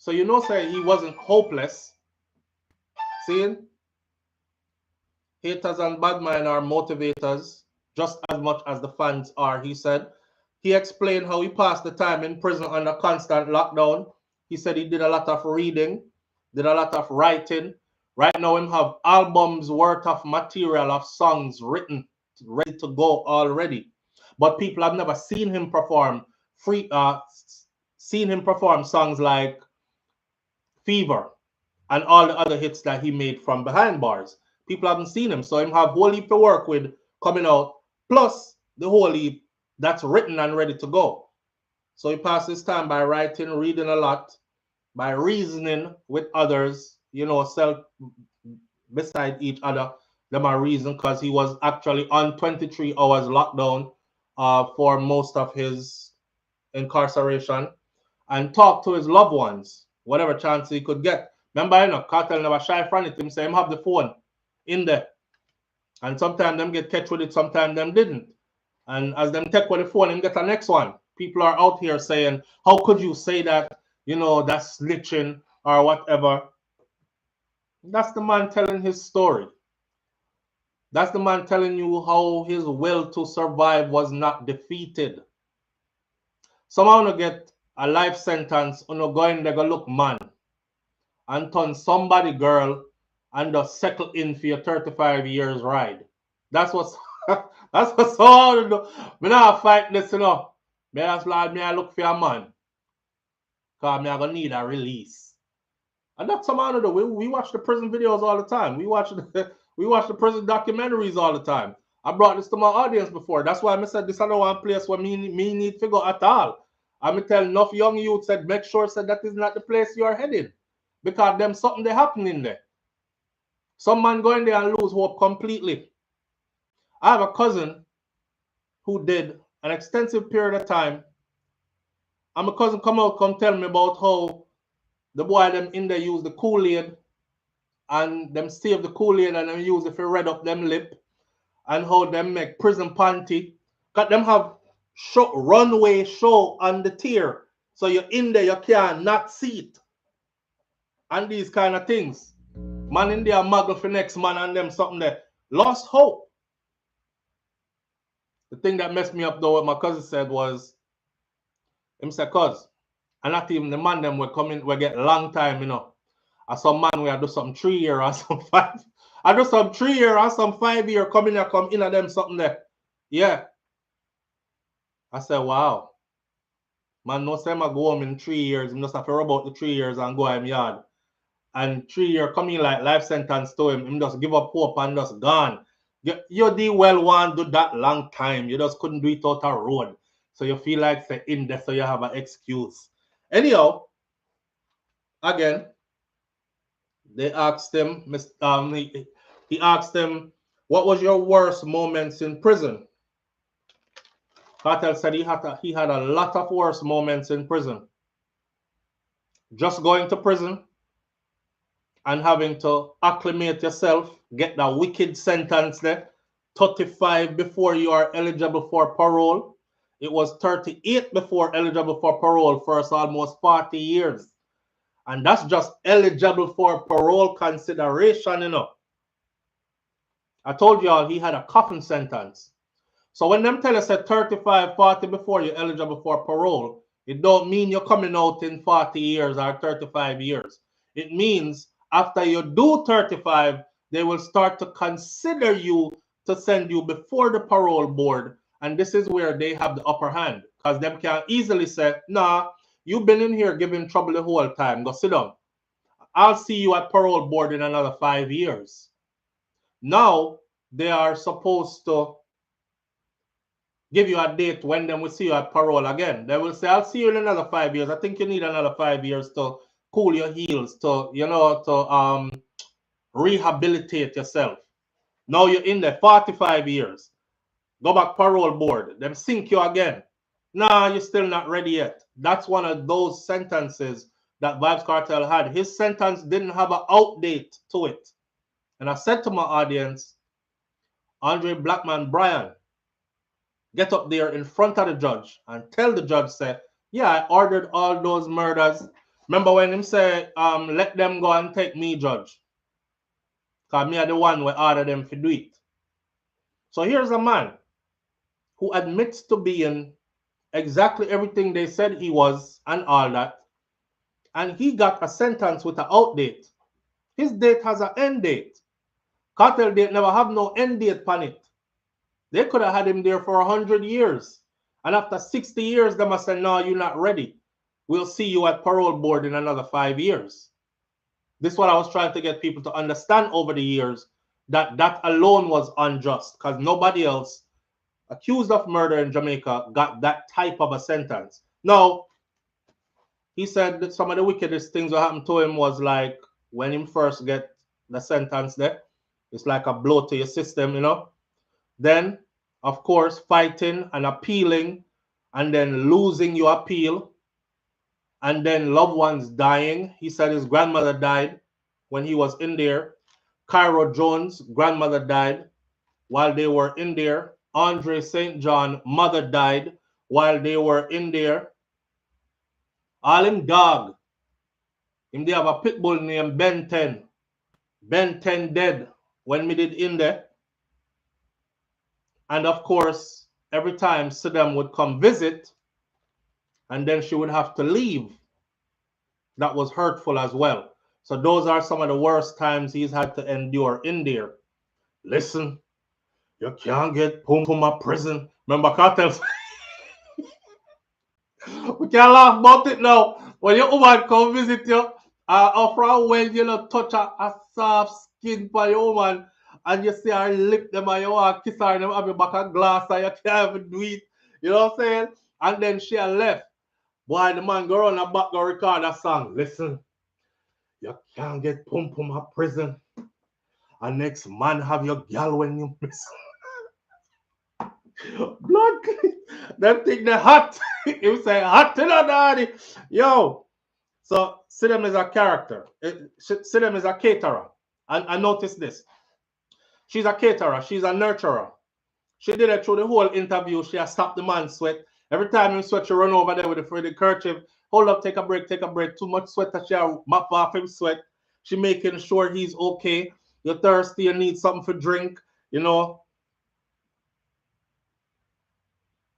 you know, say he wasn't hopeless. See? Haters and bad mind are motivators just as much as the fans are, he said. He explained how he passed the time in prison under constant lockdown. He said he did a lot of reading, did a lot of writing. Right now, him have albums worth of material of songs written, ready to go already. But people have never seen him perform songs like Fever and all the other hits that he made from behind bars. People haven't seen him, so him have whole heap to work with coming out, plus the whole heap that's written and ready to go. So he passed his time by writing, reading a lot, by reasoning with others, you know, beside each other. Them are reason because he was actually on 23 hours lockdown for most of his incarceration, and talk to his loved ones, whatever chance he could get. Remember, you know, Kartel never shy from it. Him say him have the phone in there. And sometimes them get catch with it, sometimes them didn't. And as them take with the phone, him get the next one. People are out here saying, how could you say that, you know, that's snitching or whatever. That's the man telling his story. That's the man telling you how his will to survive was not defeated. Someone will get a life sentence, going there go look man and turn somebody girl and just settle in for your 35 years ride. That's what's that's what's all to do. Me not fight this, you know. Me just like me I look for a man. Cause me I gonna need a release. And that's some honor though. We watch the prison videos all the time. We watch the prison documentaries all the time. I brought this to my audience before. That's why I said this is not one place where me need to go at all. I'm telling enough young youth said make sure said that is not the place you are headed. Because them something they happen in there. Some man go in there and lose hope completely. I have a cousin who did an extensive period of time. And my cousin come tell me about how the boy them in there use the Kool-Aid and them save the Kool-Aid and them use it to red up them lip, and how them make prison panty. Got them have runway show on the tier. So you're in there, you can't not see it. And these kind of things. Man in there muggle for next man and them something there. Lost hope. The thing that messed me up though, what my cousin said was, him said, cuz, and not even the man them will come in, we get long time, you know. As some man we do some 3 year or some 5. I do some 3 year or some 5 year come in at them something there. Yeah. I said, wow. Man, no say I go home in 3 years. I just have to rub out the 3 years and go home yard. And 3 year coming like life sentence to him. Him just give up hope and just gone. You did well want do that long time. You just couldn't do it out a road. So you feel like say in there, so you have an excuse. Anyhow, again, they asked him, he asked him, what was your worst moments in prison? Kartel said he had a lot of worst moments in prison. Just going to prison and having to acclimate yourself, get that wicked sentence there, 35 before you are eligible for parole. It was 38 before eligible for parole for almost 40 years. And that's just eligible for parole consideration, you know. I told y'all he had a coffin sentence. So when them tell us at 35, 40 before you're eligible for parole, it don't mean you're coming out in 40 years or 35 years. It means after you do 35, they will start to consider you to send you before the parole board. And this is where they have the upper hand. Because them can easily say, nah, you've been in here giving trouble the whole time. Go sit down. I'll see you at parole board in another 5 years. Now, they are supposed to give you a date when they will see you at parole again. They will say, I'll see you in another 5 years. I think you need another 5 years to cool your heels, to, you know, to rehabilitate yourself. Now you're in there 45 years. Go back parole board. Them sink you again. Nah, you're still not ready yet. That's one of those sentences that Vybz Kartel had. His sentence didn't have an out date to it. And I said to my audience, Andre Blackman Bryan, get up there in front of the judge and tell the judge, say, yeah, I ordered all those murders. Remember when him say, let them go and take me, judge. Because me are the one who ordered them to do it. So here's a man who admits to being exactly everything they said he was and all that. And he got a sentence with an out date. His date has an end date. Cartel date never have no end date on it. They could have had him there for 100 years. And after 60 years, they must say, no, you're not ready. We'll see you at parole board in another 5 years. This is what I was trying to get people to understand over the years, that that alone was unjust, because nobody else accused of murder in Jamaica got that type of a sentence. Now, he said that some of the wickedest things that happened to him was like when him first get the sentence there, it's like a blow to your system, you know. Then, of course, fighting and appealing and then losing your appeal and then loved ones dying. He said his grandmother died when he was in there. Cairo Jones' grandmother died while they were in there. Andre St. John, mother died while they were in there. All him dog. Him they have a pit bull named Ben 10. Ben 10 dead when me did in there. And of course, every time Saddam would come visit, and then she would have to leave. That was hurtful as well. So those are some of the worst times he's had to endure in there. Listen, you can't get pum pum a prison. Remember Kartel? We can't laugh about it now. When your woman come visit you, offer a well, you know, touch a soft skin for your woman, and you see her lip them and you want to kiss her and them have your back a glass and you can't even do it. You know what I'm saying? And then she left. Boy, the man go around the back go record a song. Listen, you can't get pum pum a prison. And next man have your gal when you miss. Blood, that thing the hot. You say hot to the daddy. Yo. So Sidem is a character. Sidem is a caterer. And notice this. She's a caterer. She's a nurturer. She did it through the whole interview. She has stopped the man sweat. Every time he sweat, she run over there with the kerchief. Hold up, take a break, take a break. Too much sweat that she mop off him sweat. She making sure he's okay. You're thirsty, you need something for drink, you know.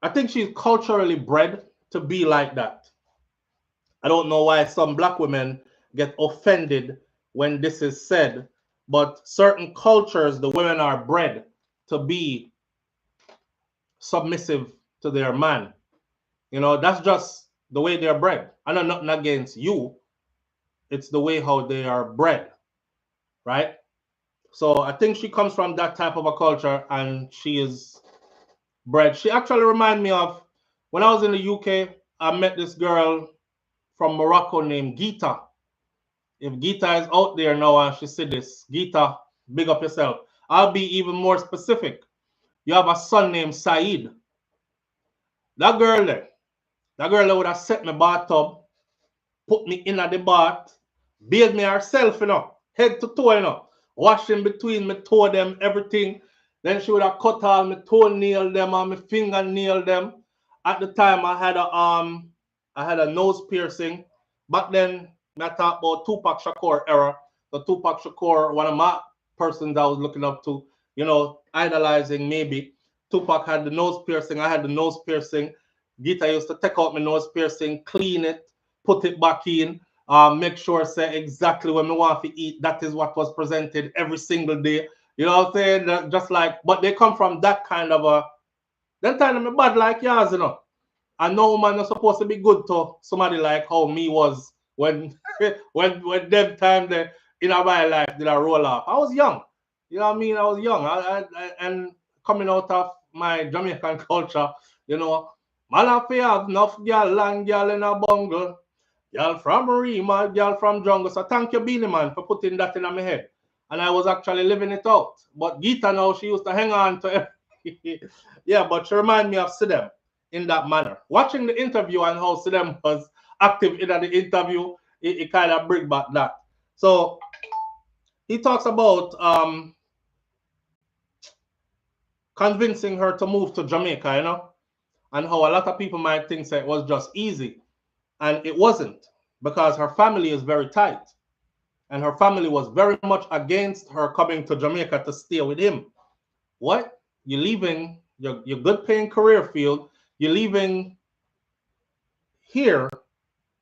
I think she's culturally bred to be like that. I don't know why some black women get offended when this is said, but certain cultures, the women are bred to be submissive to their man. You know, that's just the way they're bred. I know nothing against you. It's the way how they are bred, right? So I think she comes from that type of a culture, and she is bred. She actually reminded me of when I was in the UK. I met this girl from Morocco named Gita. If Gita is out there now and she said this, Gita, big up yourself. I'll be even more specific. You have a son named Saeed. That girl there would have set my bathtub, put me in at the bath, bathe me herself, you know, head to toe, you know, washing between my toe them, everything. Then she would have cut all my toenail them and my fingernail them. At the time I had a nose piercing. Back then, I talk about Tupac Shakur era. So Tupac Shakur, one of my persons I was looking up to, you know, idolizing maybe. Tupac had the nose piercing, I had the nose piercing. Gita used to take out my nose piercing, clean it, put it back in, make sure say exactly when we want to eat. That is what was presented every single day. You know what I'm saying? That just like, but they come from that kind of a, that time I'm bad like yours, you know. And no man is supposed to be good to somebody like how me was when when them time the in my life did I roll off. I was young. You know what I mean? I was young. And coming out of my Jamaican culture, you know, man have to have enough girl and girl in a bungle. Girl from Rima, girl from jungle. So thank you, Beanie Man, for putting that in my head. And I was actually living it out. But Gita now, she used to hang on to it. Yeah, but she remind me of Sidem in that manner. Watching the interview and how Sidem was active in the interview, it kind of bring back that. So he talks about convincing her to move to Jamaica, you know, and how a lot of people might think that it was just easy. And it wasn't, because her family is very tight. And her family was very much against her coming to Jamaica to stay with him. What? You're leaving your good paying career field, you're leaving here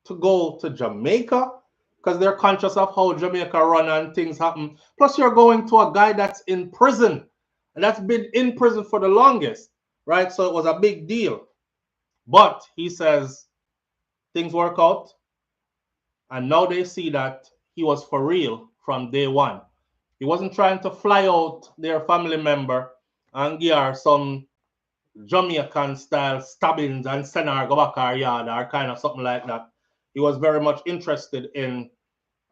to go to Jamaica because they're conscious of how Jamaica run and things happen. Plus, you're going to a guy that's in prison, and that's been in prison for the longest, right? So it was a big deal. But he says things work out, and now they see that he was for real from day one. He wasn't trying to fly out their family member and give her some Jamaican style stabbings and send her go back her yard or kind of something like that. He was very much interested in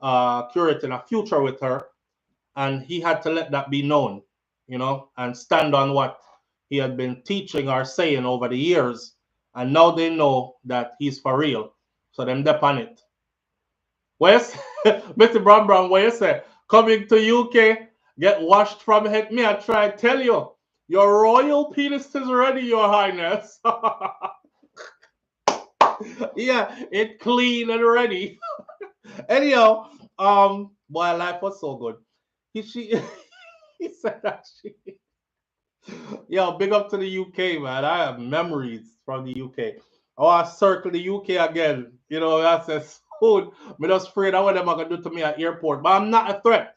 curating a future with her, and he had to let that be known, you know, and stand on what he had been teaching or saying over the years. And now they know that he's for real. So them dep on it. Where's Mr. Brown, what you say? Coming to UK, get washed from head. Me, I try to tell you, your royal penis is ready, your highness. Yeah, it clean and ready. Anyhow, boy, life was so good. He said that she. Yo, big up to the UK, man. I have memories from the UK. I want to circle the UK again. You know, that's a food. I'm just afraid of what they're going to do to me at airport. But I'm not a threat.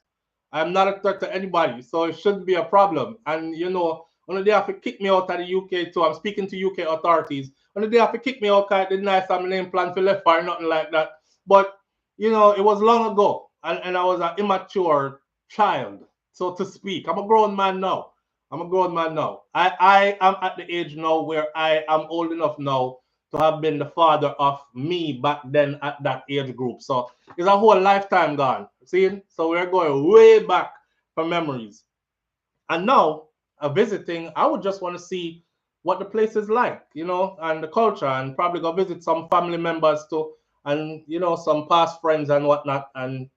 I'm not a threat to anybody. So it shouldn't be a problem. And, you know, when they have to kick me out of the UK too, I'm speaking to UK authorities. When they have to kick me out, I didn't have my name plan for left or nothing like that. But, you know, it was long ago. And I was an immature child, so to speak. I'm a grown man now. I'm a grown man now. I am at the age now where I am old enough now to have been the father of me back then at that age group. So it's a whole lifetime gone. See? So we're going way back for memories. And now, visiting, I would just want to see what the place is like, you know, and the culture, and probably go visit some family members too, and, you know, some past friends and whatnot, and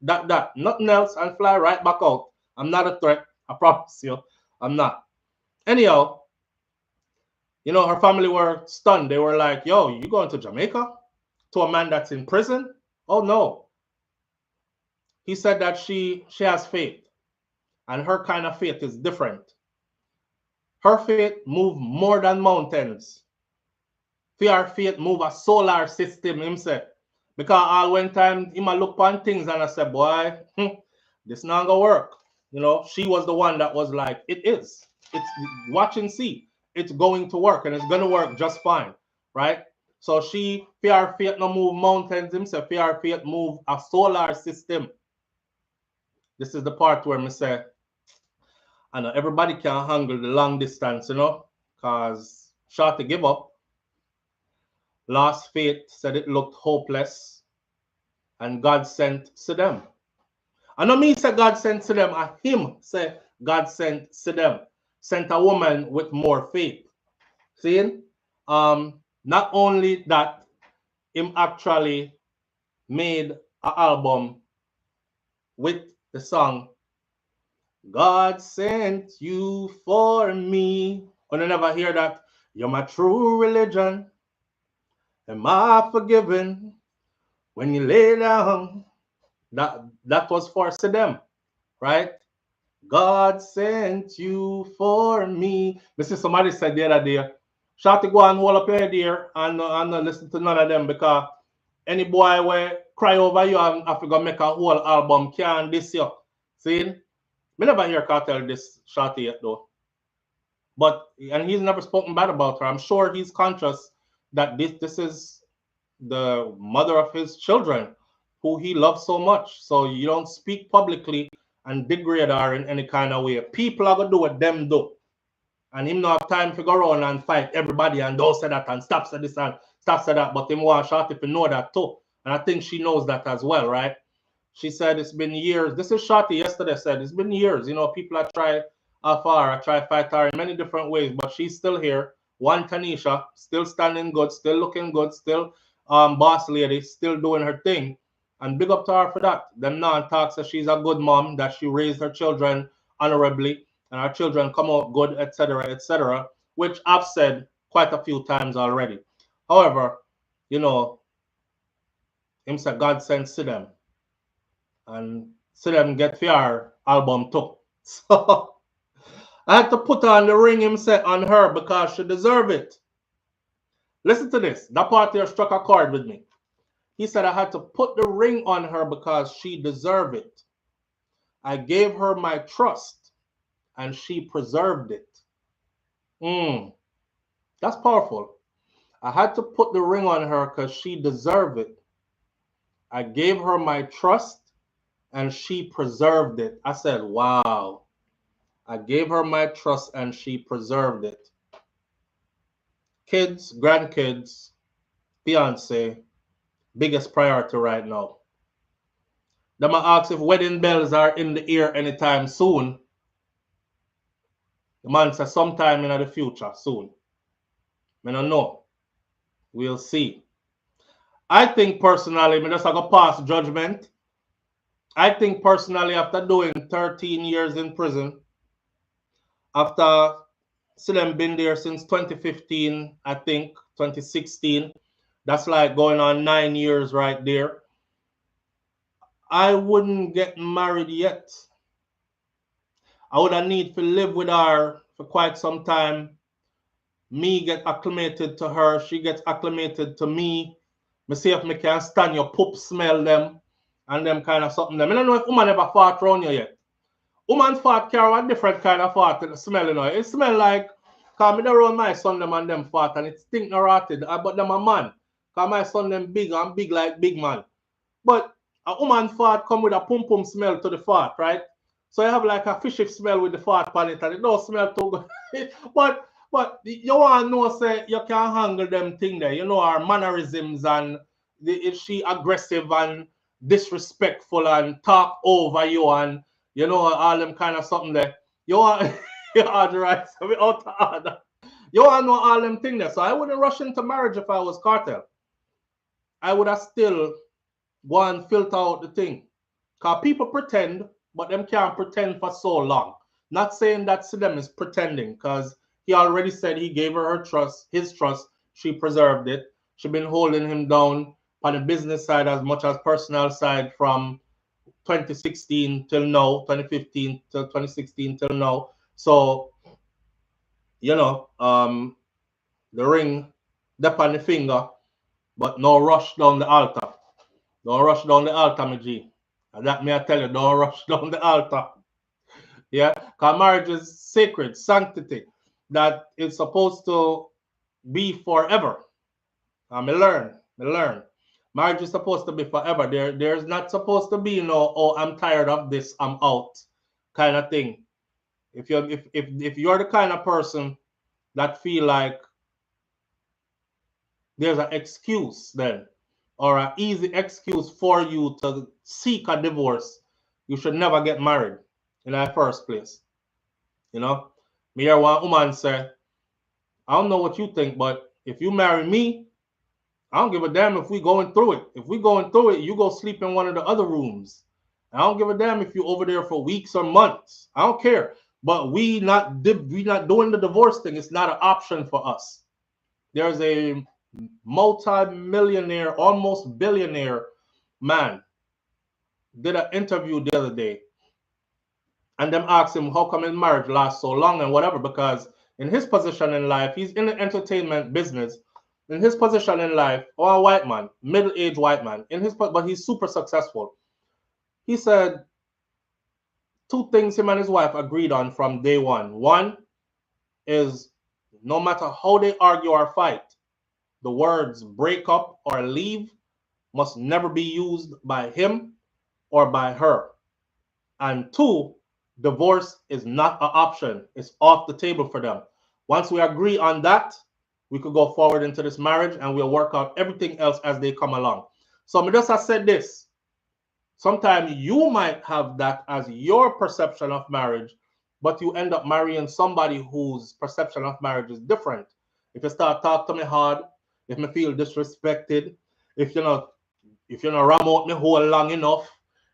that, nothing else, and fly right back out. I'm not a threat. I promise you. I'm not. Anyhow, you know, her family were stunned. They were like, yo, you going to Jamaica? To a man that's in prison? Oh, no. He said that she has faith. And her kind of faith is different. Her faith move more than mountains. Fear faith move a solar system himself. Because all one time he might look on things and I said, boy, this not gonna work. You know, she was the one that was like, it is. It's watch and see. It's going to work and it's gonna work just fine, right? So she fear faith no move mountains himself. Fear faith move a solar system. This is the part where I say, I know everybody can handle the long distance, you know, because Shorty give up. Lost faith, said it looked hopeless, and God sent to them. I know me say God sent to them, and him say God sent to them. Sent a woman with more faith. See? Not only that, him actually made an album with the song God sent you for me. When I never hear that, you're my true religion. Am I forgiven when you lay down? That was for them, right? God sent you for me. This is somebody said the other day. Shorty, go and hold up your head here and listen to none of them because any boy will cry over you and have to go make a whole album can this year. See? Me never hear Kartel this Shorty yet though. But and he's never spoken bad about her. I'm sure he's conscious that this is the mother of his children who he loves so much. So you don't speak publicly and degrade her in any kind of way. People are gonna do what them do. And him not have time to go around and fight everybody and don't say that and stop say this and stop say that. But him want Shorty to know that too. And I think she knows that as well, right? She said it's been years. This is Shorty yesterday said it's been years. You know, people are try far, I try fight her in many different ways, but she's still here. One Tanisha, still standing good, still looking good, still boss lady, still doing her thing. And big up to her for that. Them non-talks that she's a good mom, that she raised her children honorably, and her children come out good, etc., which I've said quite a few times already. However, you know, him said God sent to them. And see them get for album too. So I had to put on the ring him said on her because she deserve it. Listen to this. That part here struck a chord with me. He said I had to put the ring on her because she deserved it. I gave her my trust and she preserved it. That's powerful. I had to put the ring on her because she deserved it. I gave her my trust and she preserved it. I said, wow. I gave her my trust and she preserved it. Kids, grandkids, fiance, biggest priority right now. Them ask if wedding bells are in the air anytime soon. The man says sometime in the future, soon. I don't know. We'll see. I think personally, I'm just going to pass judgment. I think personally, after doing 13 years in prison, after see them been there since 2015, I think, 2016. That's like going on 9 years right there. I wouldn't get married yet. I would need to live with her for quite some time. Me get acclimated to her. She gets acclimated to me. Me see if me can stand your poop smell them and them kind of something. I don't know if woman ever fart around you yet. Woman fart carry a different kind of fart smell, you know. It smell like, because I around my son them and them fart and it stink no rotted, but them a man. Because my son them big and big like big man. But a woman fart come with a pum pum smell to the fart, right? So you have like a fishy smell with the fart on it and it don't smell too good. but you want to know, say, you can handle them thing there. You know, her mannerisms and is she aggressive and disrespectful and talk over you and you know, all them kind of something there. You want you are right, so we out of order. You want to know all them things there. So I wouldn't rush into marriage if I was Kartel. I would have still go and filter out the thing. Because people pretend, but them can't pretend for so long. Not saying that Sidem is pretending, because he already said he gave her trust, his trust, she preserved it. She been holding him down on the business side as much as personal side from 2016 till now, 2015 till 2016 till now. So you know, the ring dip on the finger, but no rush down the altar. Don't rush down the altar, my G. And that may I tell you, don't rush down the altar. Yeah, because marriage is sacred, sanctity, that it's supposed to be forever. I learn. Marriage is supposed to be forever. There's not supposed to be no, oh, I'm tired of this, I'm out kind of thing. If you're the kind of person that feel like there's an excuse then, or an easy excuse for you to seek a divorce, you should never get married in the first place. You know, me hear one woman say, I don't know what you think, but if you marry me, I don't give a damn if we going through it. If we going through it, you go sleep in one of the other rooms. I don't give a damn if you over there for weeks or months. I don't care. But we not doing the divorce thing. It's not an option for us. There's a multi-millionaire, almost billionaire man did an interview the other day, and them asked him how come his marriage lasts so long and whatever, because in his position in life, he's in the entertainment business. In his position in life, or a white man, middle-aged white man, but he's super successful. He said two things him and his wife agreed on from day one. One is no matter how they argue or fight, the words break up or leave must never be used by him or by her. And two, divorce is not an option. It's off the table for them. Once we agree on that, we could go forward into this marriage and we'll work out everything else as they come along. So I just have said this. Sometimes you might have that as your perception of marriage, but you end up marrying somebody whose perception of marriage is different. If you start talking to me hard, if me feel disrespected, if you know ram out me hole long enough,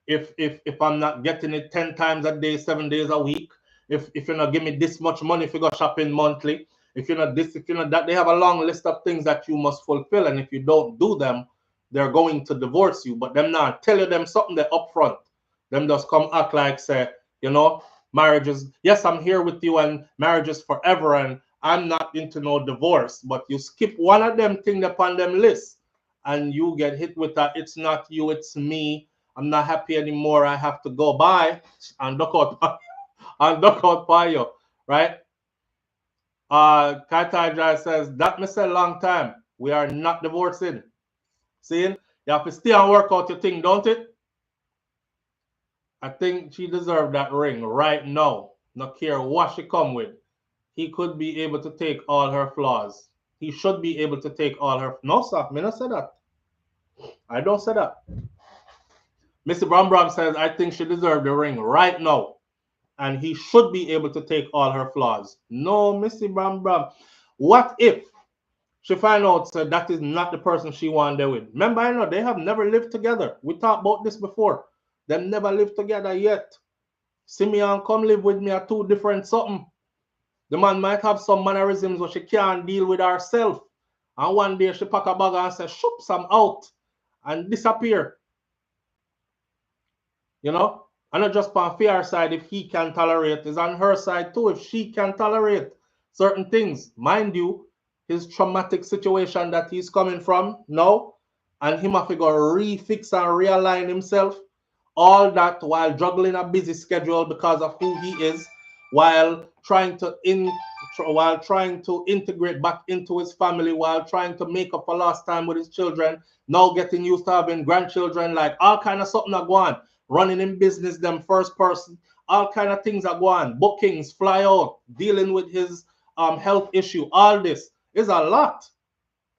if I'm not getting it 10 times a day, 7 days a week, if you not give me this much money if you go shopping monthly, if you're not this, if you're not that, they have a long list of things that you must fulfill, and if you don't do them, they're going to divorce you. But them not tell you them something there up front. Them just come act like say, you know, marriage is, yes, I'm here with you and marriage is forever and I'm not into no divorce. But you skip one of them things upon them list and you get hit with that, it's not you, it's me. I'm not happy anymore. I have to go by and duck out by you, right? Katai says, that me say long time. We are not divorcing. Seeing? You have to stay and work out your thing, don't it? I think she deserved that ring right now. Not care what she come with. He could be able to take all her flaws. He should be able to take all her... No, sir. Me not say that. I don't say that. Mr. Bram says, I think she deserved the ring right now. And he should be able to take all her flaws. No, Mr. Bram. What if she find out so that is not the person she want there with? Remember, I know they have never lived together. We talked about this before. They never lived together yet. See me and come live with me are two different something. The man might have some mannerisms where she can't deal with herself. And one day she pack a bag and say, shoops, I'm out. And disappear. You know? And not just on fair side if he can tolerate. It's on her side too if she can tolerate certain things. Mind you, his traumatic situation that he's coming from now, and him have to go refix and realign himself. All that while juggling a busy schedule because of who he is, while trying to integrate back into his family, while trying to make up for lost time with his children, now getting used to having grandchildren, like all kind of something are going, running in business, them first person, all kind of things are going, bookings, fly out, dealing with his health issue, all this is a lot.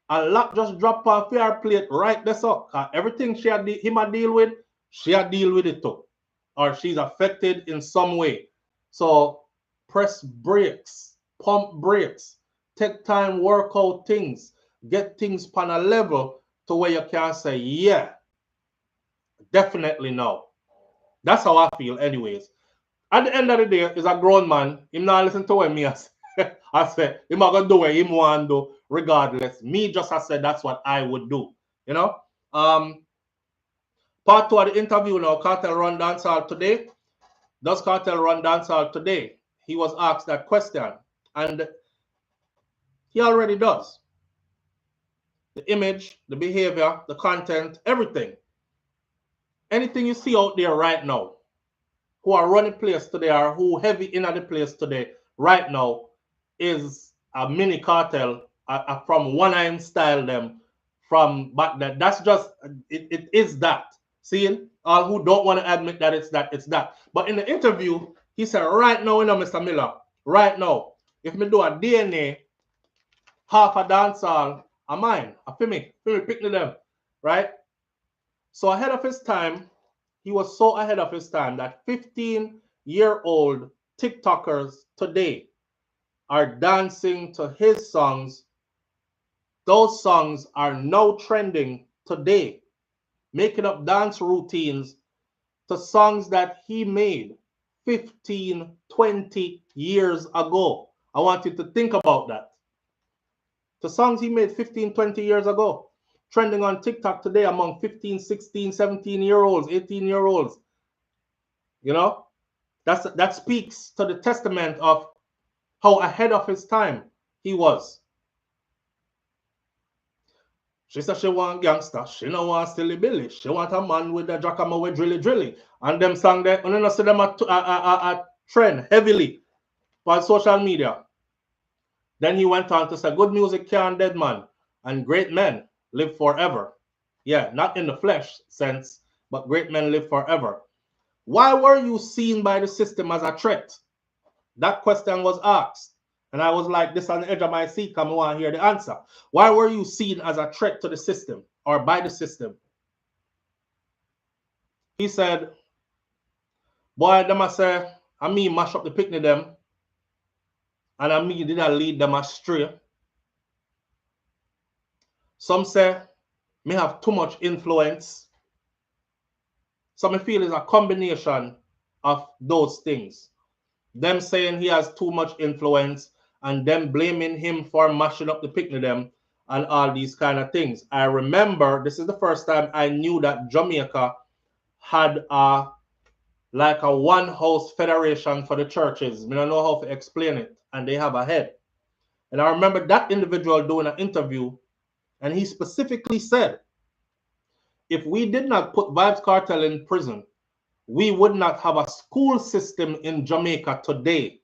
A lot just drop on fair plate right there. So everything him a deal with, she a deal with it too, or she's affected in some way. So press brakes, pump brakes, take time, work out things, get things on a level to where you can say, yeah, definitely no. That's how I feel anyways. At the end of the day, is a grown man. Him not listen to what me I say. Him not gonna do what him want to do regardless. Me just I said that's what I would do. You know? Part 2 of the interview now, Kartel run dancehall today. Does Kartel run dancehall today? He was asked that question. And He already does. The image, the behavior, the content, everything. Anything you see out there right now, who are running place today or who heavy in the place today, right now, is a mini cartel from one eye style them from back then. That's just, it is that. See, all who don't want to admit that it's that. But in the interview, he said, right now, Mr. Miller, right now, if me do a DNA, half a dancehall, a mine, a for me picking them, right? So ahead of his time, he was so ahead of his time that 15-year-old TikTokers today are dancing to his songs. Those songs are now trending today, making up dance routines to songs that he made 15, 20 years ago. I want you to think about that. The songs he made 15, 20 years ago, trending on TikTok today among 15, 16, 17-year-olds, 18-year-olds. You know, that speaks to the testament of how ahead of his time he was. She said she want gangster. She don't want Silly Billy. She want a man with a jackhammer with drilly. And them song there, you know, see them a trend heavily on social media. Then he went on to say, good music can't dead man, and great men live forever. Yeah, not in the flesh sense, but great men live forever. Why were you seen by the system as a threat? That question was asked. And I was like this on the edge of my seat, come on, hear the answer. Why were you seen as a threat to the system or by the system? He said, boy, them I say, I mean mash up the picnic them, and I mean did I lead them astray. Some say me have too much influence. Some feel it's a combination of those things. Them saying he has too much influence and them blaming him for mashing up the picnic them and all these kind of things. I remember this is the first time I knew that Jamaica had like a one house federation for the churches. I don't know how to explain it, and they have a head. And I remember that individual doing an interview, and he specifically said, if we did not put Vybz Kartel in prison, we would not have a school system in Jamaica today.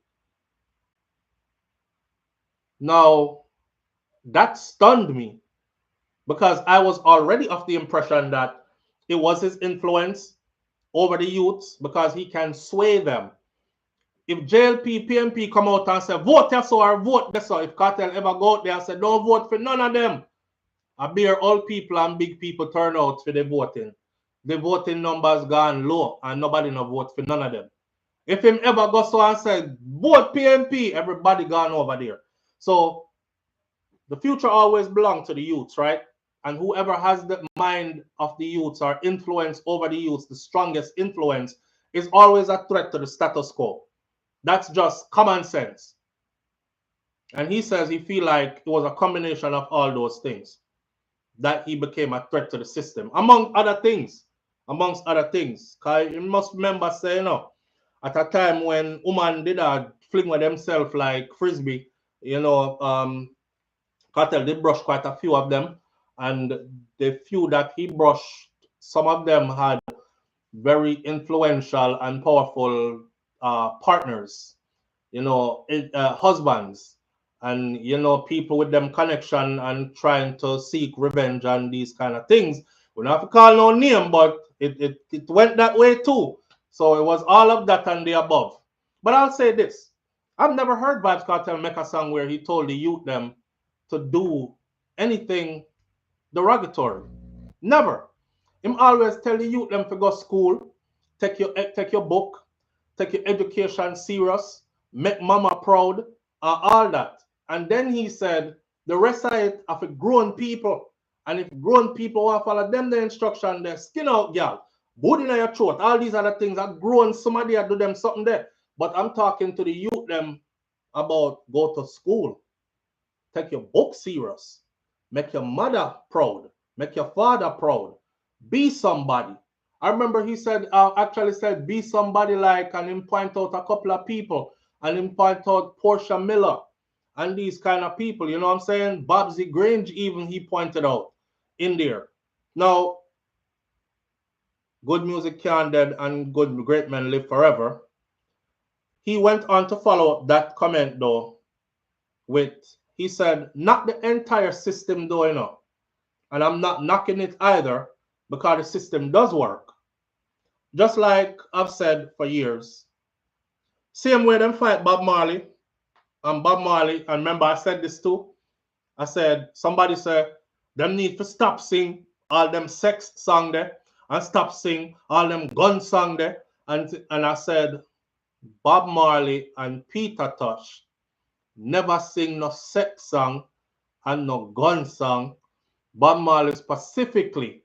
Now, that stunned me because I was already of the impression that it was his influence over the youths because he can sway them. If JLP, PMP come out and say, vote yes or vote this, or if Kartel ever go out there and say, don't vote for none of them, I bear all people and big people turn out for the voting. The voting numbers gone low and nobody no vote for none of them. If him ever go so and say, vote PMP, everybody gone over there. So the future always belongs to the youths, right? And whoever has the mind of the youths or influence over the youths, the strongest influence, is always a threat to the status quo. That's just common sense. And he says he feel like it was a combination of all those things that he became a threat to the system, among other things. Amongst other things. Because you must remember, say, you know, at a time when women did a fling with themselves like frisbee, you know, Kartel did brush quite a few of them, and the few that he brushed, some of them had very influential and powerful partners, you know, husbands, and, you know, people with them connection and trying to seek revenge and these kind of things. We don't have to call no name, but it went that way too. So it was all of that and the above. But I'll say this. I've never heard Vybz Kartel make a song where he told the youth them to do anything derogatory. Never. Him always tell the youth them to go to school, take your book, take your education serious, make mama proud, all that. And then he said, the rest of it are for grown people. And if grown people want to follow them the instruction, they skin out, girl, boot in your throat, all these other things are grown, somebody do them something there. But I'm talking to the youth them about go to school, take your book serious, make your mother proud, make your father proud, be somebody. I remember he said, actually said, be somebody like, and him point out a couple of people, and him point out Portia Miller, and these kind of people, you know what I'm saying? Babsy Grange even he pointed out in there. Now, good music can't dead and great men live forever. He went on to follow up that comment though with, he said, not the entire system though, you know, and I'm not knocking it either because the system does work. Just like I've said for years, same way them fight Bob Marley, and remember I said this too, I said, somebody said, them need to stop sing all them sex song there and stop sing all them gun song there, and I said, Bob Marley and Peter Tosh never sing no sex song and no gun song. Bob Marley specifically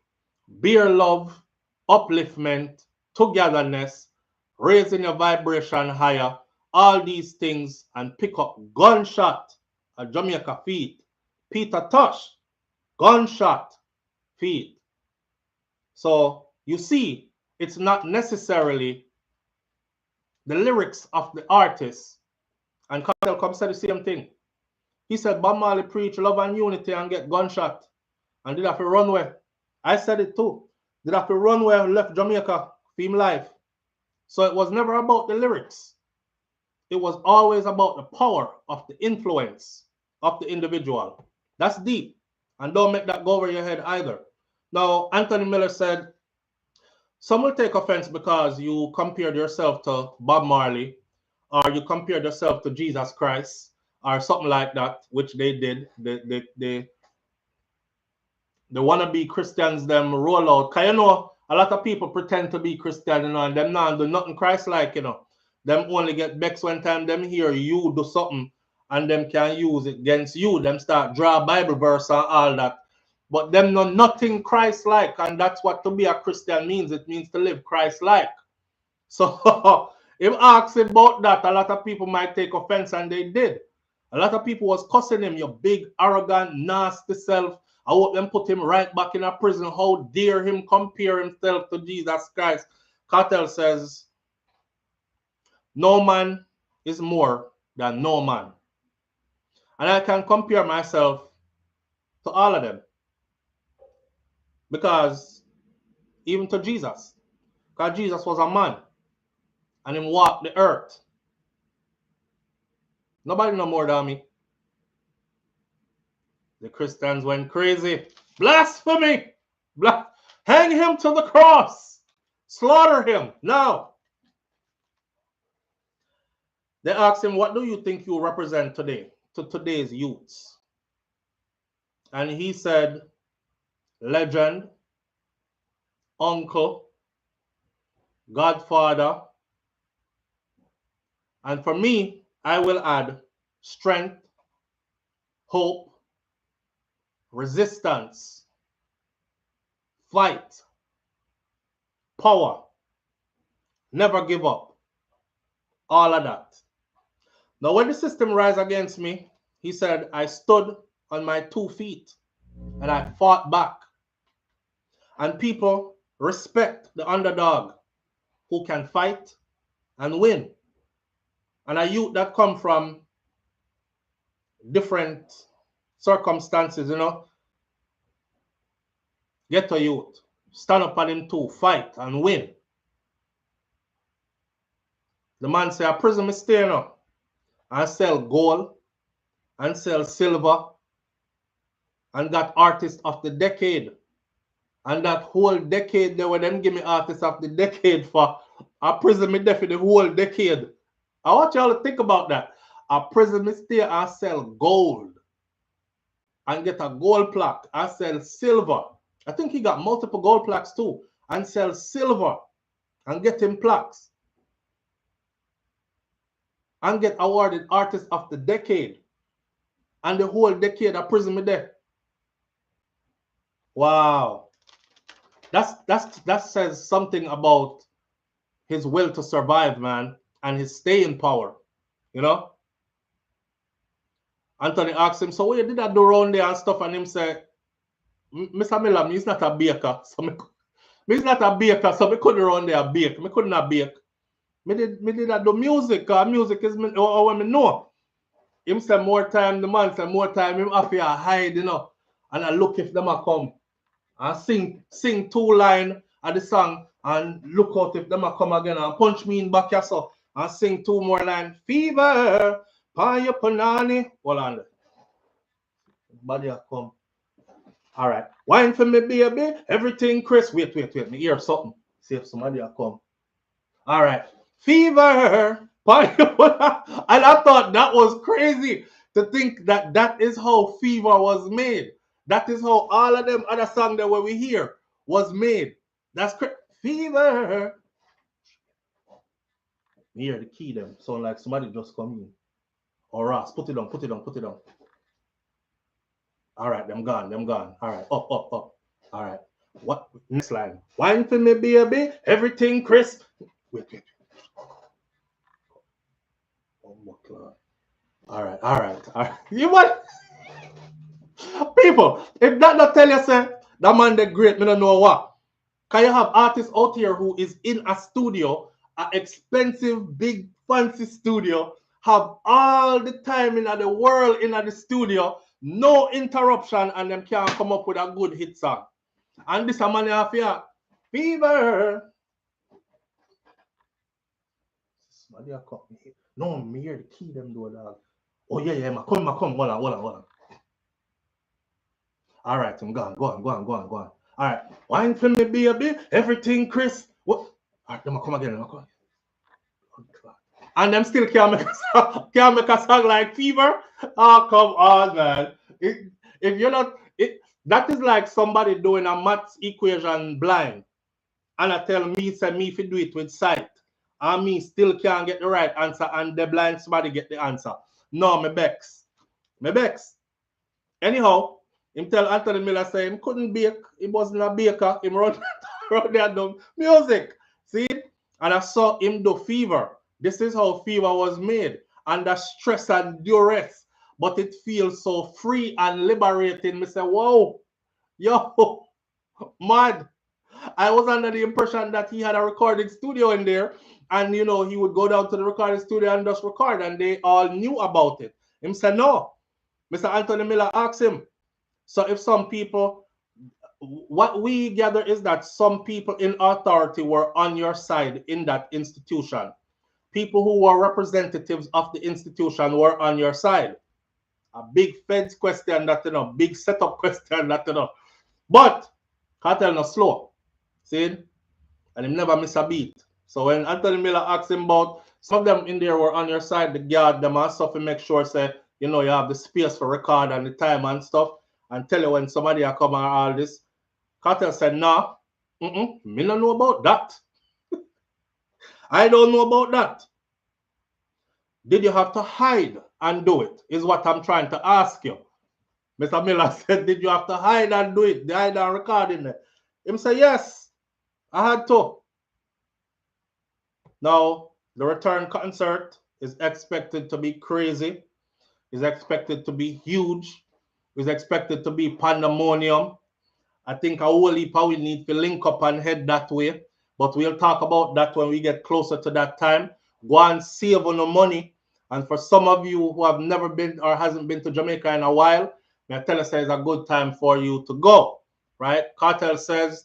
beer love, upliftment, togetherness, raising your vibration higher, all these things, and pick up gunshot at Jamaica feet. Peter Tosh, gunshot feet. So you see, it's not necessarily the lyrics of the artist. And Kartel come said the same thing. He said Bob Marley preach love and unity and get gunshot and did have to run away. I said it too. Did have to run away and left Jamaica for him life. So it was never about the lyrics. It was always about the power of the influence of the individual. That's deep. And don't make that go over your head either. Now, Anthony Miller said, some will take offense because you compared yourself to Bob Marley, or you compared yourself to Jesus Christ, or something like that, which they did. The wannabe Christians, them roll out. Because you know, a lot of people pretend to be Christian, you know, and them not do nothing Christ-like, you know. Them only get vexed when time them hear you do something, and them can use it against you. Them start draw Bible verse and all that. But them know nothing Christ-like, and that's what to be a Christian means. It means to live Christ-like. So if asks about that, a lot of people might take offense, and they did. A lot of people was cussing him, your big, arrogant, nasty self. I hope them put him right back in a prison. How dare him compare himself to Jesus Christ? Kartel says, no man is more than no man. And I can compare myself to all of them. Because even to Jesus. Because Jesus was a man. And him walked the earth. Nobody no more than me. The Christians went crazy. Blasphemy! Hang him to the cross. Slaughter him. Now, they asked him, what do you think you represent today, to today's youths? And he said, legend, uncle, godfather, and for me, I will add strength, hope, resistance, fight, power, never give up, all of that. Now, when the system rise against me, he said, I stood on my 2 feet and I fought back. And people respect the underdog who can fight and win. And a youth that come from different circumstances, you know, get a youth, stand up on him too, fight and win. The man say, a prison is staying up. And sell gold and sell silver and got artist of the decade. And that whole decade, they were them give me artist of the decade for a prison me there for the whole decade. I want y'all to think about that. A prison me stay and sell gold and get a gold plaque and sell silver. I think he got multiple gold plaques too and sell silver and get him plaques. And get awarded artist of the decade. And the whole decade of prison me there. Wow. That says something about his will to survive, man, and his staying power. You know? Anthony asked him, so what you did that do around there and stuff? And him said, Mr. Miller, me's not a baker. Me's not a baker, so me couldn't run there bake. Me couldn't bake. Me did that do music, music is what I know. him say more time, the man say more time, him have to hide, you know, and I look if them a come. And sing 2 lines of the song and look out if them a come again and punch me in back so and sing 2 more lines. Fever, paya panani. Hold on. Body a come. All right. Wine for me, baby. Everything crisp. Wait. Me hear something. See if somebody a come. All right. Fever. And I thought that was crazy to think that that is how Fever was made. That is how all of them other songs that we hear was made. That's crazy. Fever. You hear the key them. Sound like somebody just come in. Or Ross, put it down. All right, them gone. All right, up. All right. What? Next line. Wine for me, baby. Everything crisp. Wait. Oh my God. All right. You what? People, if that not tell you, say, that man the great, me don't know what. Can you have artists out here who is in a studio, an expensive, big, fancy studio, have all the time in the world in the studio, no interruption, and them can't come up with a good hit song. And this a man have here, Fever. No, me hear the key them do that. Oh yeah, come, hold on. All right, I'm gone. Go on. All right, wine for me, baby. Everything crisp. What? All right, them come again. And them still can't make a song like Fever. Oh, come on, man. If you're not, that is like somebody doing a maths equation blind, and I tell me, say me if you do it with sight, and me still can't get the right answer, and the blind somebody get the answer. No, me vex. Anyhow. Him tell Anthony Miller say him couldn't bake. He wasn't a baker. Him run there doing music. See? And I saw him do Fever. This is how Fever was made. Under stress and duress. But it feels so free and liberating. Me say, whoa. Yo. Mad. I was under the impression that he had a recording studio in there. And, you know, he would go down to the recording studio and just record. And they all knew about it. Him said, no. Mr. Anthony Miller asked him. So if some people, what we gather is that some people in authority were on your side in that institution. People who were representatives of the institution were on your side. A big feds question that, you know, big setup question that, you know. But Kartel no slow. See? And him never miss a beat. So when Anthony Miller asked him about, some of them in there were on your side, the guard, them and stuff, and make sure, say, you know, you have the space for record and the time and stuff. And tell you when somebody are come and all this. Kartel said, nah, me don't know about that. I don't know about that. Did you have to hide and do it? Is what I'm trying to ask you. Mr. Miller said, did you have to hide and do it? The hide and record in there. Him say, yes, I had to. Now, the return concert is expected to be crazy. Is expected to be huge. Is expected to be pandemonium. I think a whole heap we need to link up and head that way. But we'll talk about that when we get closer to that time. Go and save on the money. And for some of you who have never been or hasn't been to Jamaica in a while, may I tell you it's a good time for you to go. Right? Kartel says,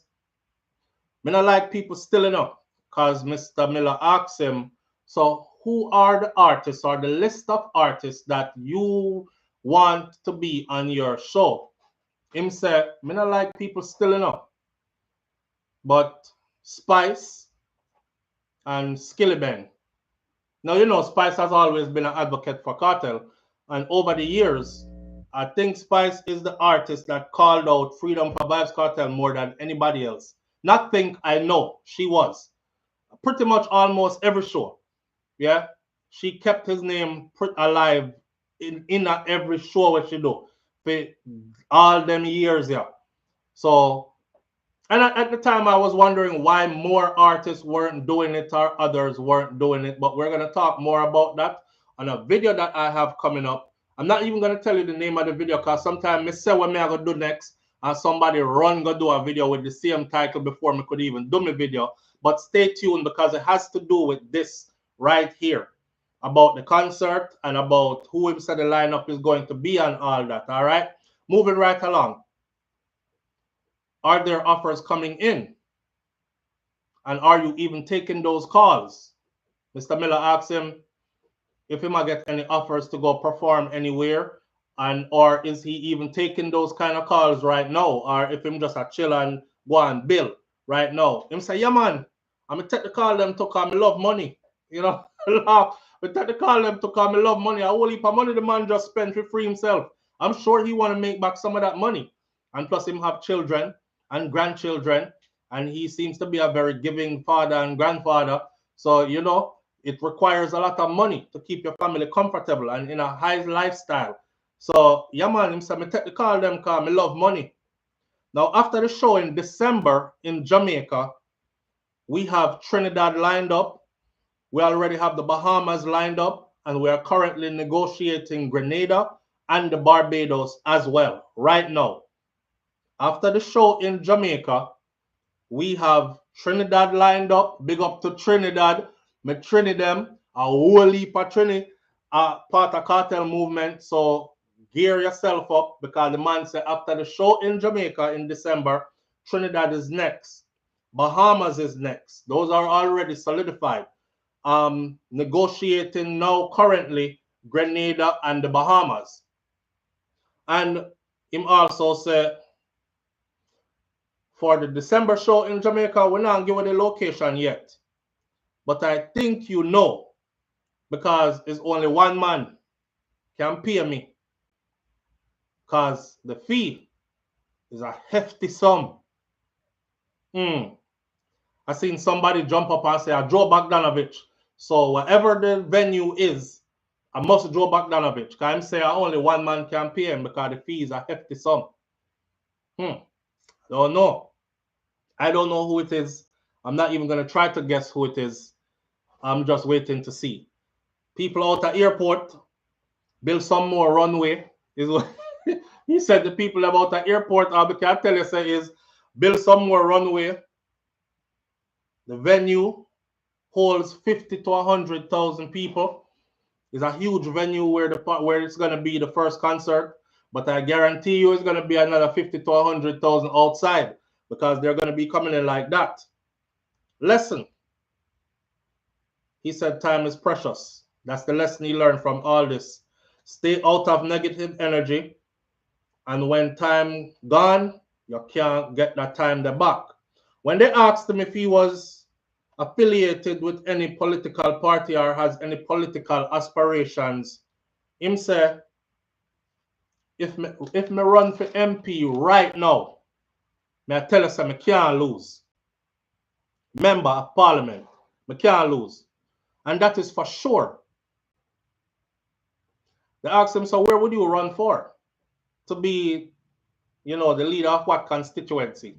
me not like people stealing up. Because Mr. Miller asks him, so who are the artists or the list of artists that you want to be on your show? Him say, me not like people stealing up. But Spice and Skilly Ben. Now, you know, Spice has always been an advocate for Kartel. And over the years, I think Spice is the artist that called out freedom for Vybz Kartel more than anybody else. Not think, I know. She was. Pretty much almost every show. Yeah? She kept his name alive in every show what she do. For all them years, yeah. So, and at the time I was wondering why more artists weren't doing it or others weren't doing it. But we're going to talk more about that on a video that I have coming up. I'm not even going to tell you the name of the video because sometimes I say what I'm going to do next and somebody run go do a video with the same title before me could even do my video. But stay tuned because it has to do with this right here. about the concert and about who him said the lineup is going to be and all that. All right, moving right along. Are there offers coming in? And are you even taking those calls? Mr. Miller asked him if he might get any offers to go perform anywhere, and or is he even taking those kind of calls right now, or if him just a chill and go and bill right now. Him say, yeah man, I'm gonna take the call them to come, I love money. You know, but take the call them to come, I love money. A whole heap of money the man just spent to free himself. I'm sure he want to make back some of that money. And plus him have children and grandchildren, and he seems to be a very giving father and grandfather. So, you know, it requires a lot of money to keep your family comfortable and in a high lifestyle. So, yeah, man, him say, me take the call them because I love money. Now, after the show in December in Jamaica, we have Trinidad lined up. We already have the Bahamas lined up, and we are currently negotiating Grenada and the Barbados as well right now. After the show in Jamaica, we have Trinidad lined up. Big up to Trinidad. Me Trini them, a whole heap of Trini, part of cartel movement. So gear yourself up, because the man said after the show in Jamaica in December, Trinidad is next. Bahamas is next. Those are already solidified. Negotiating now currently Grenada and the Bahamas. And him also said for the December show in Jamaica, we're not giving the location yet. But I think you know, because it's only one man can pay me. Because the fee is a hefty sum. I seen somebody jump up and say, I Joe Bogdanovich. So whatever the venue is, I must Joe Bogdanovich. Because I'm saying only one man can pay him because the fee is a hefty sum. Don't know. I don't know who it is. I'm not even going to try to guess who it is. I'm just waiting to see. People out at airport, build some more runway. Is what he said. The people about the airport, I can tell you, say, is build some more runway. The venue holds 50 to 100,000 people. It's a huge venue where it's going to be the first concert. But I guarantee you it's going to be another 50 to 100,000 outside, because they're going to be coming in like that. Lesson. He said time is precious. That's the lesson he learned from all this. Stay out of negative energy. And when time gone, you can't get that time back. When they asked him if he was affiliated with any political party or has any political aspirations, him said, if me run for MP right now, may I tell you something, I can't lose. Member of Parliament, I can't lose. And that is for sure. They asked him, so where would you run for? To be, you know, the leader of what constituency?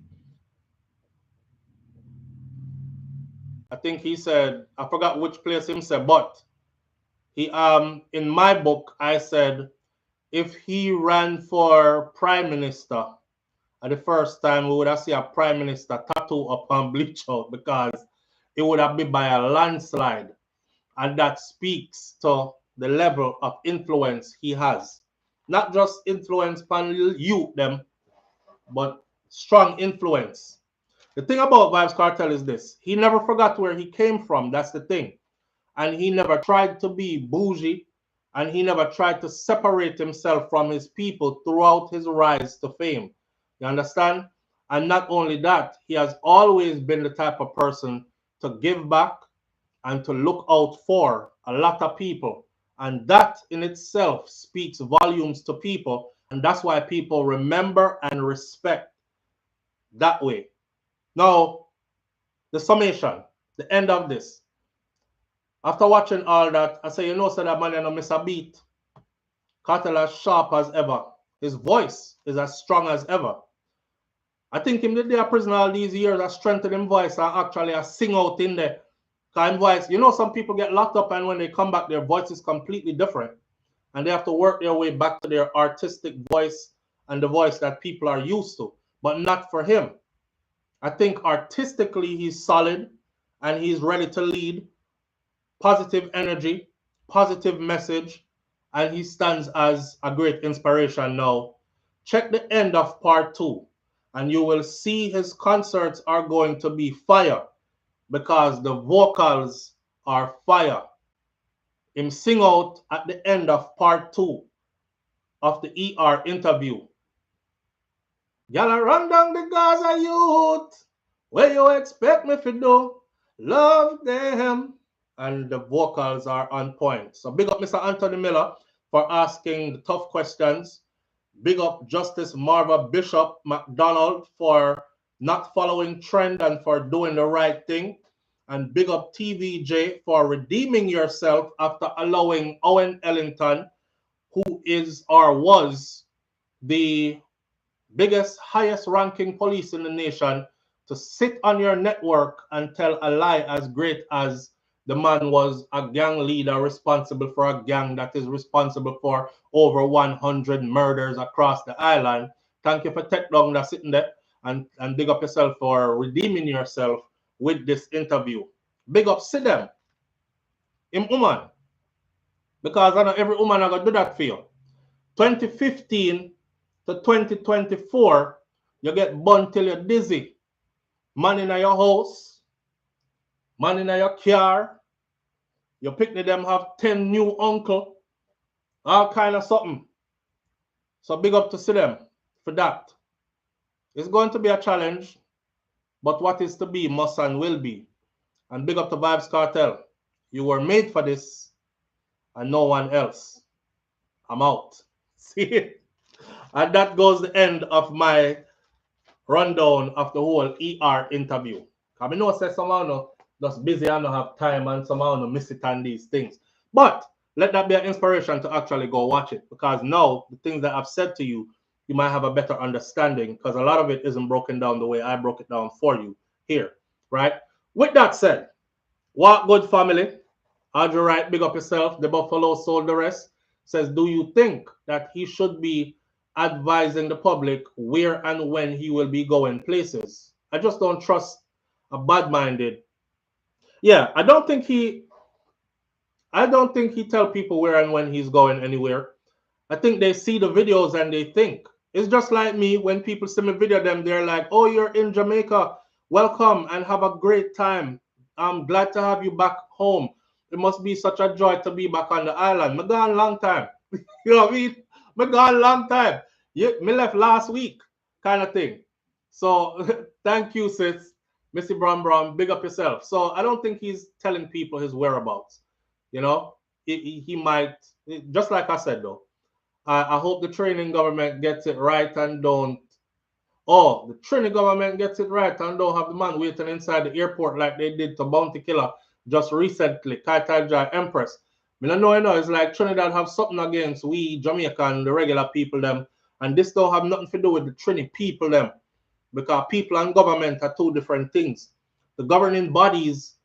I think he said, I forgot which place he said, but he in my book, I said, if he ran for prime minister, at the first time we would have seen a prime minister tattoo upon bleach out, because it would have been by a landslide. And that speaks to the level of influence he has. Not just influence upon youth them, but strong influence. The thing about Vybz Kartel is this. He never forgot where he came from. That's the thing. And he never tried to be bougie. And he never tried to separate himself from his people throughout his rise to fame. You understand? And not only that, he has always been the type of person to give back and to look out for a lot of people. And that in itself speaks volumes to people. And that's why people remember and respect that way. Now, the summation, the end of this. After watching all that, I say, you know, so that man, you know, miss a beat. Kartel as sharp as ever. His voice is as strong as ever. I think him did their prison all these years, I strengthened his voice and actually I sing out in there. Kind voice, you know, some people get locked up and when they come back, their voice is completely different. And they have to work their way back to their artistic voice and the voice that people are used to. But not for him. I think artistically he's solid and he's ready to lead. Positive energy, positive message, and he stands as a great inspiration now. Check the end of part 2, and you will see his concerts are going to be fire because the vocals are fire. Him sing out at the end of part 2 of the ER interview. Y'all run down the Gaza youth. Where you expect me to do? Love them. And the vocals are on point. So big up Mr. Anthony Miller for asking the tough questions. Big up Justice Marva Bishop McDonald for not following trend and for doing the right thing. And big up TVJ for redeeming yourself after allowing Owen Ellington, who is or was the biggest, highest ranking police in the nation, to sit on your network and tell a lie as great as the man was a gang leader responsible for a gang that is responsible for over 100 murders across the island. Thank you for Tech Long that's sitting there, and big up yourself for redeeming yourself with this interview. Big up see them. Him woman. Because I know every woman I gonna do that for you. 2015 to 2024, you get burned till you're dizzy. Man in your house, man in your car, your picnic them have 10 new uncle, all kind of something. So big up to see them for that. It's going to be a challenge, but what is to be must and will be. And big up to Vybz Kartel. You were made for this and no one else. I'm out. See? And that goes the end of my rundown of the whole ER interview. I know say someone just busy and don't have time and someone miss it on these things. But let that be an inspiration to actually go watch it, because now the things that I've said to you, you might have a better understanding, because a lot of it isn't broken down the way I broke it down for you here, right? With that said, what good family? Audrey Wright, big up yourself. The Buffalo Soul the rest says, do you think that he should be advising the public where and when he will be going places? I just don't trust a bad-minded. Yeah, I don't think he tell people where and when he's going anywhere. I think they see the videos and they think. It's just like me, when people see me video them, they're like, oh, you're in Jamaica. Welcome and have a great time. I'm glad to have you back home. It must be such a joy to be back on the island. Me gone long time. You know what I mean? Me gone long time. Me left last week, kind of thing. So thank you, sis. Missy Brown, big up yourself. So I don't think he's telling people his whereabouts. You know, he might, just like I said though, I hope the training government gets it right and don't, the training government gets it right and don't have the man waiting inside the airport like they did to Bounty Killer just recently, Kai Jai Empress. I mean, I know, it's like Trinidad have something against we Jamaican, the regular people them, and this don't have nothing to do with the Trini people them, because people and government are two different things. The governing bodies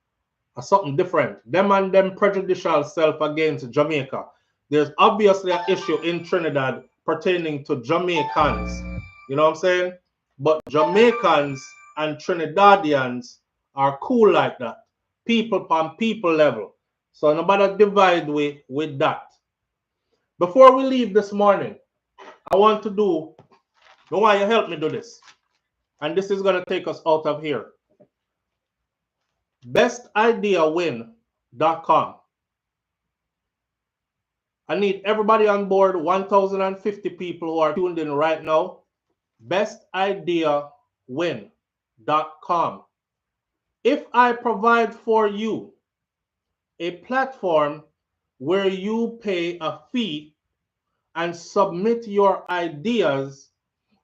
are something different. Them and them prejudicial self against Jamaica. There's obviously an issue in Trinidad pertaining to Jamaicans. You know what I'm saying? But Jamaicans and Trinidadians are cool like that. People on people level. So nobody divide with that. Before we leave this morning, I want you help me do this. And this is going to take us out of here. BestIdeaWin.com. I need everybody on board, 1,050 people who are tuned in right now. BestIdeaWin.com. If I provide for you a platform where you pay a fee and submit your ideas,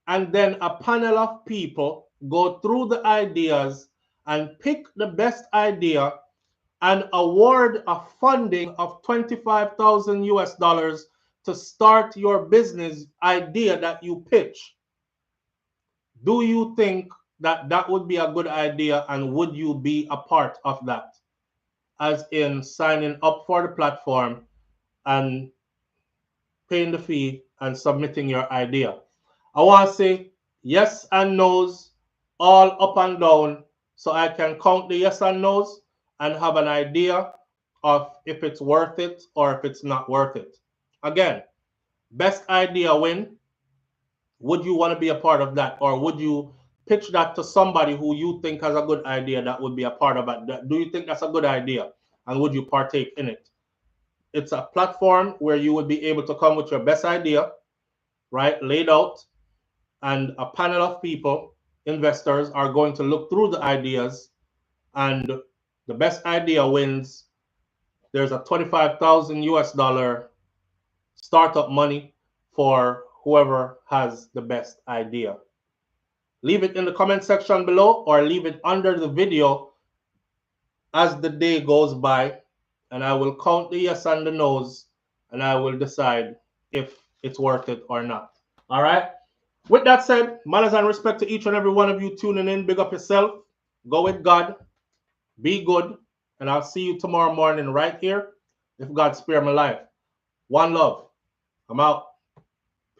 and then a panel of people go through the ideas and pick the best idea and award a funding of $25,000 US to start your business idea that you pitch. Do you think that that would be a good idea, and would you be a part of that? As in signing up for the platform and paying the fee and submitting your idea. I want to say yes and no's all up and down so I can count the yes and no's and have an idea of if it's worth it or if it's not worth it. Again, best idea win. Would you want to be a part of that, or would you pitch that to somebody who you think has a good idea that would be a part of it? Do you think that's a good idea, and would you partake in it? It's a platform where you would be able to come with your best idea, right, laid out, and a panel of people, investors, are going to look through the ideas, and the best idea wins. There's a $25,000 startup money for whoever has the best idea. Leave it in the comment section below, or leave it under the video as the day goes by, and I will count the yes and the no's, and I will decide if it's worth it or not. All right? With that said, manners and respect to each and every one of you tuning in. Big up yourself. Go with God. Be good. And I'll see you tomorrow morning right here, if God spare my life. One love. I'm out.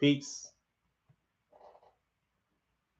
Peace.